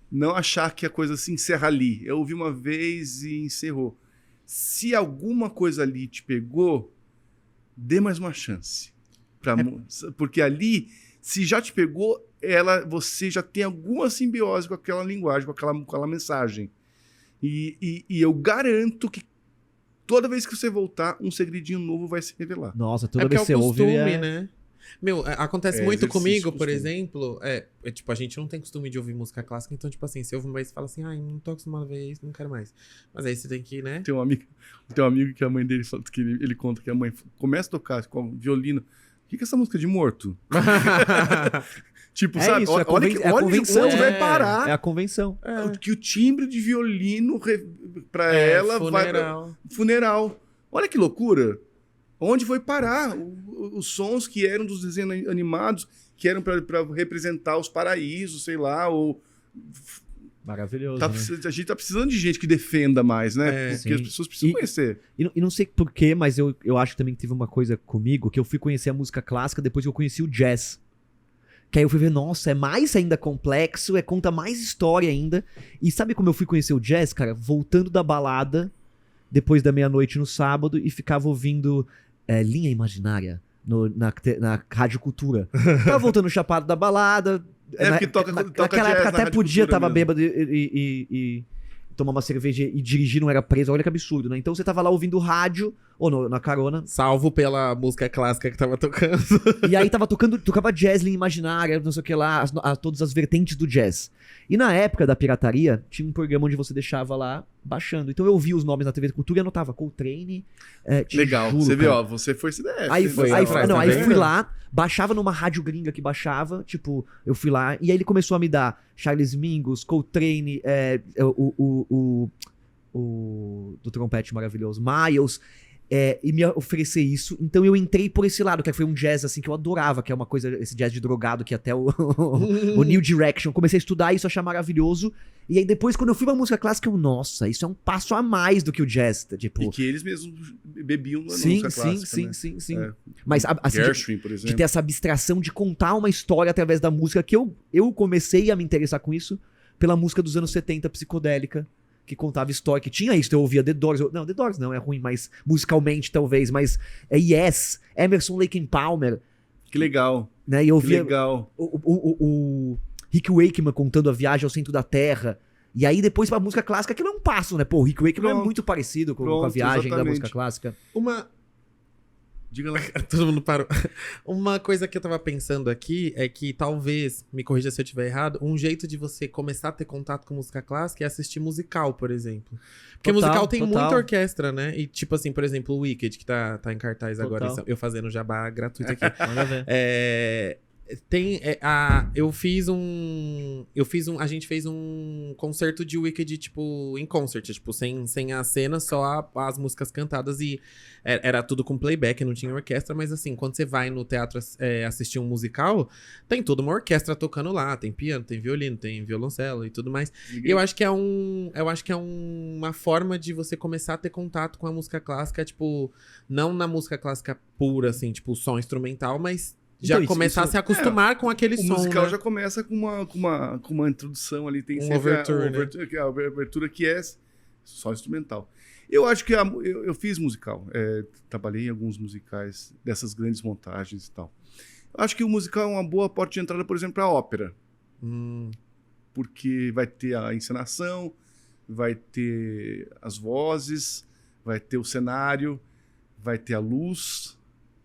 Não achar que a coisa se encerra ali. Eu ouvi uma vez e encerrou. Se alguma coisa ali te pegou, dê mais uma chance. Porque ali, se já te pegou, você já tem alguma simbiose com aquela linguagem, com aquela mensagem. E eu garanto que toda vez que você voltar, um segredinho novo vai se revelar. Nossa, toda Porque vez que é você o ouve... costume, né? Meu, acontece muito exercício, comigo, por costume. exemplo. Tipo, a gente não tem costume de ouvir música clássica, então, tipo assim, você ouve uma vez e fala assim, ai, não tô acostumado a ver isso, não quero mais. Mas aí você tem que, né? Tem um amigo que a mãe dele fala, que ele conta que a mãe começa a tocar com violino. O que é essa música de morto? Tipo, sabe? isso, Olha a convenção. onde vai parar. É a convenção. Que o timbre de violino pra ela vai... funeral. Funeral. Olha que loucura. Onde foi parar os sons que eram dos desenhos animados, que eram pra representar os paraísos, sei lá, ou... Maravilhoso, Tá, né? a gente tá precisando de gente que defenda mais, né? Porque Sim. as pessoas precisam conhecer. E não sei porquê, mas eu acho também que teve uma coisa comigo, que eu fui conhecer a música clássica depois que eu conheci o jazz. Que aí eu fui ver, nossa, é mais ainda complexo, conta mais história ainda. E sabe como eu fui conhecer o jazz, cara? Voltando da balada, depois da meia-noite no sábado, e ficava ouvindo Linha Imaginária na Rádio Cultura. Tava voltando chapado da balada, É, porque toca naquela jazz época na até Rádio podia, Cultura tava mesmo. bêbado e tomar uma cerveja e dirigir não era preso. Olha que absurdo, né? Então você tava lá ouvindo rádio, ou na carona, Salvo pela música clássica que tava tocando. e aí tocava jazz, linha imaginária, não sei o que lá, todas as vertentes do jazz. E na época da pirataria, tinha um programa onde você deixava lá baixando. Então eu ouvia os nomes na TV Cultura e anotava Coltrane, Legal. Tijolo, Você viu, cara. ó, você foi CDF. Aí, hein? foi, Nessa aí, hora, não, tá aí vendo? fui lá, baixava numa rádio gringa que baixava, tipo, eu fui lá, e aí ele começou a me dar Charles Mingus, Coltrane, o do trompete maravilhoso, Miles, e me oferecer isso. Então eu entrei por esse lado, que foi um jazz assim que eu adorava, que é uma coisa, esse jazz de drogado que até o New Direction. Comecei a estudar isso, achar maravilhoso. E aí depois, quando eu fui pra música clássica, nossa, isso é um passo a mais do que o jazz. Tipo, E que eles mesmos bebiam na sim, música clássica, sim, né? sim, sim. É. Mas assim, Gershwin, por de exemplo. ter essa abstração de contar uma história através da música, que eu comecei a me interessar com isso pela música dos anos 70, psicodélica, que contava história, que tinha isso. Eu ouvia The Doors, não, The Doors não, é ruim, mas musicalmente talvez, mas Yes, Emerson, Lake and Palmer, Que legal. né, e eu Que ouvia legal. o Rick Wakeman contando a viagem ao centro da Terra. E aí depois pra música clássica, aquilo é um passo, né? Pô, o Rick Wakeman é Pronto. muito parecido com a Pronto, viagem da exatamente. música clássica. Diga lá. Todo mundo parou. Uma coisa que eu tava pensando aqui é que talvez, me corrija se eu estiver errado, um jeito de você começar a ter contato com música clássica é assistir musical, por exemplo. Porque Total, musical tem total. muita orquestra, né? E tipo assim, por exemplo, o Wicked, que tá em cartaz agora, Total. eu fazendo jabá gratuito aqui. Manda ver. A gente fez um concerto de Wicked, tipo, em concert, tipo, sem a cena, só as músicas cantadas e era tudo com playback, não tinha orquestra, mas assim, quando você vai no teatro assistir um musical, tem toda uma orquestra tocando lá, tem piano, tem violino, tem violoncelo e tudo mais. E eu acho que é uma forma de você começar a ter contato com a música clássica, tipo, não na música clássica pura, assim, tipo, som instrumental, mas já Então, começar a se acostumar com aquele O som, musical né? já começa com uma introdução ali. Tem Um sempre overture, a abertura que é só instrumental. Eu acho que eu fiz musical. Trabalhei em alguns musicais dessas grandes montagens e tal. Eu acho que o musical é uma boa porta de entrada, por exemplo, para a ópera. Porque vai ter a encenação, vai ter as vozes, vai ter o cenário, vai ter a luz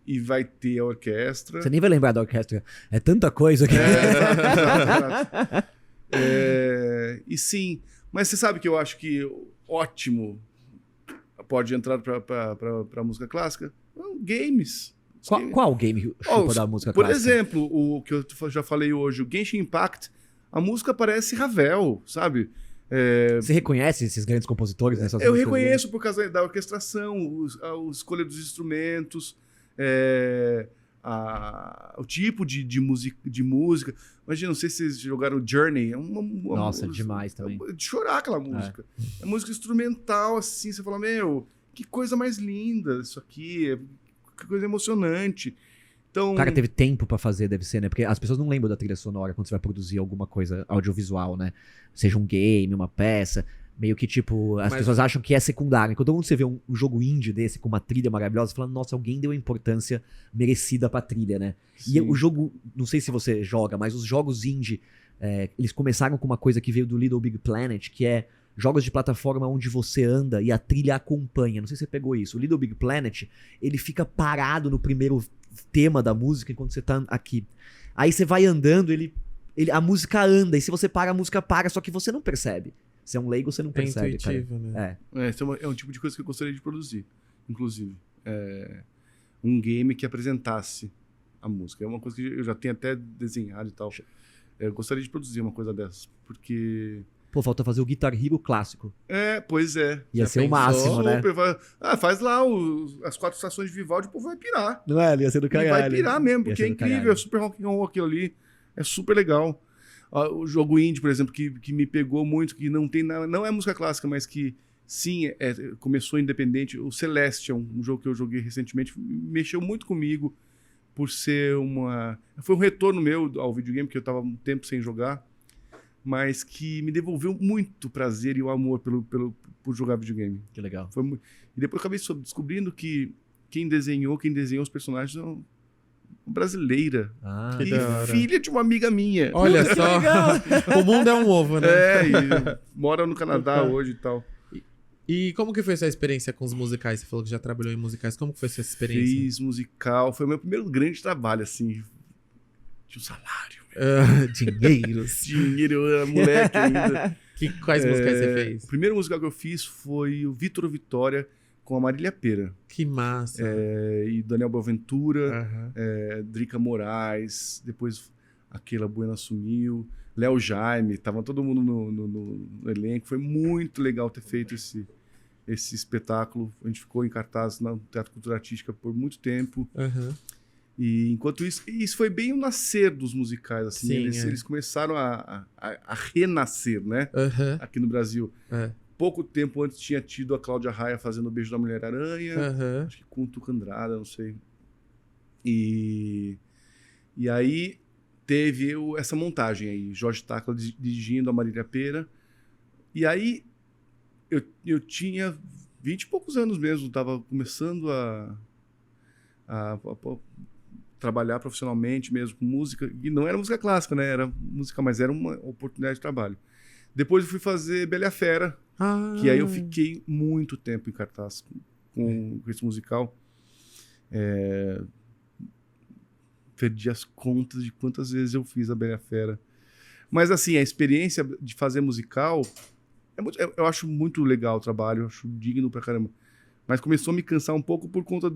e vai ter a orquestra. Você nem vai lembrar da orquestra. É tanta coisa que... Exato. E sim, mas você sabe que eu acho que ótimo pode entrar para música clássica? Games. Qual game chupa da música Por clássica? exemplo, o que eu já falei hoje, o Genshin Impact, a música parece Ravel, sabe? Você reconhece esses grandes compositores nessas Eu músicas deles? reconheço por causa da orquestração, a escolha dos instrumentos, o tipo de música. Imagina, não sei se vocês jogaram Journey. Nossa, demais também. De chorar aquela música. É música instrumental, assim, você fala, meu, que coisa mais linda isso aqui, que coisa emocionante. Então, O cara teve tempo pra fazer, deve ser, né? Porque as pessoas não lembram da trilha sonora quando você vai produzir alguma coisa audiovisual, né? Seja um game, uma peça. Meio que, tipo, as pessoas acham que é secundário. Quando você vê um jogo indie desse com uma trilha maravilhosa, você fala, nossa, alguém deu a importância merecida pra trilha, né? E o jogo, não sei se você joga, mas os jogos indie, eles começaram com uma coisa que veio do Little Big Planet, que é jogos de plataforma onde você anda e a trilha acompanha. Não sei se você pegou isso. O Little Big Planet, ele fica parado no primeiro tema da música enquanto você tá aqui. Aí você vai andando, a música anda, e se você para, a música para, só que você não percebe. Você é um leigo, você não percebe, intuitivo, né? esse é um tipo de coisa que eu gostaria de produzir, inclusive. Um game que apresentasse a música. É uma coisa que eu já tenho até desenhado e tal. Eu gostaria de produzir uma coisa dessas, porque... Pô, falta fazer o Guitar Hero clássico. Pois é. Ia ser o máximo, né? Faz lá as 4 estações de Vivaldi, o povo vai pirar. Não é? Ia ser do E caralho. vai pirar mesmo, Ia porque ser é do incrível, caralho. é super rock and roll aquilo ali. É super legal. O jogo indie, por exemplo, que me pegou muito, que não tem nada, não é música clássica, mas que sim, começou independente. O Celeste é um jogo que eu joguei recentemente, mexeu muito comigo por ser foi um retorno meu ao videogame, que eu estava um tempo sem jogar, mas que me devolveu muito prazer e o amor por jogar videogame. Que legal. E depois eu acabei descobrindo que quem desenhou os personagens brasileira. Ah, Que E da hora. filha de uma amiga minha. Olha só, o mundo é um ovo, né? É, e mora no Canadá hoje e tal. E como que foi sua experiência com os musicais? Você falou que já trabalhou em musicais. Como que foi sua experiência? Fiz musical, foi o meu primeiro grande trabalho, assim. De um salário. Dinheiros. Dinheiro, eu era moleque ainda. Quais musicais você fez? O primeiro musical que eu fiz foi o Vitor Vitória com a Marília Pera. Que massa. E Daniel Boaventura, Aham. Drica Moraes, depois aquela Buena sumiu, Léo Jaime, tava todo mundo no elenco. Foi muito legal ter feito esse espetáculo. A gente ficou em cartaz no Teatro Cultura Artística por muito tempo. Aham. E enquanto isso foi bem o nascer dos musicais, assim. Sim, Eles começaram a renascer, né? Aham. Aqui no Brasil. É. Pouco tempo antes tinha tido a Cláudia Raia fazendo o Beijo da Mulher-Aranha. Aham. Acho que com o Tuca Andrada, não sei. E aí teve essa montagem aí. Jorge Tacla dirigindo a Marília Pera. E aí eu tinha 20 e poucos anos mesmo. Tava começando a trabalhar profissionalmente mesmo com música. E não era música clássica, né? Era música, mas era uma oportunidade de trabalho. Depois eu fui fazer Bela e a Fera. Ah. Que aí eu fiquei muito tempo em cartaz com esse musical. Perdi as contas de quantas vezes eu fiz a Bela e a Fera. Mas assim, a experiência de fazer musical, eu acho muito legal o trabalho, eu acho digno pra caramba. Mas começou a me cansar um pouco por conta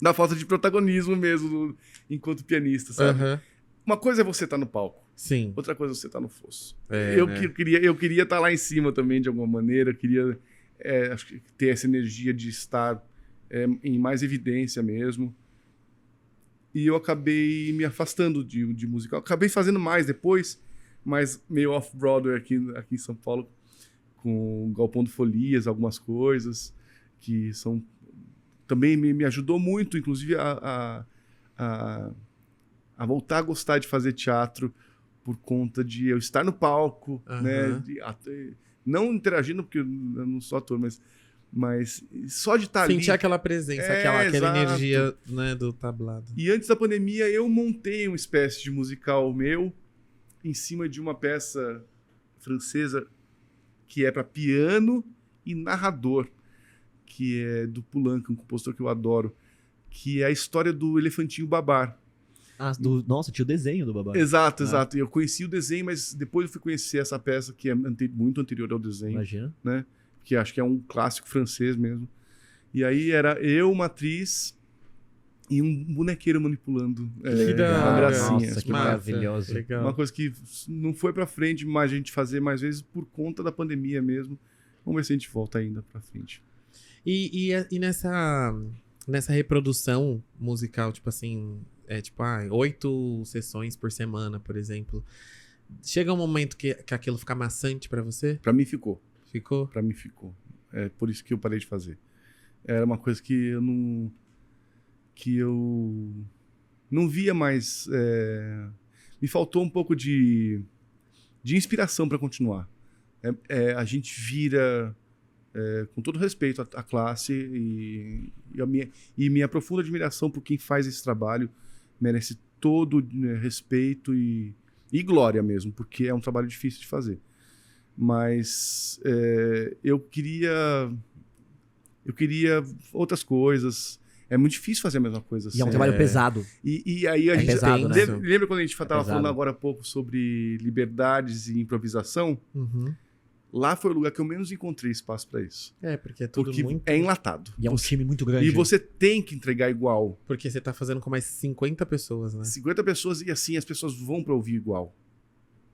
da falta de protagonismo mesmo, enquanto pianista, sabe? Aham. Uma coisa é você estar no palco. Sim. Outra coisa é você estar no fosso. É, eu né? queria estar lá em cima também, de alguma maneira. Eu queria acho que ter essa energia de estar em mais evidência mesmo. E eu acabei me afastando de musical. Acabei fazendo mais depois, mas meio off-Broadway aqui em São Paulo, com Galpão de Folias, algumas coisas que são... Também me ajudou muito, inclusive, a voltar a gostar de fazer teatro por conta de eu estar no palco, né? Não interagindo, porque eu não sou ator, mas só de estar ali. Sentir aquela presença, aquela exato. energia, né, do tablado. E antes da pandemia, eu montei uma espécie de musical meu em cima de uma peça francesa que é para piano e narrador, que é do Poulenc, um compositor que eu adoro, que é a história do Elefantinho Babar. Nossa, tinha o desenho do Babá. Exato. E eu conheci o desenho, mas depois eu fui conhecer essa peça que é muito anterior ao desenho, Imagina. né? Que acho que é um clássico francês mesmo. E aí era eu, uma atriz e um bonequeiro manipulando. Que da uma hora. gracinha. Nossa, que Massa, maravilhoso. Legal. Uma coisa que não foi pra frente, mas a gente fazer mais vezes por conta da pandemia mesmo. Vamos ver se a gente volta ainda pra frente. E nessa reprodução musical, tipo assim, 8 sessões por semana, por exemplo. Chega um momento que aquilo fica maçante pra você? Pra mim ficou. Ficou? Pra mim ficou. É por isso que eu parei de fazer. Era uma coisa que eu não via mais. Me faltou um pouco de inspiração pra continuar. A gente vira, com todo respeito à classe e minha profunda admiração por quem faz esse trabalho, merece todo respeito e glória mesmo, porque é um trabalho difícil de fazer. Mas eu queria outras coisas. É muito difícil fazer a mesma coisa. E é um sempre. trabalho pesado. E aí a gente pesado, né? lembra quando a gente estava pesado. falando agora há pouco sobre liberdades e improvisação? Uhum. Lá foi o lugar que eu menos encontrei espaço para isso. Porque é tudo Porque muito... é enlatado. E é um time muito grande. E você tem que entregar igual. Porque você tá fazendo com mais 50 pessoas, né? 50 pessoas e assim as pessoas vão para ouvir igual.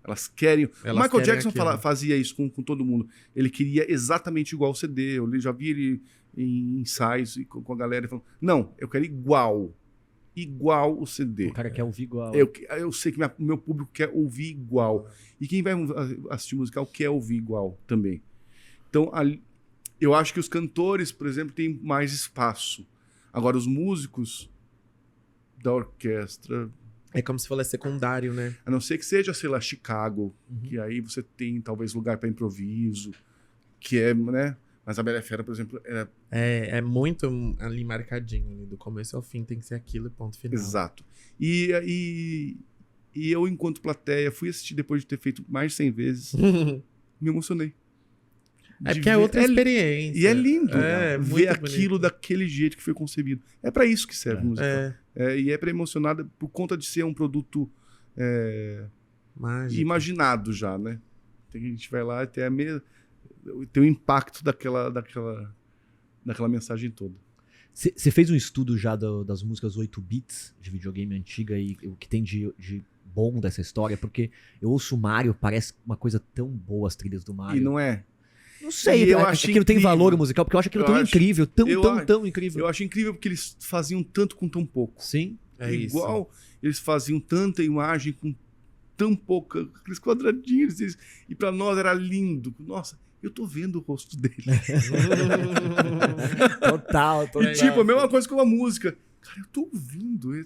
Elas querem. Elas o Michael querem Jackson aquilo. fazia isso com todo mundo. Ele queria exatamente igual o CD. Eu já vi ele em ensaios e com a galera falando: não, eu quero igual. Igual o CD. O cara quer ouvir igual. Eu sei que o meu público quer ouvir igual. E quem vai assistir musical quer ouvir igual também. Então, eu acho que os cantores, por exemplo, têm mais espaço. Agora, os músicos da orquestra, É como se fosse secundário, né? a não ser que seja, sei lá, Chicago, que aí você tem talvez lugar para improviso, que é, né? Mas a Bela e a Fera, por exemplo, era É muito ali marcadinho, ali, do começo ao fim tem que ser aquilo e ponto final. exato. E eu, enquanto plateia, fui assistir depois de ter feito mais de 100 vezes, me emocionei. É De porque é ver- outra experiência. E é lindo É, ver muito aquilo bonito. daquele jeito que foi concebido. É pra isso que serve música. É, E é pra emocionar por conta de ser um produto mágico. imaginado já, né? Tem que a gente vai lá e ter o impacto daquela mensagem toda. Você fez um estudo já das músicas 8 bits de videogame antiga e o que tem de bom dessa história? Porque eu ouço o Mario, parece uma coisa tão boa as trilhas do Mario. E não é? Não sei, E eu é- acho aquilo tem incrível. valor musical, porque eu acho aquilo Eu tão acho- incrível, eu acho- tão incrível. Eu acho incrível porque eles faziam tanto com tão pouco. Sim. É isso. Igual eles faziam tanta imagem com tão pouca, aqueles quadradinhos. E pra nós era lindo. Nossa, eu tô vendo o rosto dele. Total, total. E tipo, a mesma coisa com a música. Cara, eu tô ouvindo. É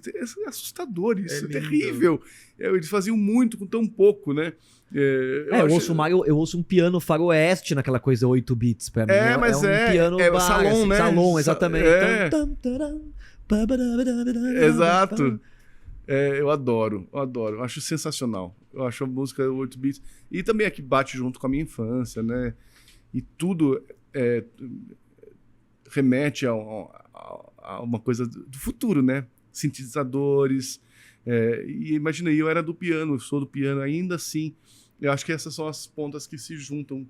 assustador isso. É É, lindo. terrível. Eles faziam muito com tão pouco, né? Eu acho- ouço o Mario, eu ouço um piano faroeste naquela coisa 8 bits pra mim. Mas um piano é bar, salão, assim, né? Salão, exatamente. É. Tam, taram, babadabadabadabadam. Exato. Eu adoro. Eu acho sensacional. Eu acho a música 8 bits. E também é que bate junto com a minha infância, né? E tudo remete a uma coisa do futuro, né? Sintetizadores. E imagina, eu era do piano, eu sou do piano, ainda assim. Eu acho que essas são as pontas que se juntam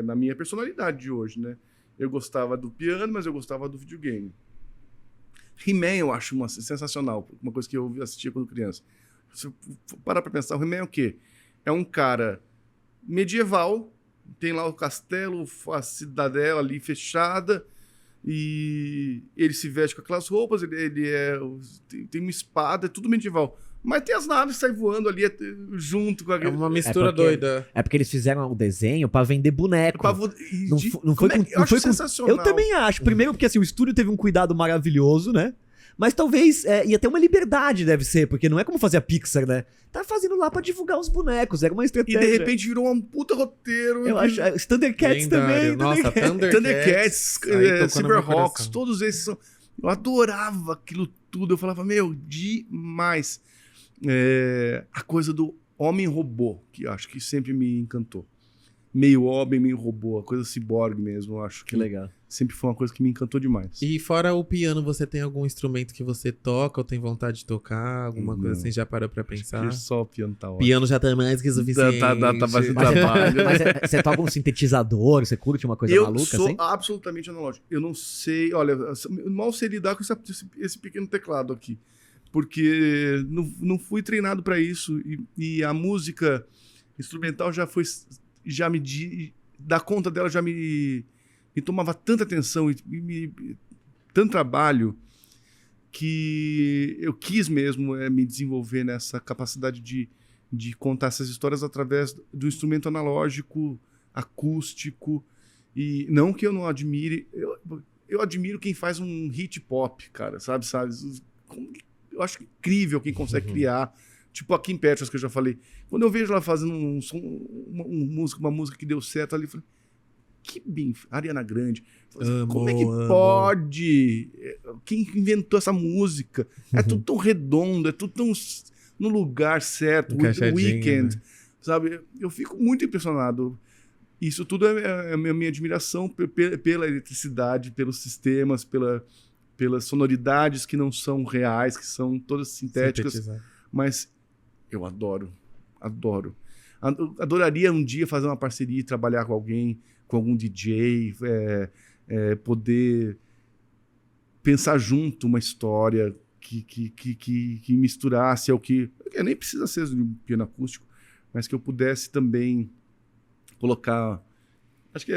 na minha personalidade de hoje, né? Eu gostava do piano, mas eu gostava do videogame. He-Man eu acho sensacional, uma coisa que eu assistia quando criança. Se eu parar pra pensar, o He-Man é o quê? É um cara medieval, tem lá o castelo, a cidadela ali fechada, e ele se veste com aquelas roupas, tem uma espada, é tudo medieval. Mas tem as naves que saem voando ali junto com a... É uma mistura porque- doida. É porque eles fizeram o desenho pra vender boneco. Não De- não foi como com- eu não acho foi com- sensacional. Eu também acho. Primeiro porque assim, o estúdio teve um cuidado maravilhoso, né? Mas talvez ia ter uma liberdade, deve ser, porque não é como fazer a Pixar, né? Tá fazendo lá pra divulgar os bonecos, era uma E estratégia. de repente virou um puta roteiro. Eu acho, os Thundercats Lendário. também. Nossa, Thundercats, Aí tocou no meu Silverhawks, coração. todos esses são... Eu adorava aquilo tudo. Eu falava, meu, demais. A coisa do homem-robô, que eu acho que sempre me encantou. Meio homem, meio robô, a coisa ciborgue mesmo, eu acho Que legal. sempre foi uma coisa que me encantou demais. E fora o piano, você tem algum instrumento que você toca ou tem vontade de tocar? Alguma coisa assim, já parou pra pensar? Acho que só o piano tá ótimo. Piano já tá mais que suficiente. Tá fazendo Mas, trabalho. mas você toca um sintetizador, você curte uma coisa Eu maluca sou assim? absolutamente analógico. Eu não sei, olha, eu mal sei lidar com esse pequeno teclado aqui. Porque não fui treinado para isso. E a música instrumental já me da conta dela já me tomava tanta atenção e tanto trabalho que eu quis mesmo me desenvolver nessa capacidade de contar essas histórias através do instrumento analógico, acústico. E não que eu não admire, eu admiro quem faz um hit pop, cara, sabe? Eu acho incrível quem consegue criar. Tipo a Kim Petras, que eu já falei. Quando eu vejo ela fazendo uma música que deu certo ali, eu falei, que bem, Ariana Grande. Como é que pode? Quem inventou essa música? É tudo tão redondo, é tudo tão no lugar certo. Encaixadinho, Weekend, né? sabe? Eu fico muito impressionado. Isso tudo é a minha admiração pela eletricidade, pelos sistemas, pelas sonoridades que não são reais, que são todas sintéticas. Sintetizar. Mas eu adoro. Adoraria um dia fazer uma parceria e trabalhar com alguém, com algum DJ, poder pensar junto uma história que misturasse ao que nem precisa ser de um piano acústico, mas que eu pudesse também colocar. Acho que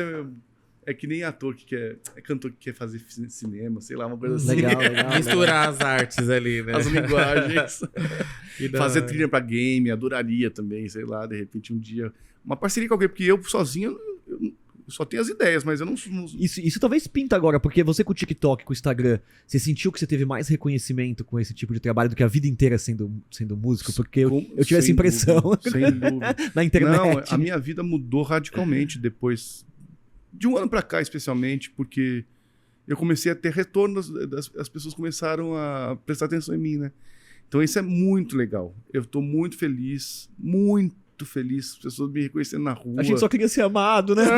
é que nem ator que quer. É cantor que quer fazer cinema, sei lá, uma coisa assim. Legal. Misturar as artes ali, né? As linguagens. Que da Fazer hora. trilha pra game, adoraria também, sei lá, de repente um dia. Uma parceria com alguém, porque eu sozinho eu só tenho as ideias, mas eu não. Isso talvez pinta agora, porque você com o TikTok, com o Instagram, você sentiu que você teve mais reconhecimento com esse tipo de trabalho do que a vida inteira sendo músico? Porque eu tive essa Sem impressão dúvida, sem dúvida. na internet. Não, a minha vida mudou radicalmente depois De um ano pra cá, especialmente, porque eu comecei a ter retorno, as pessoas começaram a prestar atenção em mim, né? Então isso é muito legal. Eu tô muito feliz, as pessoas me reconhecendo na rua. A gente só queria ser amado, né? Eu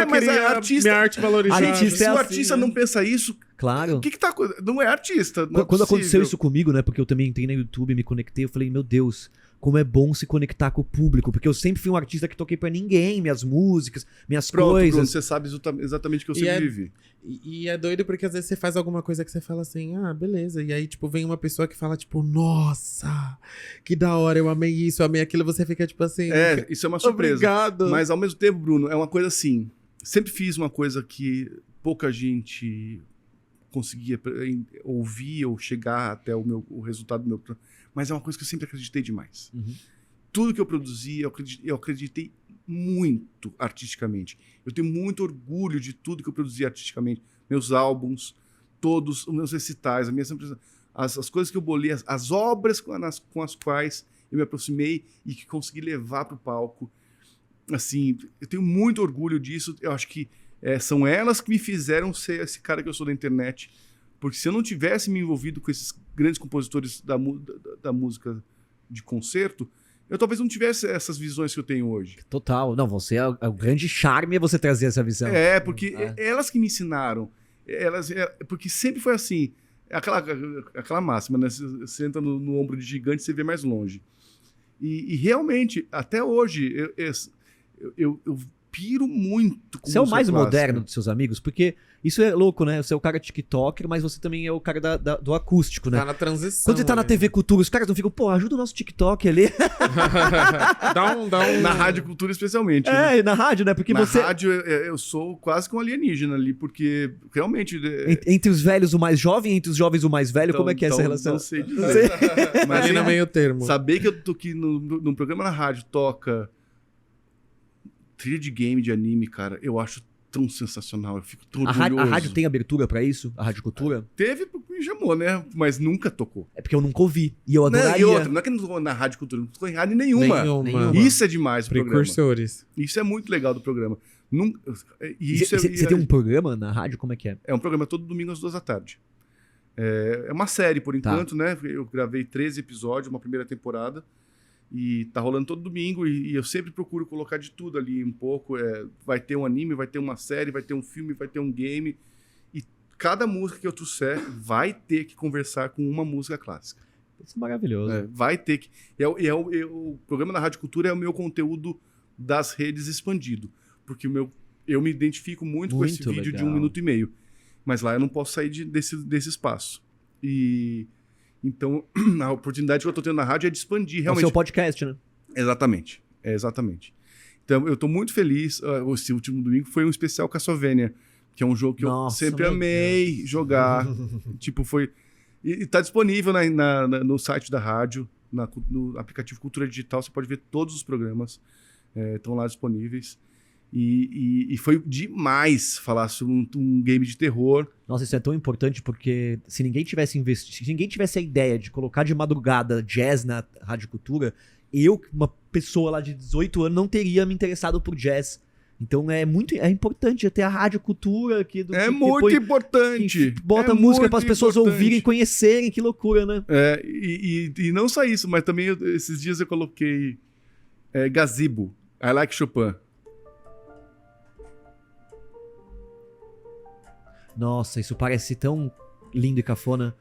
só mas queria é artista. minha arte valorizada. Artista Se é o assim, artista né? não pensa isso, Claro. o que tá... Não é artista. Não é Quando aconteceu possível. isso comigo, né? Porque eu também entrei no YouTube, me conectei, eu falei, meu Deus, como é bom se conectar com o público. Porque eu sempre fui um artista que toquei pra ninguém, minhas músicas, minhas Pronto, Bruno, coisas. você sabe exatamente o que eu E sempre é- vivi. E é doido porque às vezes você faz alguma coisa que você fala assim, ah, beleza. E aí, tipo, vem uma pessoa que fala, tipo, nossa, que da hora, eu amei isso, eu amei aquilo. Você fica, tipo assim, Isso é uma surpresa. obrigado. Mas ao mesmo tempo, Bruno, é uma coisa assim. Sempre fiz uma coisa que pouca gente conseguia ouvir ou chegar até o resultado do meu. Mas é uma coisa que eu sempre acreditei demais. Uhum. Tudo que eu produzia, eu acreditei muito artisticamente. Eu tenho muito orgulho de tudo que eu produzia artisticamente. Meus álbuns, todos os meus recitais, as coisas que eu bolei, as obras com as quais eu me aproximei e que consegui levar para o palco. Assim, eu tenho muito orgulho disso. Eu acho que são elas que me fizeram ser esse cara que eu sou da internet. Porque se eu não tivesse me envolvido com esses grandes compositores da música de concerto, eu talvez não tivesse essas visões que eu tenho hoje. Total. Não, você é o grande charme é você trazer essa visão. Porque elas que me ensinaram. Porque sempre foi assim. Aquela máxima, né? Você entra no ombro de gigante, você vê mais longe. E realmente, até hoje, eu piro muito com Você é o música mais clássica. moderno dos seus amigos, porque isso é louco, né? Você é o cara TikToker, mas você também é o cara do acústico, né? Tá na transição. Quando você tá na né? TV Cultura, os caras não ficam, pô, ajuda o nosso TikTok ali. dá um... Na Rádio Cultura, especialmente. né? Na rádio, né? Porque Na você. rádio, eu sou quase que um alienígena ali, porque realmente... Entre os velhos, o mais jovem, entre os jovens, o mais velho, como é que é essa relação? Não sei dizer. Mas Ali no meio termo. saber que eu tô aqui num programa na rádio, toca trilha de game, de anime, cara, eu acho tão sensacional. Eu fico tão A orgulhoso. rádio tem abertura pra isso? A Rádio Cultura? Teve porque me chamou, né? Mas nunca tocou. É porque eu nunca ouvi. E eu Não, adoraria. e outra, não é que não tocou na Rádio Cultura, não tocou em rádio nenhuma. Nenhuma. Isso é demais do programa. Precursores. Isso é muito legal do programa. Você tem um programa na rádio? Como é que é? É um programa todo domingo às 2h. É uma série, por enquanto, né? Eu gravei 13 episódios, uma primeira temporada. E tá rolando todo domingo. E eu sempre procuro colocar de tudo ali um pouco. Vai ter um anime, vai ter uma série, vai ter um filme, vai ter um game. E cada música que eu trouxer vai ter que conversar com uma música clássica. Isso é maravilhoso. Vai ter que... o programa da Rádio Cultura é o meu conteúdo das redes expandido. Porque eu me identifico muito com esse Muito vídeo de legal. 1 minuto e meio. Mas lá eu não posso sair desse espaço. Então, a oportunidade que eu tô tendo na rádio é de expandir É o realmente. seu podcast, né? Exatamente. Então, eu tô muito feliz. Esse último domingo foi um especial Castlevania, que é um jogo que Nossa, eu sempre meu amei jogar. Tipo, foi... E tá disponível no site da rádio, no aplicativo Cultura Digital, você pode ver todos os programas. Estão lá disponíveis. E foi demais falar sobre um game de terror. Nossa, isso é tão importante porque se ninguém tivesse investido, se ninguém tivesse a ideia de colocar de madrugada jazz na Rádio Cultura, eu, uma pessoa lá de 18 anos, não teria me interessado por jazz. Então é importante ter a Rádio Cultura aqui do É que muito põe- importante. que bota É música muito para as pessoas importante. ouvirem, conhecerem, que loucura, né? E não só isso, mas também esses dias eu coloquei Gazebo, I Like Chopin. Nossa, isso parece tão lindo e cafona.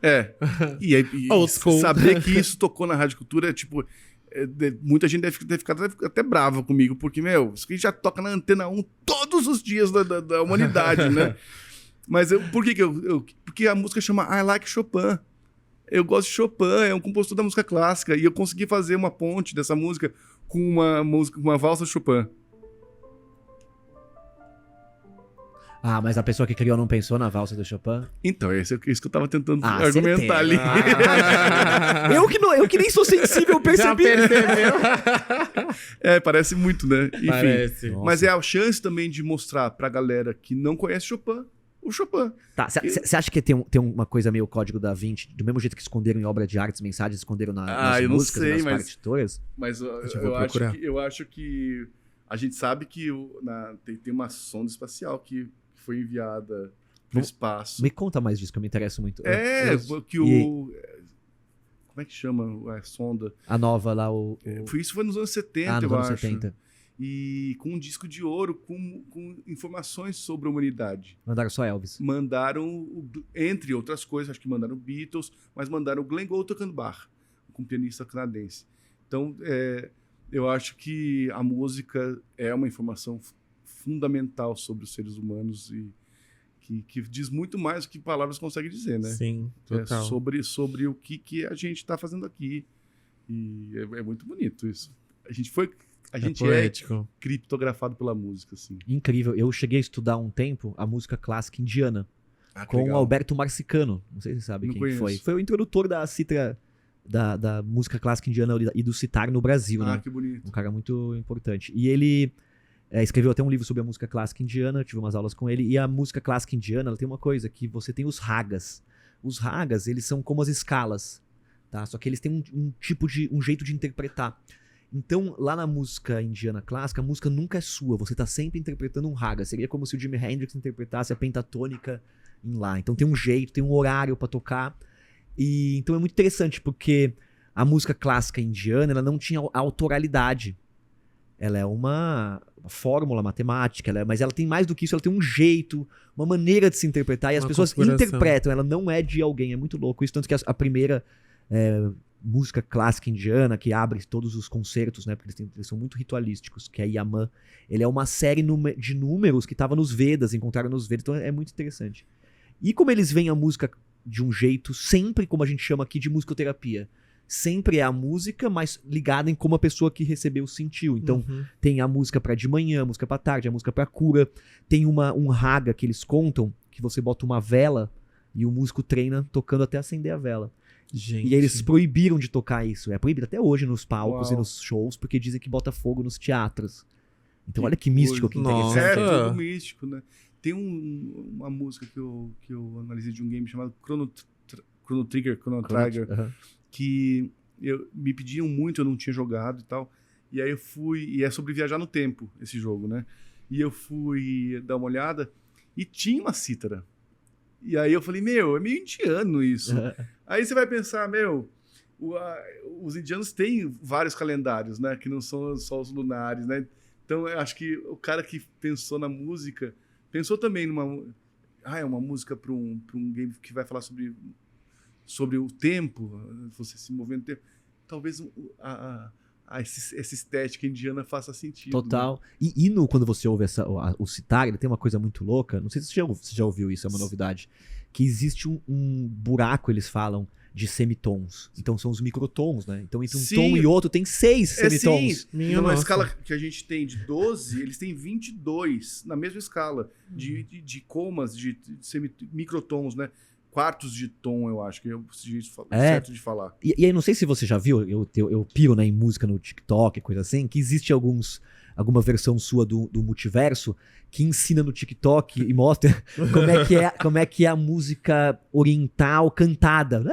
E Old school. saber que isso tocou na Rádio Cultura, tipo, muita gente deve ficar até brava comigo, porque, isso aqui já toca na Antena 1 todos os dias da humanidade, né? Mas por que porque a música chama I Like Chopin. Eu gosto de Chopin, é um compositor da música clássica, e eu consegui fazer uma ponte dessa música com uma valsa Chopin. Ah, mas a pessoa que criou não pensou na valsa do Chopin? Então, é isso que eu tava tentando Ah, argumentar ali. Eu que nem sou sensível, Já percebi. percebeu? Parece muito, né? Enfim. Parece. Mas é a chance também de mostrar pra galera que não conhece Chopin, o Chopin. Tá, você acha que tem uma coisa meio código da Vinci, do mesmo jeito que esconderam em obra de arte, mensagens esconderam nas eu não músicas, sei, nas mas- partituras? Mas vou eu procurar. acho que A gente sabe que tem uma sonda espacial que foi enviada para o espaço. Me conta mais disso, que eu me interesso muito. Que o... Como é que chama a sonda? A nova lá, Isso foi nos anos 70, nos eu anos acho. 70. E com um disco de ouro com informações sobre a humanidade. Mandaram só Elvis. Mandaram, entre outras coisas, acho que mandaram Beatles, mas mandaram o Glenn Gould tocando Bach, um pianista canadense. Então, eu acho que a música é uma informação fundamental sobre os seres humanos e que diz muito mais do que palavras conseguem dizer, né? Sim, total. Sobre o que a gente está fazendo aqui. E é muito bonito isso. A gente é criptografado pela música, assim. Incrível. Eu cheguei a estudar um tempo a música clássica indiana com legal. Alberto Marcicano. Não sei se você sabe quem foi. Foi o introdutor da cítara, da música clássica indiana e do sitar no Brasil, né? Que bonito. Um cara muito importante. E ele escreveu até um livro sobre a música clássica indiana, eu tive umas aulas com ele. E a música clássica indiana, ela tem uma coisa, que você tem os ragas. Os ragas, eles são como as escalas, tá? Só que eles têm um jeito de interpretar. Então, lá na música indiana clássica, a música nunca é sua, você tá sempre interpretando um raga. Seria como se o Jimi Hendrix interpretasse a pentatônica em Lá. Então tem um jeito, tem um horário pra tocar. E então é muito interessante, porque a música clássica indiana, ela não tinha autoralidade. Ela é uma fórmula matemática, mas ela tem mais do que isso, ela tem um jeito, uma maneira de se interpretar, e as pessoas interpretam, ela não é de alguém, é muito louco isso, tanto que a primeira música clássica indiana, que abre todos os concertos, né, porque eles são muito ritualísticos, que é Yaman, ele é uma série de números que estava nos Vedas, encontraram nos Vedas, então é muito interessante. E como eles veem a música de um jeito, sempre como a gente chama aqui de musicoterapia, sempre é a música, mas ligada em como a pessoa que recebeu sentiu. Então, tem a música pra de manhã, a música pra tarde, a música pra cura. Tem um raga que eles contam, que você bota uma vela e o músico treina tocando até acender a vela. Gente. E eles proibiram de tocar isso. É proibido até hoje nos palcos Uau. e nos shows, porque dizem que bota fogo nos teatros. Então, olha que místico, que Nossa. interessante. É tudo místico, né? Tem uma música que eu analisei de um game chamado Chrono Trigger, que me pediam muito, eu não tinha jogado e tal. E aí eu fui... E é sobre viajar no tempo, esse jogo, né? E eu fui dar uma olhada e tinha uma cítara. E aí eu falei, é meio indiano isso. Aí você vai pensar, os indianos têm vários calendários, né? Que não são só os lunares, né? Então eu acho que o cara que pensou na música pensou também numa... é uma música para um game que vai falar sobre o tempo, você se movendo no tempo. Talvez essa estética indiana faça sentido. Total. Né? E quando você ouve o sitar, ele tem uma coisa muito louca, não sei se você já ouviu isso, é uma novidade, que existe um buraco, eles falam, de semitons. Então são os microtons, né? Então entre um tom e outro tem 6 semitons. Sim. Numa escala que a gente tem de 12, eles têm 22 na mesma escala de comas, de microtons, né? Quartos de tom, eu acho que é o certo de falar. E aí, não sei se você já viu, eu piro, né, em música no TikTok, coisa assim, que existe alguma versão sua do multiverso que ensina no TikTok e mostra como é que é a música oriental cantada.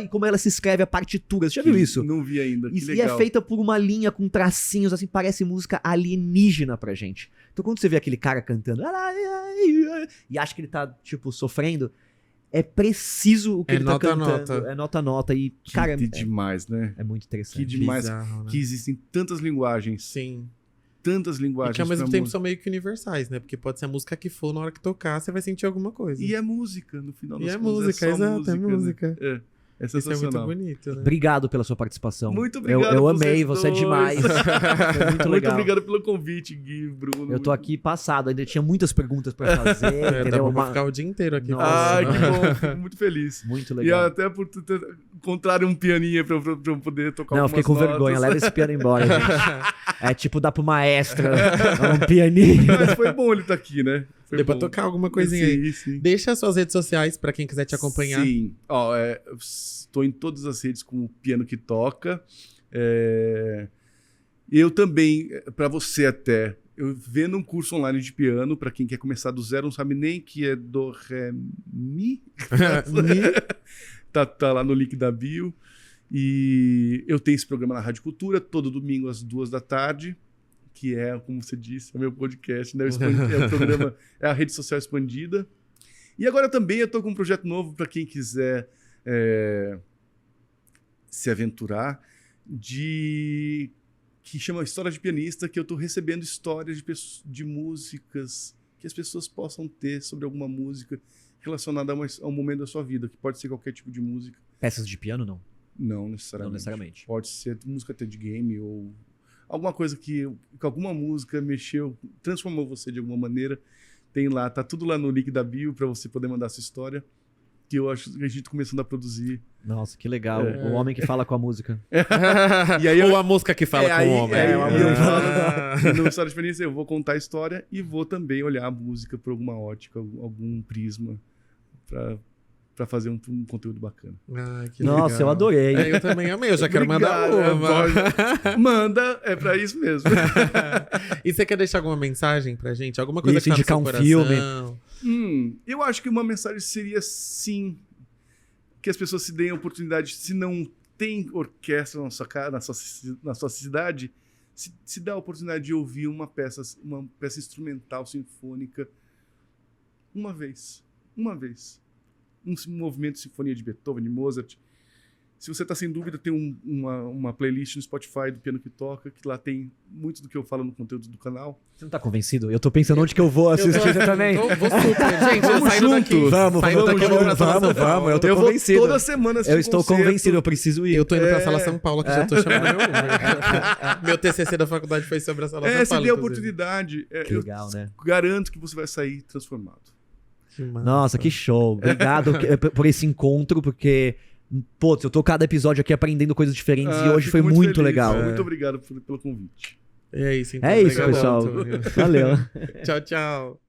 E como ela se escreve a partitura. Você já viu isso? Não vi ainda, que E legal. é feita por uma linha com tracinhos, assim, parece música alienígena pra gente. Então quando você vê aquele cara cantando e acha que ele tá, tipo, sofrendo, é preciso o que ele tá cantando. É nota a nota. E, cara, Que demais, né? é muito interessante. Que demais. Bizarro, né? Que existem tantas linguagens. Sim. Tantas E linguagens. que ao mesmo pra tempo música. são meio que universais, né? Porque pode ser a música que for, na hora que tocar, você vai sentir alguma coisa. E é música, no final E das é contas. música, é só exato, é música. Né? É Isso é muito sensacional. bonito, né? Obrigado pela sua participação. Muito obrigado. Eu por amei, vocês você é dois. demais. Foi muito Muito legal. obrigado pelo convite, Gui, Bruno. Eu tô aqui passado, ainda tinha muitas perguntas pra fazer, Dá entendeu? pra ficar o dia inteiro aqui. Nossa. Ai, que bom. Fico muito feliz. Muito E legal. até por encontrar um pianinho pra eu poder tocar Não, eu algumas fiquei com notas. vergonha, leva esse piano embora, gente. É tipo dar pro maestro um pianinho. Mas foi bom ele estar aqui, né? Foi Deu pra bom. tocar alguma coisinha aí. Sim. Deixa as suas redes sociais pra quem quiser te acompanhar. Sim. Eu estou em todas as redes com o Piano que Toca. Eu também, para você até, eu vendo um curso online de piano, para quem quer começar do zero, não sabe nem que é do, ré, mi. tá lá no link da bio. E eu tenho esse programa na Rádio Cultura, todo domingo às 2 da tarde, que é, como você disse, é o meu podcast, né? É o programa, é a rede social expandida. E agora também eu tô com um projeto novo para quem quiser se aventurar, que chama História de Pianista, que eu tô recebendo histórias de músicas que as pessoas possam ter sobre alguma música relacionada a um momento da sua vida, que pode ser qualquer tipo de música. Peças de piano, não? Não necessariamente. Não necessariamente. Pode ser música até de game ou alguma coisa que alguma música mexeu, transformou você de alguma maneira. Tem lá, tá tudo lá no link da bio para você poder mandar sua história, que eu acho que a gente tá começando a produzir. Nossa, que legal. O homem que fala com a música. E aí ou a música que fala com o homem. No História de Experiência eu vou contar a história e vou também olhar a música por alguma ótica, algum prisma pra fazer um conteúdo bacana. Ah, que Nossa, legal. eu adorei. Eu também amei, eu já quero mandar uma. Manda, é pra isso mesmo. E você quer deixar alguma mensagem pra gente? Alguma coisa Isso, que tá no indicar seu um coração? filme. Eu acho que uma mensagem seria sim, que as pessoas se deem a oportunidade, se não tem orquestra na sua cidade, se dá a oportunidade de ouvir uma peça instrumental sinfônica uma vez. Um movimento de sinfonia de Beethoven, de Mozart. Se você está sem dúvida, tem uma playlist no Spotify do Piano que Toca, que lá tem muito do que eu falo no conteúdo do canal. Você não tá convencido? Eu tô pensando onde que eu vou assistir também. Vou super. Gente, Vamos saindo daqui. juntos. Saindo daqui, eu vou pra Sala São Paulo. Eu tô Eu convencido. vou toda semana assistir Eu estou concerto. convencido, eu preciso ir. Eu tô indo pra Sala São Paulo, que já tô chamando meu Uber. Meu TCC da faculdade foi sobre a Sala São Paulo. Se dê a inclusive. oportunidade, Que legal, né? garanto que você vai sair transformado. Que massa. Nossa, que show. Obrigado por esse encontro, porque, putz, eu tô cada episódio aqui aprendendo coisas diferentes e hoje Fico foi muito feliz. legal. Muito obrigado pelo convite. É isso, então. É isso, Obrigadão, pessoal. Antônio. Valeu. Tchau, tchau.